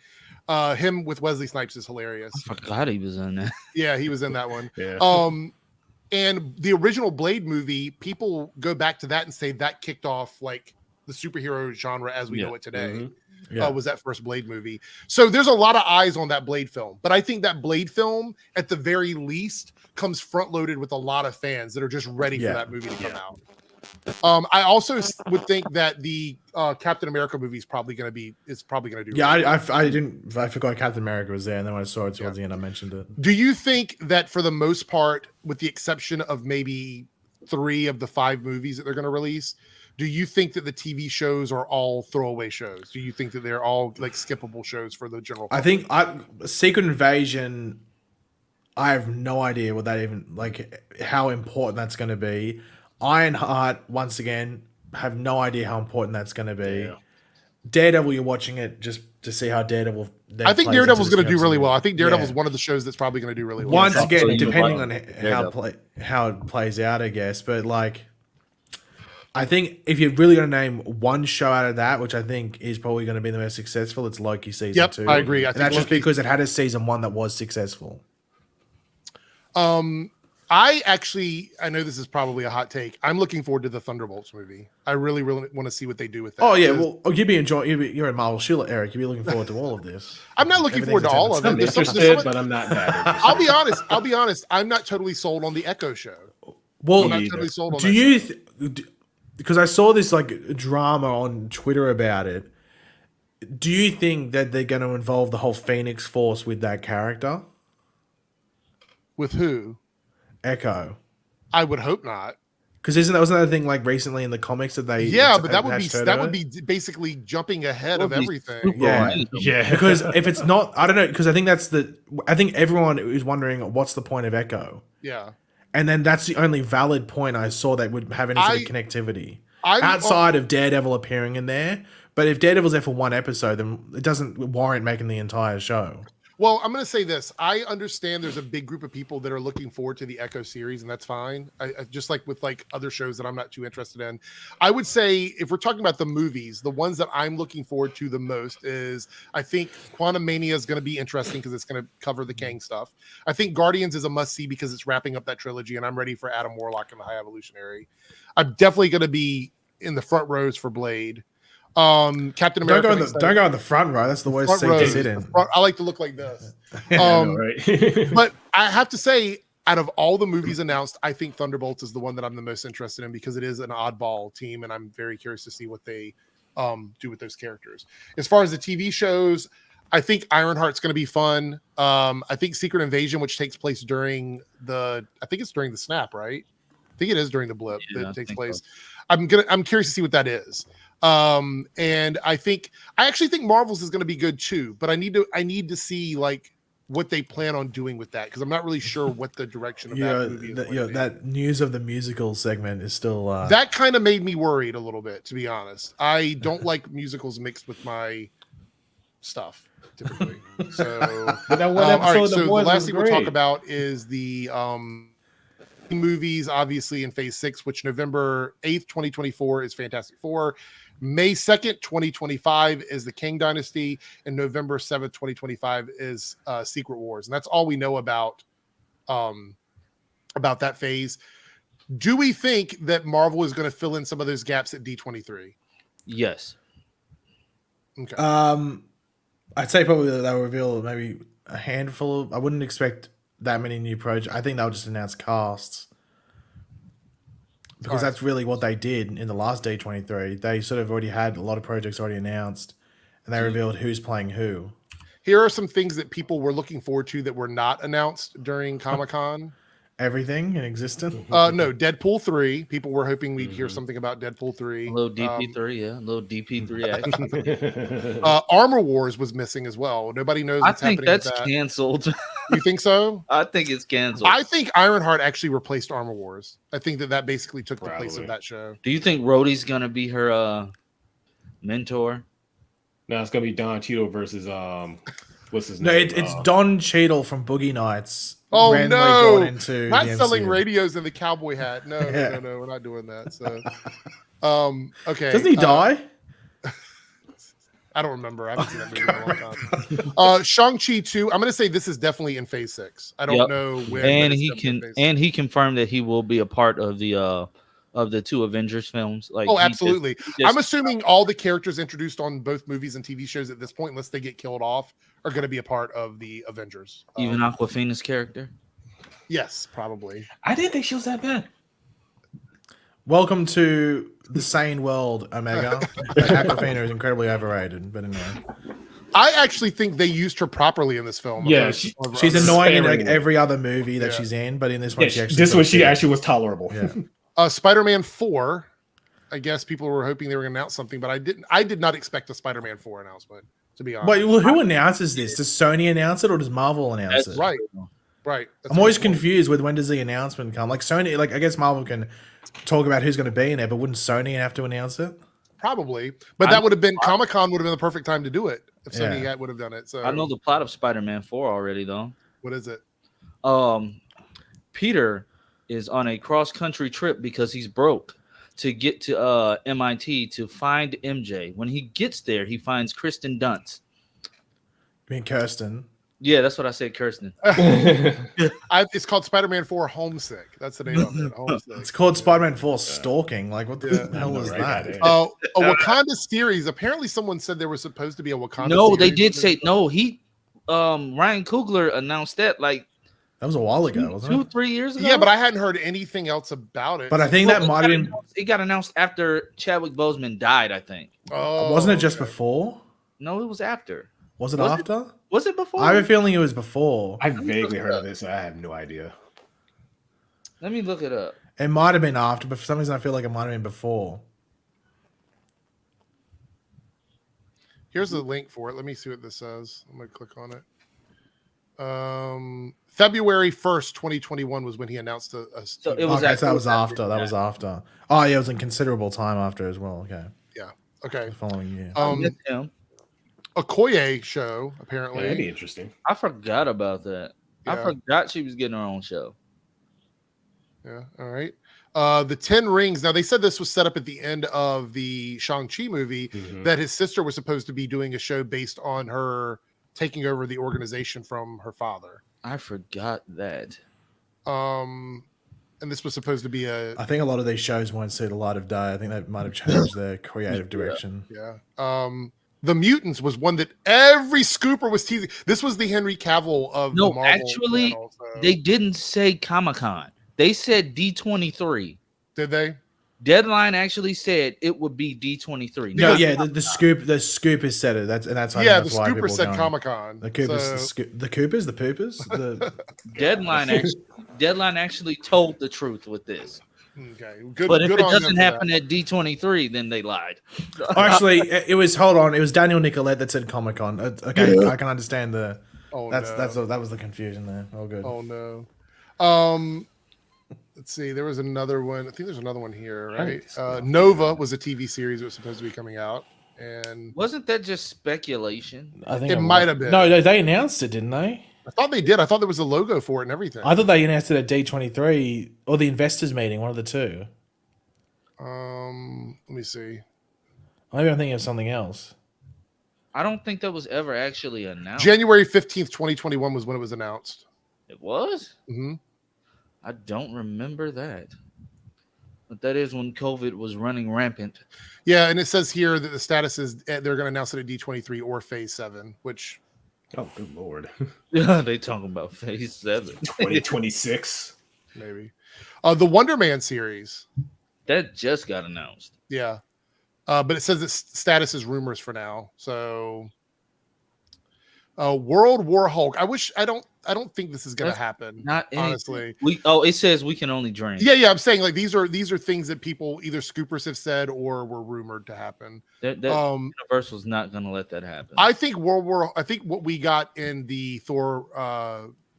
Him with Wesley Snipes is hilarious. I forgot he was in that. Yeah, he was in that one. Yeah. And the original Blade movie, people go back to that and say that kicked off like the superhero genre as we know it today. Was that first Blade movie. So there's a lot of eyes on that Blade film. But I think that Blade film, at the very least, comes front loaded with a lot of fans that are just ready for that movie to come out. I also would think that the Captain America movie is probably going to do. I forgot Captain America was there, and then when I saw it towards the end, I mentioned it. Do you think that for the most part, with the exception of maybe 3 of the 5 movies that they're going to release, do you think that the TV shows are all throwaway shows? Do you think that they're all like skippable shows for the general public? I think Secret Invasion, I have no idea what that even, like, how important that's going to be. Ironheart, once again, have no idea how important that's going to be. Yeah. Daredevil, you're watching it just to see how Daredevil. I think Daredevil's going to do really well. I think Daredevil's one of the shows that's probably going to do really well. Once again, depending on how it plays out, I guess. But like, I think if you're really going to name one show out of that, which I think is probably going to be the most successful, it's Loki Season 2. I agree. And that's just because it had a season 1 that was successful. I know this is probably a hot take. I'm looking forward to the Thunderbolts movie. I really, really want to see what they do with that. Oh yeah, well, you'd be enjoying. You're in Marvel Sheila, Eric. You'd be looking forward to all of this. I'm not looking forward to all of it. I'm interested, but I'm not that. I'll be honest. I'm not totally sold on the Echo show. Well, I'm not totally sold on. Do you? Because I saw this like drama on Twitter about it. Do you think that they're going to involve the whole Phoenix Force with that character? With who? Echo. I would hope not. Because wasn't that a thing like recently in the comics that they? Yeah, but that would be basically jumping ahead of everything. Yeah. Because if it's not, I don't know. Because I think everyone is wondering what's the point of Echo. Yeah. And then that's the only valid point I saw that would have any sort of connectivity outside of Daredevil appearing in there. But if Daredevil's there for one episode, then it doesn't warrant making the entire show. Well, I'm going to say this. I understand there's a big group of people that are looking forward to the Echo series, and that's fine. I just like with like other shows that I'm not too interested in. I would say if we're talking about the movies, the ones that I'm looking forward to the most is I think Quantumania is going to be interesting because it's going to cover the Kang stuff. I think Guardians is a must-see because it's wrapping up that trilogy, and I'm ready for Adam Warlock and the High Evolutionary. I'm definitely going to be in the front rows for Blade. Captain America. Don't go on the front row. That's the worst seat to sit in. I like to look like this. Right. But I have to say, out of all the movies announced, I think Thunderbolts is the one that I'm the most interested in because it is an oddball team, and I'm very curious to see what they do with those characters. As far as the TV shows, I think Ironheart's going to be fun. I think Secret Invasion, which takes place during the snap, right? I think it is during the blip that takes place. So. I'm curious to see what that is. And I actually think Marvel's is going to be good too, but I need to see like what they plan on doing with that because I'm not really sure what the direction of that movie is. That news of the musical segment is still that kind of made me worried a little bit, to be honest. I don't like musicals mixed with my stuff typically. So, but that one episode, all right, so the last thing we'll talk about is the movies, obviously in Phase 6, which November 8th, 2024 is Fantastic Four. May 2nd, 2025 is the Kang Dynasty, and November 7th, 2025 is Secret Wars. And that's all we know about that phase. Do we think that Marvel is going to fill in some of those gaps at D23? Yes. Okay. I'd say probably they'll reveal maybe a handful of, I wouldn't expect that many new projects. I think they'll just announce casts. Because that's really what they did in the last D23. They sort of already had a lot of projects already announced, and they revealed who's playing who. Here are some things that people were looking forward to that were not announced during Comic-Con. Everything in existence? No, Deadpool 3. People were hoping we'd hear something about Deadpool 3. A little DP3, yeah. A little DP3 action. Armor Wars was missing as well. Nobody knows what's happening with that. I think that's canceled. You think so? I think it's canceled. I think Ironheart actually replaced Armor Wars. I think that basically took the place of that show. Do you think Rhodey's going to be her mentor? No, it's going to be Don Cheadle versus what's his name? No, it's Don Cheadle from Boogie Nights. Oh no! Into not selling radios in the cowboy hat. No, no, we're not doing that. So, okay. Doesn't he die? I don't remember. I haven't seen that movie in a long time. Shang-Chi 2. I'm going to say this is definitely in Phase 6. I don't know when. And he confirmed that he will be a part of the two Avengers films. Like, absolutely. I'm assuming all the characters introduced on both movies and TV shows at this point, unless they get killed off, are going to be a part of the Avengers. Even Awkwafina's character. Yes, probably. I didn't think she was that bad. Welcome to the sane world, Omega. Awkwafina is incredibly overrated, but anyway. I actually think they used her properly in this film. Yeah, she's annoying in like every other movie that she's in, but in this one, she actually was tolerable. Yeah. Spider-Man 4. I guess people were hoping they were going to announce something, but I did not expect a Spider-Man 4 announcement. To be honest. Wait, well, who announces this? Does Sony announce it or does Marvel announce it? Right. I'm always confused with when does the announcement come. Like Sony, like I guess Marvel can talk about who's going to be in it, but wouldn't Sony have to announce it? Probably, but that would have been Comic-Con would have been the perfect time to do it if Sony would have done it. So I know the plot of Spider-Man 4 already, though. What is it? Peter is on a cross-country trip because he's broke to get to MIT to find MJ. When he gets there, he finds Kristen Dunst. You mean Kirsten? Yeah, that's what I said, Kirsten. It's called Spider-Man 4 Homesick. That's the name of it. Homesick. It's called Spider-Man 4 Stalking. Like, what the hell is that? A Wakanda series. Apparently, someone said there was supposed to be a Wakanda No, series. they did say, no, Ryan Coogler announced that, like, that was a while ago, wasn't it? 2-3 years ago? Yeah, but I hadn't heard anything else about it. But I think that might have been... It got announced after Chadwick Boseman died, I think. Oh, wasn't it just before? No, it was after. Was it after? Was it before? I have a feeling it was before. I vaguely heard of this. I have no idea. Let me look it up. It might have been after, but for some reason I feel like it might have been before. Here's the link for it. Let me see what this says. I'm going to click on it. February 1st, 2021 was when he announced So that was after. That was after. Oh, yeah, it was in considerable time after as well. Okay. Yeah. Okay. The following year. Okoye show, apparently. That'd be interesting. I forgot about that. Yeah. I forgot she was getting her own show. Yeah. All right. The 10 Rings. Now, they said this was set up at the end of the Shang-Chi movie, that his sister was supposed to be doing a show based on her taking over the organization from her father. I forgot that. And this was supposed to be I think a lot of these shows won't see the light of day. I think they might have changed their creative direction. Yeah. The Mutants was one that every scooper was teasing. This was the Henry Cavill of the Marvel actually, channel, so. They didn't say Comic-Con. They said D23. Did they? Deadline actually said it would be D23. No, yeah, the Scoopers said it. That's the Scooper said Comic-Con. The Coopers, the Poopers. Deadline actually told the truth with this. Okay, but if it doesn't happen at D23, then they lied. Actually, it was Daniel Nicolette that said Comic-Con. Okay, I can understand that was the confusion there. Oh, good. Oh no. Let's see. There was another one. I think there's another one here, right? Nova was a TV series that was supposed to be coming out, and wasn't that just speculation? I think it might have been. No, they announced it, didn't they? I thought they did. I thought there was a logo for it and everything. I thought they announced it at D23 or the investors meeting, one of the two. Let me see. Maybe I'm thinking of something else. I don't think that was ever actually announced. January 15th, 2021 was when it was announced. It was? Mm-hmm. I don't remember that. But that is when COVID was running rampant. Yeah, and it says here that the status is they're going to announce it at D23 or Phase 7, which... Oh, good Lord. Yeah, they talking about Phase 7. 2026. Maybe. The Wonder Man series. That just got announced. Yeah. But it says that status is rumors for now. So World War Hulk. I don't think this is gonna happen. Not honestly. It says we can only drink. Yeah. I'm saying like these are things that people either scoopers have said or were rumored to happen. Universal's not gonna let that happen. I think what we got in the Thor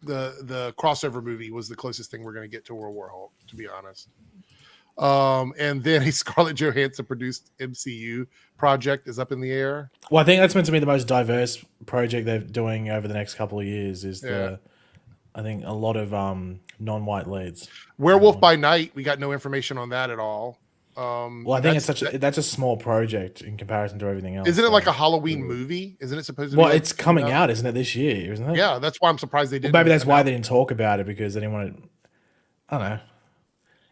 the crossover movie was the closest thing we're gonna get to World War Hulk, to be honest. And then a Scarlett Johansson produced MCU project is up in the air. Well, I think that's meant to be the most diverse project they're doing over the next couple of years. I think a lot of non-white leads. Werewolf by Night. We got no information on that at all. Well, I think that's a small project in comparison to everything else. Isn't it like a Halloween movie? Isn't it supposed to be? Well, it's coming out, isn't it, this year? Isn't it? Yeah, that's why I'm surprised they didn't. Well, maybe that's why they didn't talk about it, because they didn't want to. I don't know.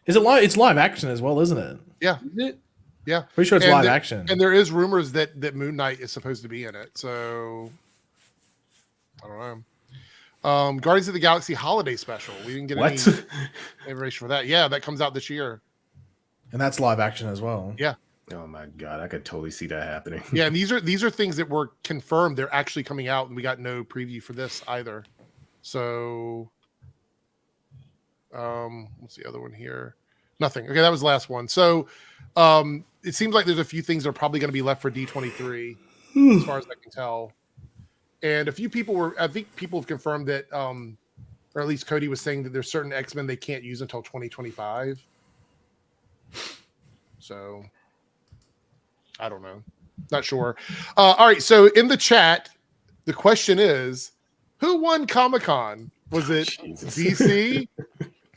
Is it live? It's live action as well, isn't it? Yeah. Is it? Yeah. Pretty sure it's live action. And there is rumors that Moon Knight is supposed to be in it. So I don't know. Guardians of the Galaxy Holiday Special. We didn't get any information for that. Yeah, that comes out this year. And that's live action as well. Yeah. Oh my god, I could totally see that happening. Yeah, and these are things that were confirmed. They're actually coming out, and we got no preview for this either. So, what's the other one here? Nothing. Okay, that was the last one. So, it seems like there's a few things that are probably going to be left for D23, as far as I can tell. And a few people I think people have confirmed that, or at least Cody was saying that there's certain X-Men they can't use until 2025. So I don't know. Not sure. All right. So in the chat, the question is, who won Comic-Con? Was it DC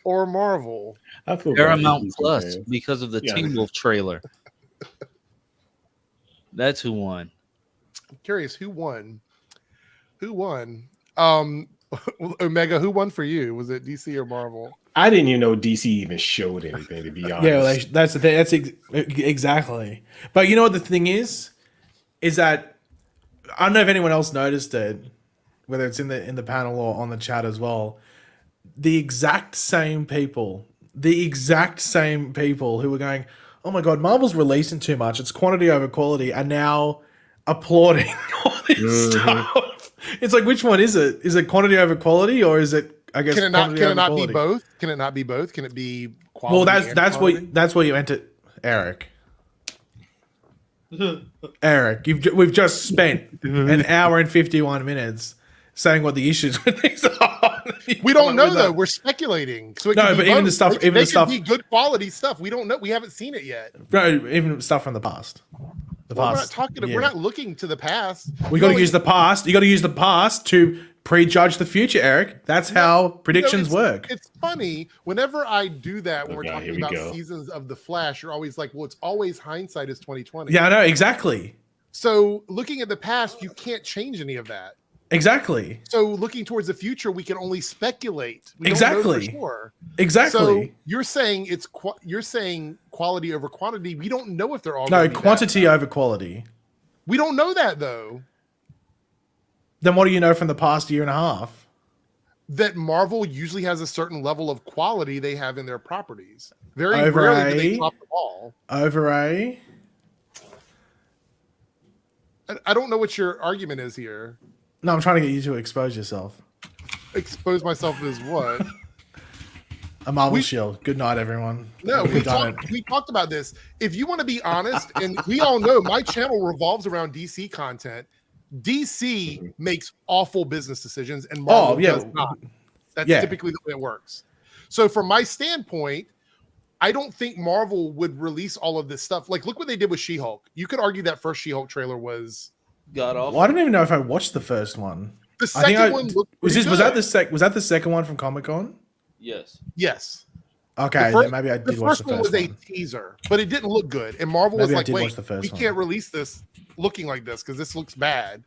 or Marvel? Paramount Plus, because of the Teen Wolf trailer. That's who won. I'm curious who won. Who won? Omega, who won for you? Was it DC or Marvel? I didn't even know DC even showed anything, to be honest. Yeah, well, that's the thing. That's exactly. But you know what the thing is that I don't know if anyone else noticed it, whether it's in the panel or on the chat as well. The exact same people who were going, "Oh my god, Marvel's releasing too much. It's quantity over quality," are now applauding all this stuff. It's like, which one is it? Is it quantity over quality, or is it? I guess can it not be both? Can it not be both? Can it be quality? Well, that's what you entered, Eric. Eric, we've just spent an hour and 51 minutes saying what the issues with these are. We don't know though. We're speculating. So even the stuff, be good quality stuff. We don't know. We haven't seen it yet. No, even stuff from the past. We're not talking. Yeah. We're not looking to the past. We got to use the past. You got to use the past to prejudge the future, Eric. That's how predictions work. It's funny whenever I do that when we're talking about seasons of The Flash. You're always like, "Well, it's always hindsight is 2020." Yeah, I know exactly. So looking at the past, you can't change any of that. Exactly. So looking towards the future, we can only speculate. We exactly. Don't know for sure. Exactly. So you're saying you're saying quality over quantity. We don't know if they're all quantity over quality. We don't know that though. Then what do you know from the past year and a half? That Marvel usually has a certain level of quality they have in their properties. Very rarely do they top the ball. I don't know what your argument is here. No, I'm trying to get you to expose yourself. Expose myself as what? A Marvel shield. Good night, everyone. No, we talked about this. If you want to be honest, and we all know my channel revolves around DC content. DC makes awful business decisions, and Marvel does not. That's typically the way it works. So from my standpoint, I don't think Marvel would release all of this stuff. Like, look what they did with She-Hulk. You could argue that first She-Hulk trailer was god awful. Well, I don't even know if I watched the first one. The second one looked was that the second one from Comic-Con? Yes. Okay, then maybe I did watch the first one. The first one was a teaser, but it didn't look good. And Marvel was like, wait, we can't release this looking like this because this looks bad.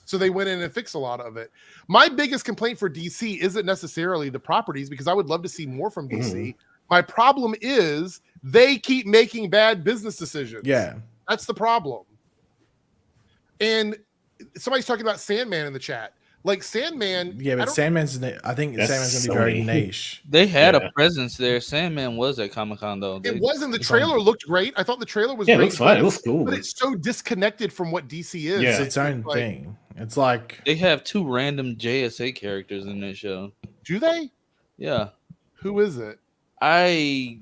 So they went in and fixed a lot of it. My biggest complaint for DC isn't necessarily the properties, because I would love to see more from DC. My problem is they keep making bad business decisions. Yeah. That's the problem. And somebody's talking about Sandman in the chat. Like Sandman. Yeah, but Sandman's going to be very niche. They had a presence there. Sandman was at Comic-Con, though. It wasn't. The trailer looked great. I thought the trailer was great. It looks fun. It looks cool. But it's so disconnected from what DC is. Yeah, it's its own thing. It's like... They have 2 random JSA characters in this show. Do they? Yeah. Who is it? I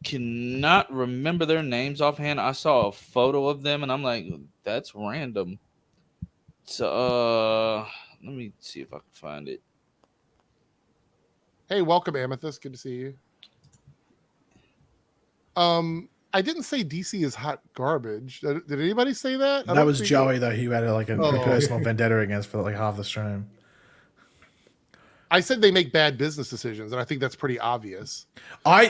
cannot remember their names offhand. I saw a photo of them, and I'm like, that's random. So, let me see if I can find it. Hey, welcome, Amethyst. Good to see you. I didn't say DC is hot garbage. Did anybody say that? That was Joey, though. He had a personal vendetta against for like half the stream. I said they make bad business decisions, and I think that's pretty obvious.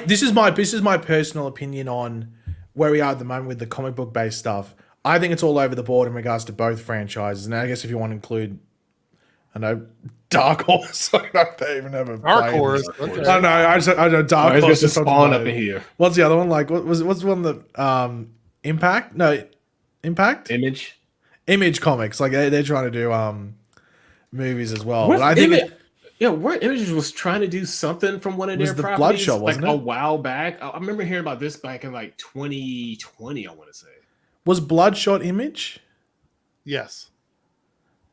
This is my personal opinion on where we are at the moment with the comic book based stuff, I think it's all over the board in regards to both franchises. And I guess if you want to include, I know, Dark Horse. I don't know if they even have a Dark Horse. Okay. I know. I know Dark Horse is spawn up in here. What's the other one? Like, what's the one that Impact? No, Impact. Image Comics. Like they're trying to do movies as well. But I think where Image was trying to do something from one of their properties, Bloodshot, wasn't like it? a while back. I remember hearing about this back in like 2020. I want to say was Bloodshot Image? Yes.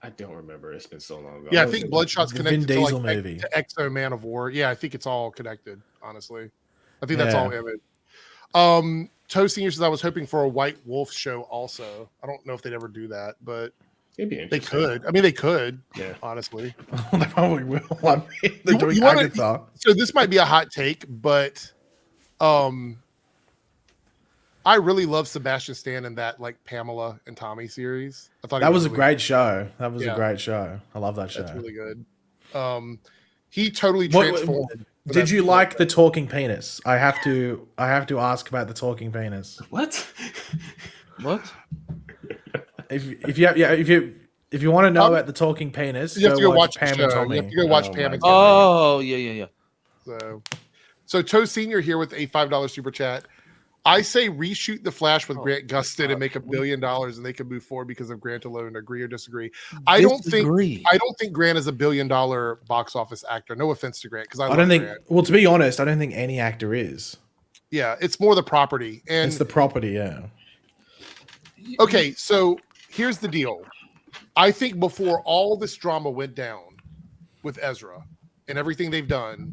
I don't remember. It's been so long ago. Yeah, I think Bloodshot's connected Vin Diesel to movie. To Exo Man of War. Yeah, I think it's all connected. Honestly, I think that's all Image. Toe Senior says I was hoping for a White Wolf show. Also, I don't know if they'd ever do that, but they could. I mean, they could. Yeah, honestly, they probably will. I mean, they're doing Agatha. So this might be a hot take, but I really love Sebastian Stan in that like Pamela and Tommy series. I thought that was a great show. That was a great show. I love that show. That's really good. He totally transformed. Did you like the talking penis? I have to ask about the talking penis. What? If you want to know about the talking penis, you have to go watch Pam and Tommy. You have to go watch Pam and Tommy. Oh yeah. So Toe Senior here with a $5 super chat. I say reshoot The Flash with Grant Gustin and make $1 billion, and they can move forward because of Grant alone. Agree or disagree? I don't think Grant is $1 billion box office actor. No offense to Grant, because I don't think. Grant. Well, to be honest, I don't think any actor is. Yeah, it's more the property, and it's the property. Yeah. Okay, so here's the deal. I think before all this drama went down with Ezra and everything they've done,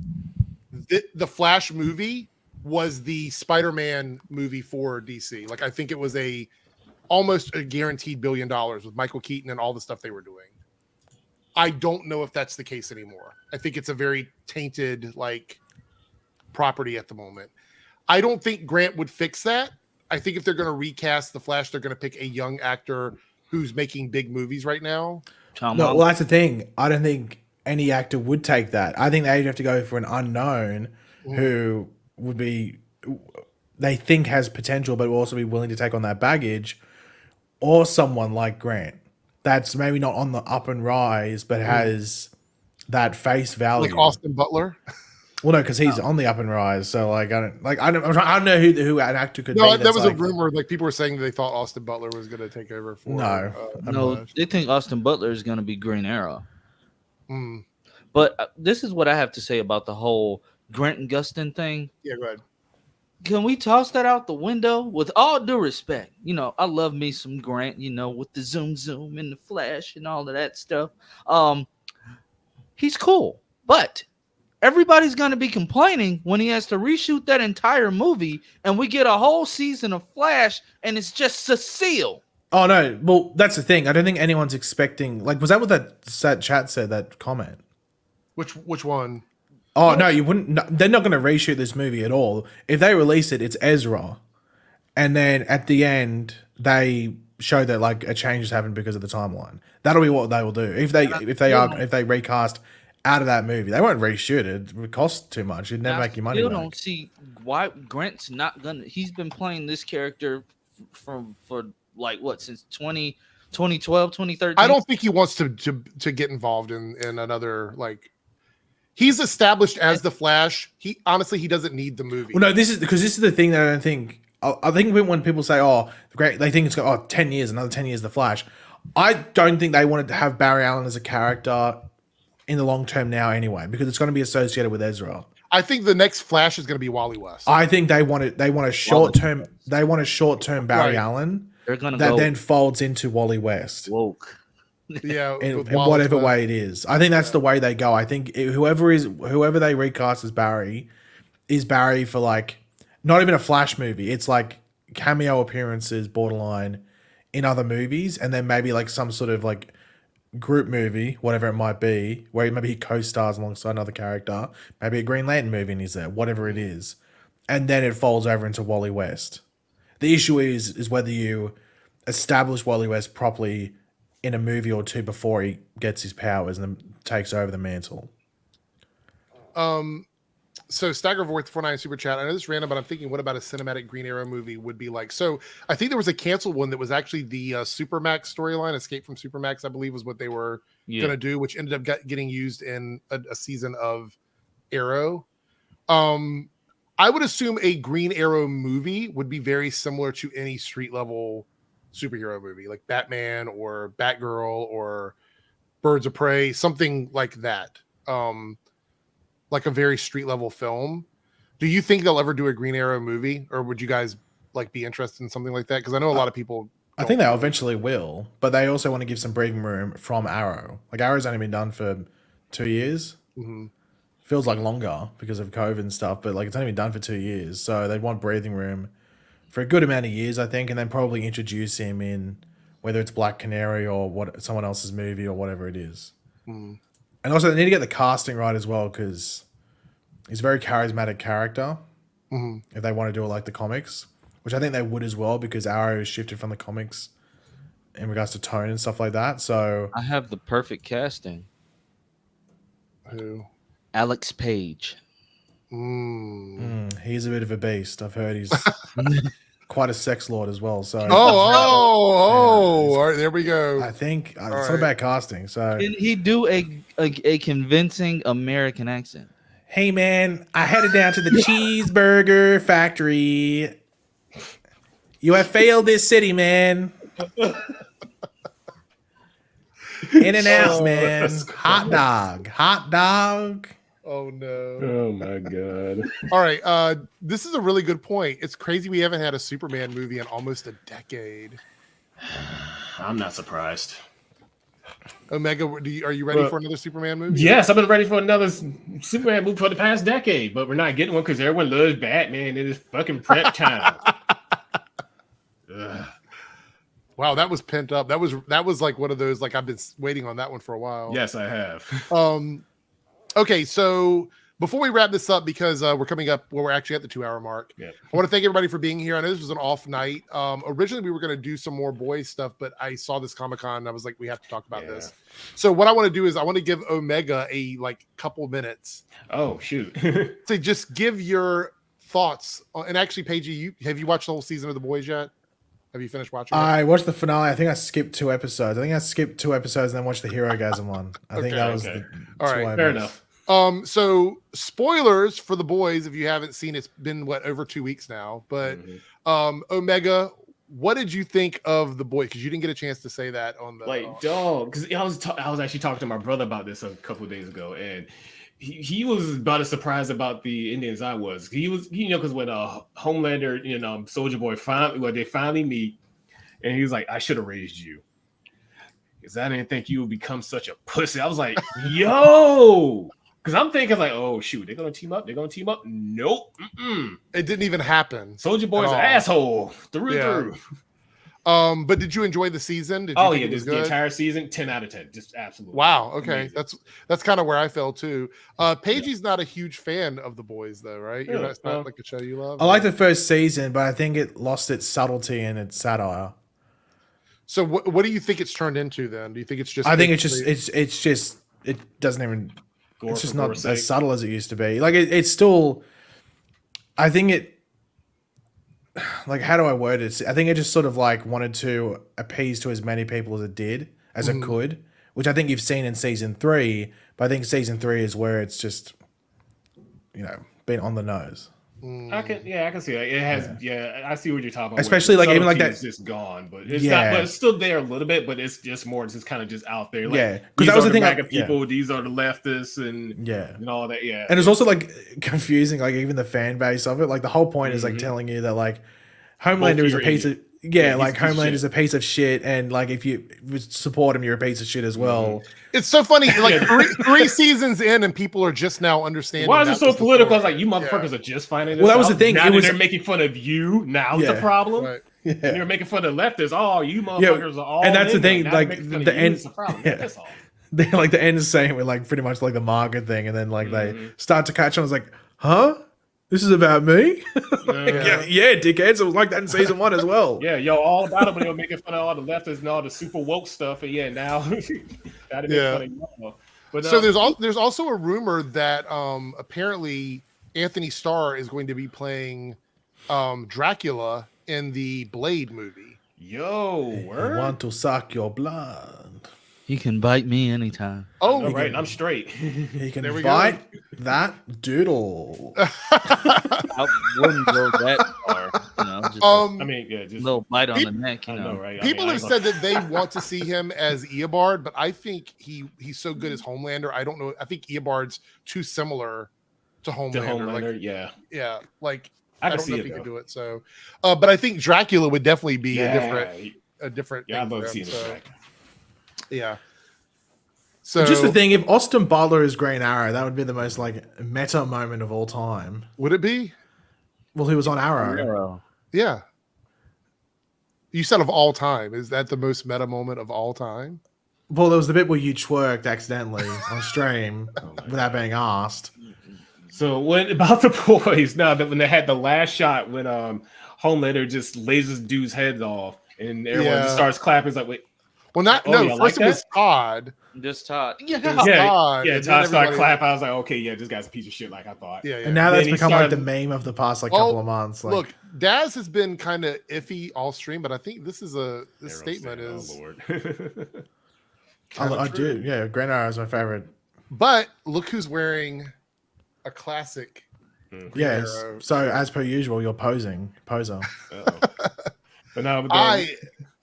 the Flash movie was the Spider-Man movie for DC. Like, I think it was almost a guaranteed $1 billion with Michael Keaton and all the stuff they were doing. I don't know if that's the case anymore. I think it's a very tainted like property at the moment. I don't think Grant would fix that. I think if they're going to recast the Flash, they're going to pick a young actor who's making big movies right now. Well, that's the thing. I don't think any actor would take that. I think they'd have to go for an unknown who would be, they think has potential, but will also be willing to take on that baggage, or someone like Grant that's maybe not on the up and rise, but has that face value, like Austin Butler. Well, no, because he's on the up and rise. So, like, I don't know who an actor could be. No, that was a rumor. Like, people were saying they thought Austin Butler was going to take over for. No, they think Austin Butler is going to be Green Arrow. But this is what I have to say about the whole Grant and Gustin thing. Yeah, go ahead. Can we toss that out the window? With all due respect, I love me some Grant, with the zoom and the flash and all of that stuff. He's cool, but everybody's going to be complaining when he has to reshoot that entire movie and we get a whole season of Flash and it's just Cecile. Oh, no. Well, that's the thing. I don't think anyone's expecting... Like, was that what that chat said, that comment? Which one? Oh, no, you wouldn't... No, they're not going to reshoot this movie at all. If they release it, it's Ezra. And then at the end, they show that, like, a change has happened because of the timeline. That'll be what they will do. If they recast out of that movie, they won't reshoot it. It would cost too much. It'd never make you money back. I don't see why Grant's not gonna. He's been playing this character for like what, since 2012, 2013. I don't think he wants to get involved in another, like, he's established as the Flash. He doesn't need the movie. Well, no, this is the thing that I don't think. I think when people say, "Oh, great," they think it's got 10 years, another 10 years, the Flash. I don't think they wanted to have Barry Allen as a character in the long term now anyway, because it's going to be associated with Ezra. I think the next Flash is going to be Wally West. I think they want a short term Barry Allen that then folds into Wally West. Woke. Yeah, in whatever way it is. I think that's the way they go. I think whoever they recast as Barry is Barry for, like, not even a Flash movie. It's like cameo appearances borderline in other movies, and then maybe like some sort of like group movie, whatever it might be, where maybe he co-stars alongside another character, maybe a Green Lantern movie and he's there, whatever it is. And then it folds over into Wally West. The issue is whether you establish Wally West properly in a movie or two before he gets his powers and then takes over the mantle. So Staggervorth 49 super chat. I know this is random, but I'm thinking, what about a cinematic Green Arrow movie would be like? So I think there was a canceled one that was actually the Supermax storyline, Escape from Supermax, I believe was what they were gonna do, which ended up getting used in a season of Arrow. I would assume a Green Arrow movie would be very similar to any street level superhero movie, like Batman or Batgirl or Birds of Prey, something like that. Like a very street level film. Do you think they'll ever do a Green Arrow movie, or would you guys like be interested in something like that? Because I know a lot of people. I think they eventually will, but they also want to give some breathing room from Arrow. Like Arrow's only been done for 2 years. Mm-hmm. Feels like longer because of COVID and stuff, but like it's only been done for 2 years, so they want breathing room for a good amount of years, I think, and then probably introduce him in whether it's Black Canary or someone else's movie or whatever it is. Mm. And also, they need to get the casting right as well because he's a very charismatic character. Mm-hmm. If they want to do it like the comics, which I think they would as well, because Arrow has shifted from the comics in regards to tone and stuff like that. So I have the perfect casting. Who? Alex Page. He's a bit of a beast. I've heard he's quite a sex lord as well. So all right, there we go. I think it's not about casting. So Can he do a convincing American accent? Hey man, I headed down to the cheeseburger factory. You have failed this city, man. In and out, man. Hot dog. Oh no. Oh my god. All right. This is a really good point. It's crazy we haven't had a Superman movie in almost a decade. I'm not surprised. Omega, are you ready for another Superman movie? Yes, I've been ready for another Superman movie for the past decade, but we're not getting one because everyone loves Batman. It is fucking prep time. Wow, that was pent up. That was like one of those, like I've been waiting on that one for a while. Yes, I have. Okay, so before we wrap this up, because we're coming up where we're actually at the 2-hour mark, I want to thank everybody for being here. I know this was an off night. Originally, we were going to do some more boys stuff, but I saw this Comic-Con and I was like, we have to talk about this. So what I want to do is I want to give Omega a couple minutes. Oh, shoot. To just give your thoughts. And actually, Paige, have you watched the whole season of The Boys yet? Have you finished watching it? I watched the finale. I think I skipped 2 episodes. I skipped 2 episodes and then watched the Hero Gasm one. I think that was all right. Fair enough. So spoilers for The Boys, if you haven't seen, it's been over 2 weeks now. But Omega, what did you think of The Boys? Because you didn't get a chance to say that on the dog. Because I was actually talking to my brother about this a couple of days ago, and he was about as surprised about the ending as I was. He was, because when Homelander, Soldier Boy they finally meet, and he was like, "I should have raised you, because I didn't think you would become such a pussy." I was like, "Yo." Because I'm thinking like, oh shoot, they're gonna team up. Nope, it didn't even happen. Soldier Boy's an asshole through. But did you enjoy the season? Did you think the entire season, 10 out of 10, just absolutely. Wow. Okay, amazing. That's kind of where I fell too. Paige's not a huge fan of The Boys though, right? It's not like a show you love. I like the first season, but I think it lost its subtlety and its satire. So what do you think it's turned into then? Do you think it's just? I think it's just it doesn't even. It's just not as subtle as it used to be. Like it's still. I think it. Like, how do I word it? I think it just sort of wanted to appease to as many people as it did, as it could, which I think you've seen in season 3. But I think season 3 is where it's just, been on the nose. I can see that. It has, I see what you're talking about. Especially even like that. It's just gone, but it's not. But it's still there a little bit. But it's just more. It's just kind of just out there. Because that was the thing. People, these are the leftists, and all that. Yeah, and it's also confusing. Even the fan base of it. The whole point is telling you that Homelander is a piece of. Yeah, Homelander is a piece of shit, and if you support him, you're a piece of shit as well. It's so funny, three seasons in, and people are just now understanding. Why is it so political? I was you motherfuckers are just finding this. Well, that was the thing. Now they're making fun of you. Now it's a problem. Right. Yeah. And you're making fun of leftists. Oh, you motherfuckers are all. And that's the thing. The end. That's all. They the end is saying with pretty much the MAGA thing, and then they start to catch on. I was like, huh? This is about me? Yeah, dickheads. It was like that in season 1 as well. Yeah, all about it, but you're making fun of all the leftists and all the super woke stuff. And now that'd be funny. But so there's also a rumor that apparently Anthony Starr is going to be playing Dracula in the Blade movie. Yo, I want to suck your blood. He can bite me anytime. Oh, right. I'm straight. He can bite that doodle. I wouldn't go that far. Just just a little bite on the neck. I know, right? People have said that they want to see him as Eobard, but I think he's so good as Homelander. I don't know. I think Eobard's too similar to Homelander. Yeah. Like I don't know if he could do it. So, but I think Dracula would definitely be a different. Yeah, I'd love to see it. Yeah. So just the thing, if Austin Butler is Green Arrow, that would be the most like meta moment of all time. Would it be? Well, he was on Arrow. Yeah. You said of all time. Is that the most meta moment of all time? Well, there was the bit where you twerked accidentally on stream without being asked. So when about the boys, now that when they had the last shot when Homelander just lasers dudes' heads off and everyone just starts clapping, it's like, wait. Well, first it was Todd. Just Todd. Todd. Yeah, Todd started clapping. I was like, okay, this guy's a piece of shit, like I thought. Yeah. And now that's become like the meme of the past couple of months. Like, look, Daz has been kind of iffy all stream, but I think this statement is. Oh Lord. I do. Yeah, Green Arrow is my favorite. But look who's wearing a classic. Yes. Arrow. So as per usual, you're poser. But no,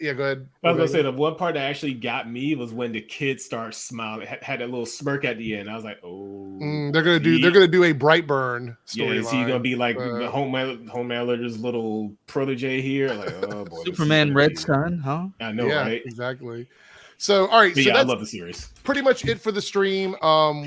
yeah, go ahead. I was gonna say the one part that actually got me was when the kids start smiling, had that little smirk at the end. I was like, oh, they're gonna do a Brightburn story. Yeah, is he gonna be like the Homelander's little protege here? Like, oh boy, Superman Red Sun, huh? I know, right? Exactly. So, all right. But I love the series. Pretty much it for the stream.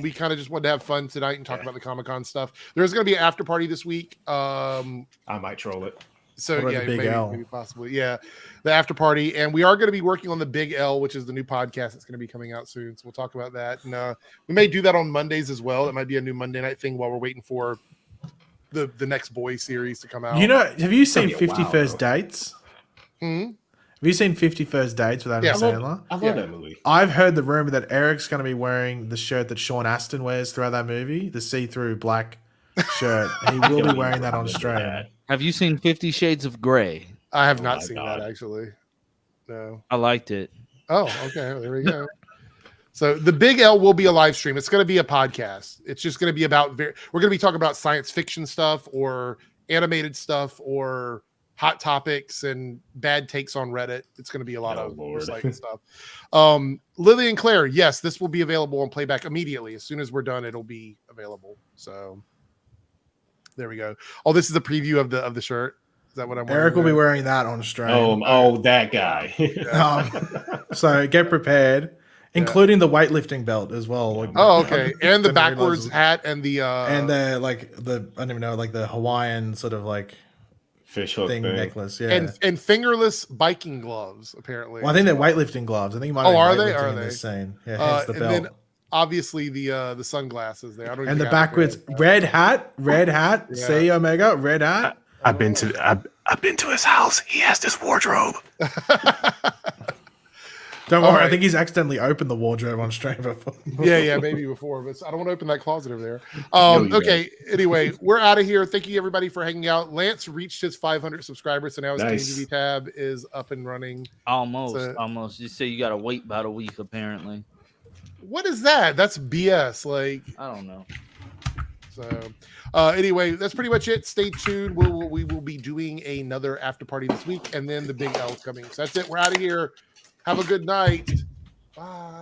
We kind of just wanted to have fun tonight and talk about the Comic-Con stuff. There's going to be an after party this week. I might troll it. So maybe possibly. Yeah. The after party. And we are going to be working on the Big L, which is the new podcast that's going to be coming out soon. So we'll talk about that. And we may do that on Mondays as well. That might be a new Monday night thing while we're waiting for the next boy series to come out. Have you seen 50 First Dates? Hmm? Have you seen 50 First Dates with Adam Sandler? I love that movie. I've heard the rumor that Eric's going to be wearing the shirt that Sean Astin wears throughout that movie, the see-through black shirt. He will be wearing that on stream. Have you seen 50 Shades of Grey? I have not seen that, actually. No. I liked it. Oh, okay. Well, there we go. So the Big L will be a live stream. It's going to be a podcast. It's just going to be about we're going to be talking about science fiction stuff or animated stuff or hot topics and bad takes on Reddit. It's going to be a lot of recycled stuff. Lily and Claire, yes, this will be available on playback immediately. As soon as we're done, it'll be available. So there we go. Oh, this is a preview of the shirt. Is that what I'm wearing? Eric will be wearing that on stream. Oh, that guy. So get prepared, including the weightlifting belt as well. Like, okay. And the backwards hat and the I don't even know, like the Hawaiian sort of like fish hook thing. Necklace, and fingerless biking gloves. Apparently, well, I think they're weightlifting gloves. I think you might. Are they? Are they? Insane. Yeah, hence the belt. Then obviously the sunglasses there. And the backwards red hat. Yeah. See Omega red hat. I've been to his house. He has this wardrobe. Don't worry, I think he's accidentally opened the wardrobe on stream before. yeah, maybe before, but I don't want to open that closet over there. Okay, anyway, we're out of here. Thank you everybody for hanging out. Lance reached his 500 subscribers, so now his KGB tab is up and running. Almost. You say you got to wait about a week, apparently. What is that? That's BS. Like, I don't know. So anyway, that's pretty much it. Stay tuned. We will be doing another after party this week, and then the Big L is coming. So that's it. We're out of here. Have a good night. Bye.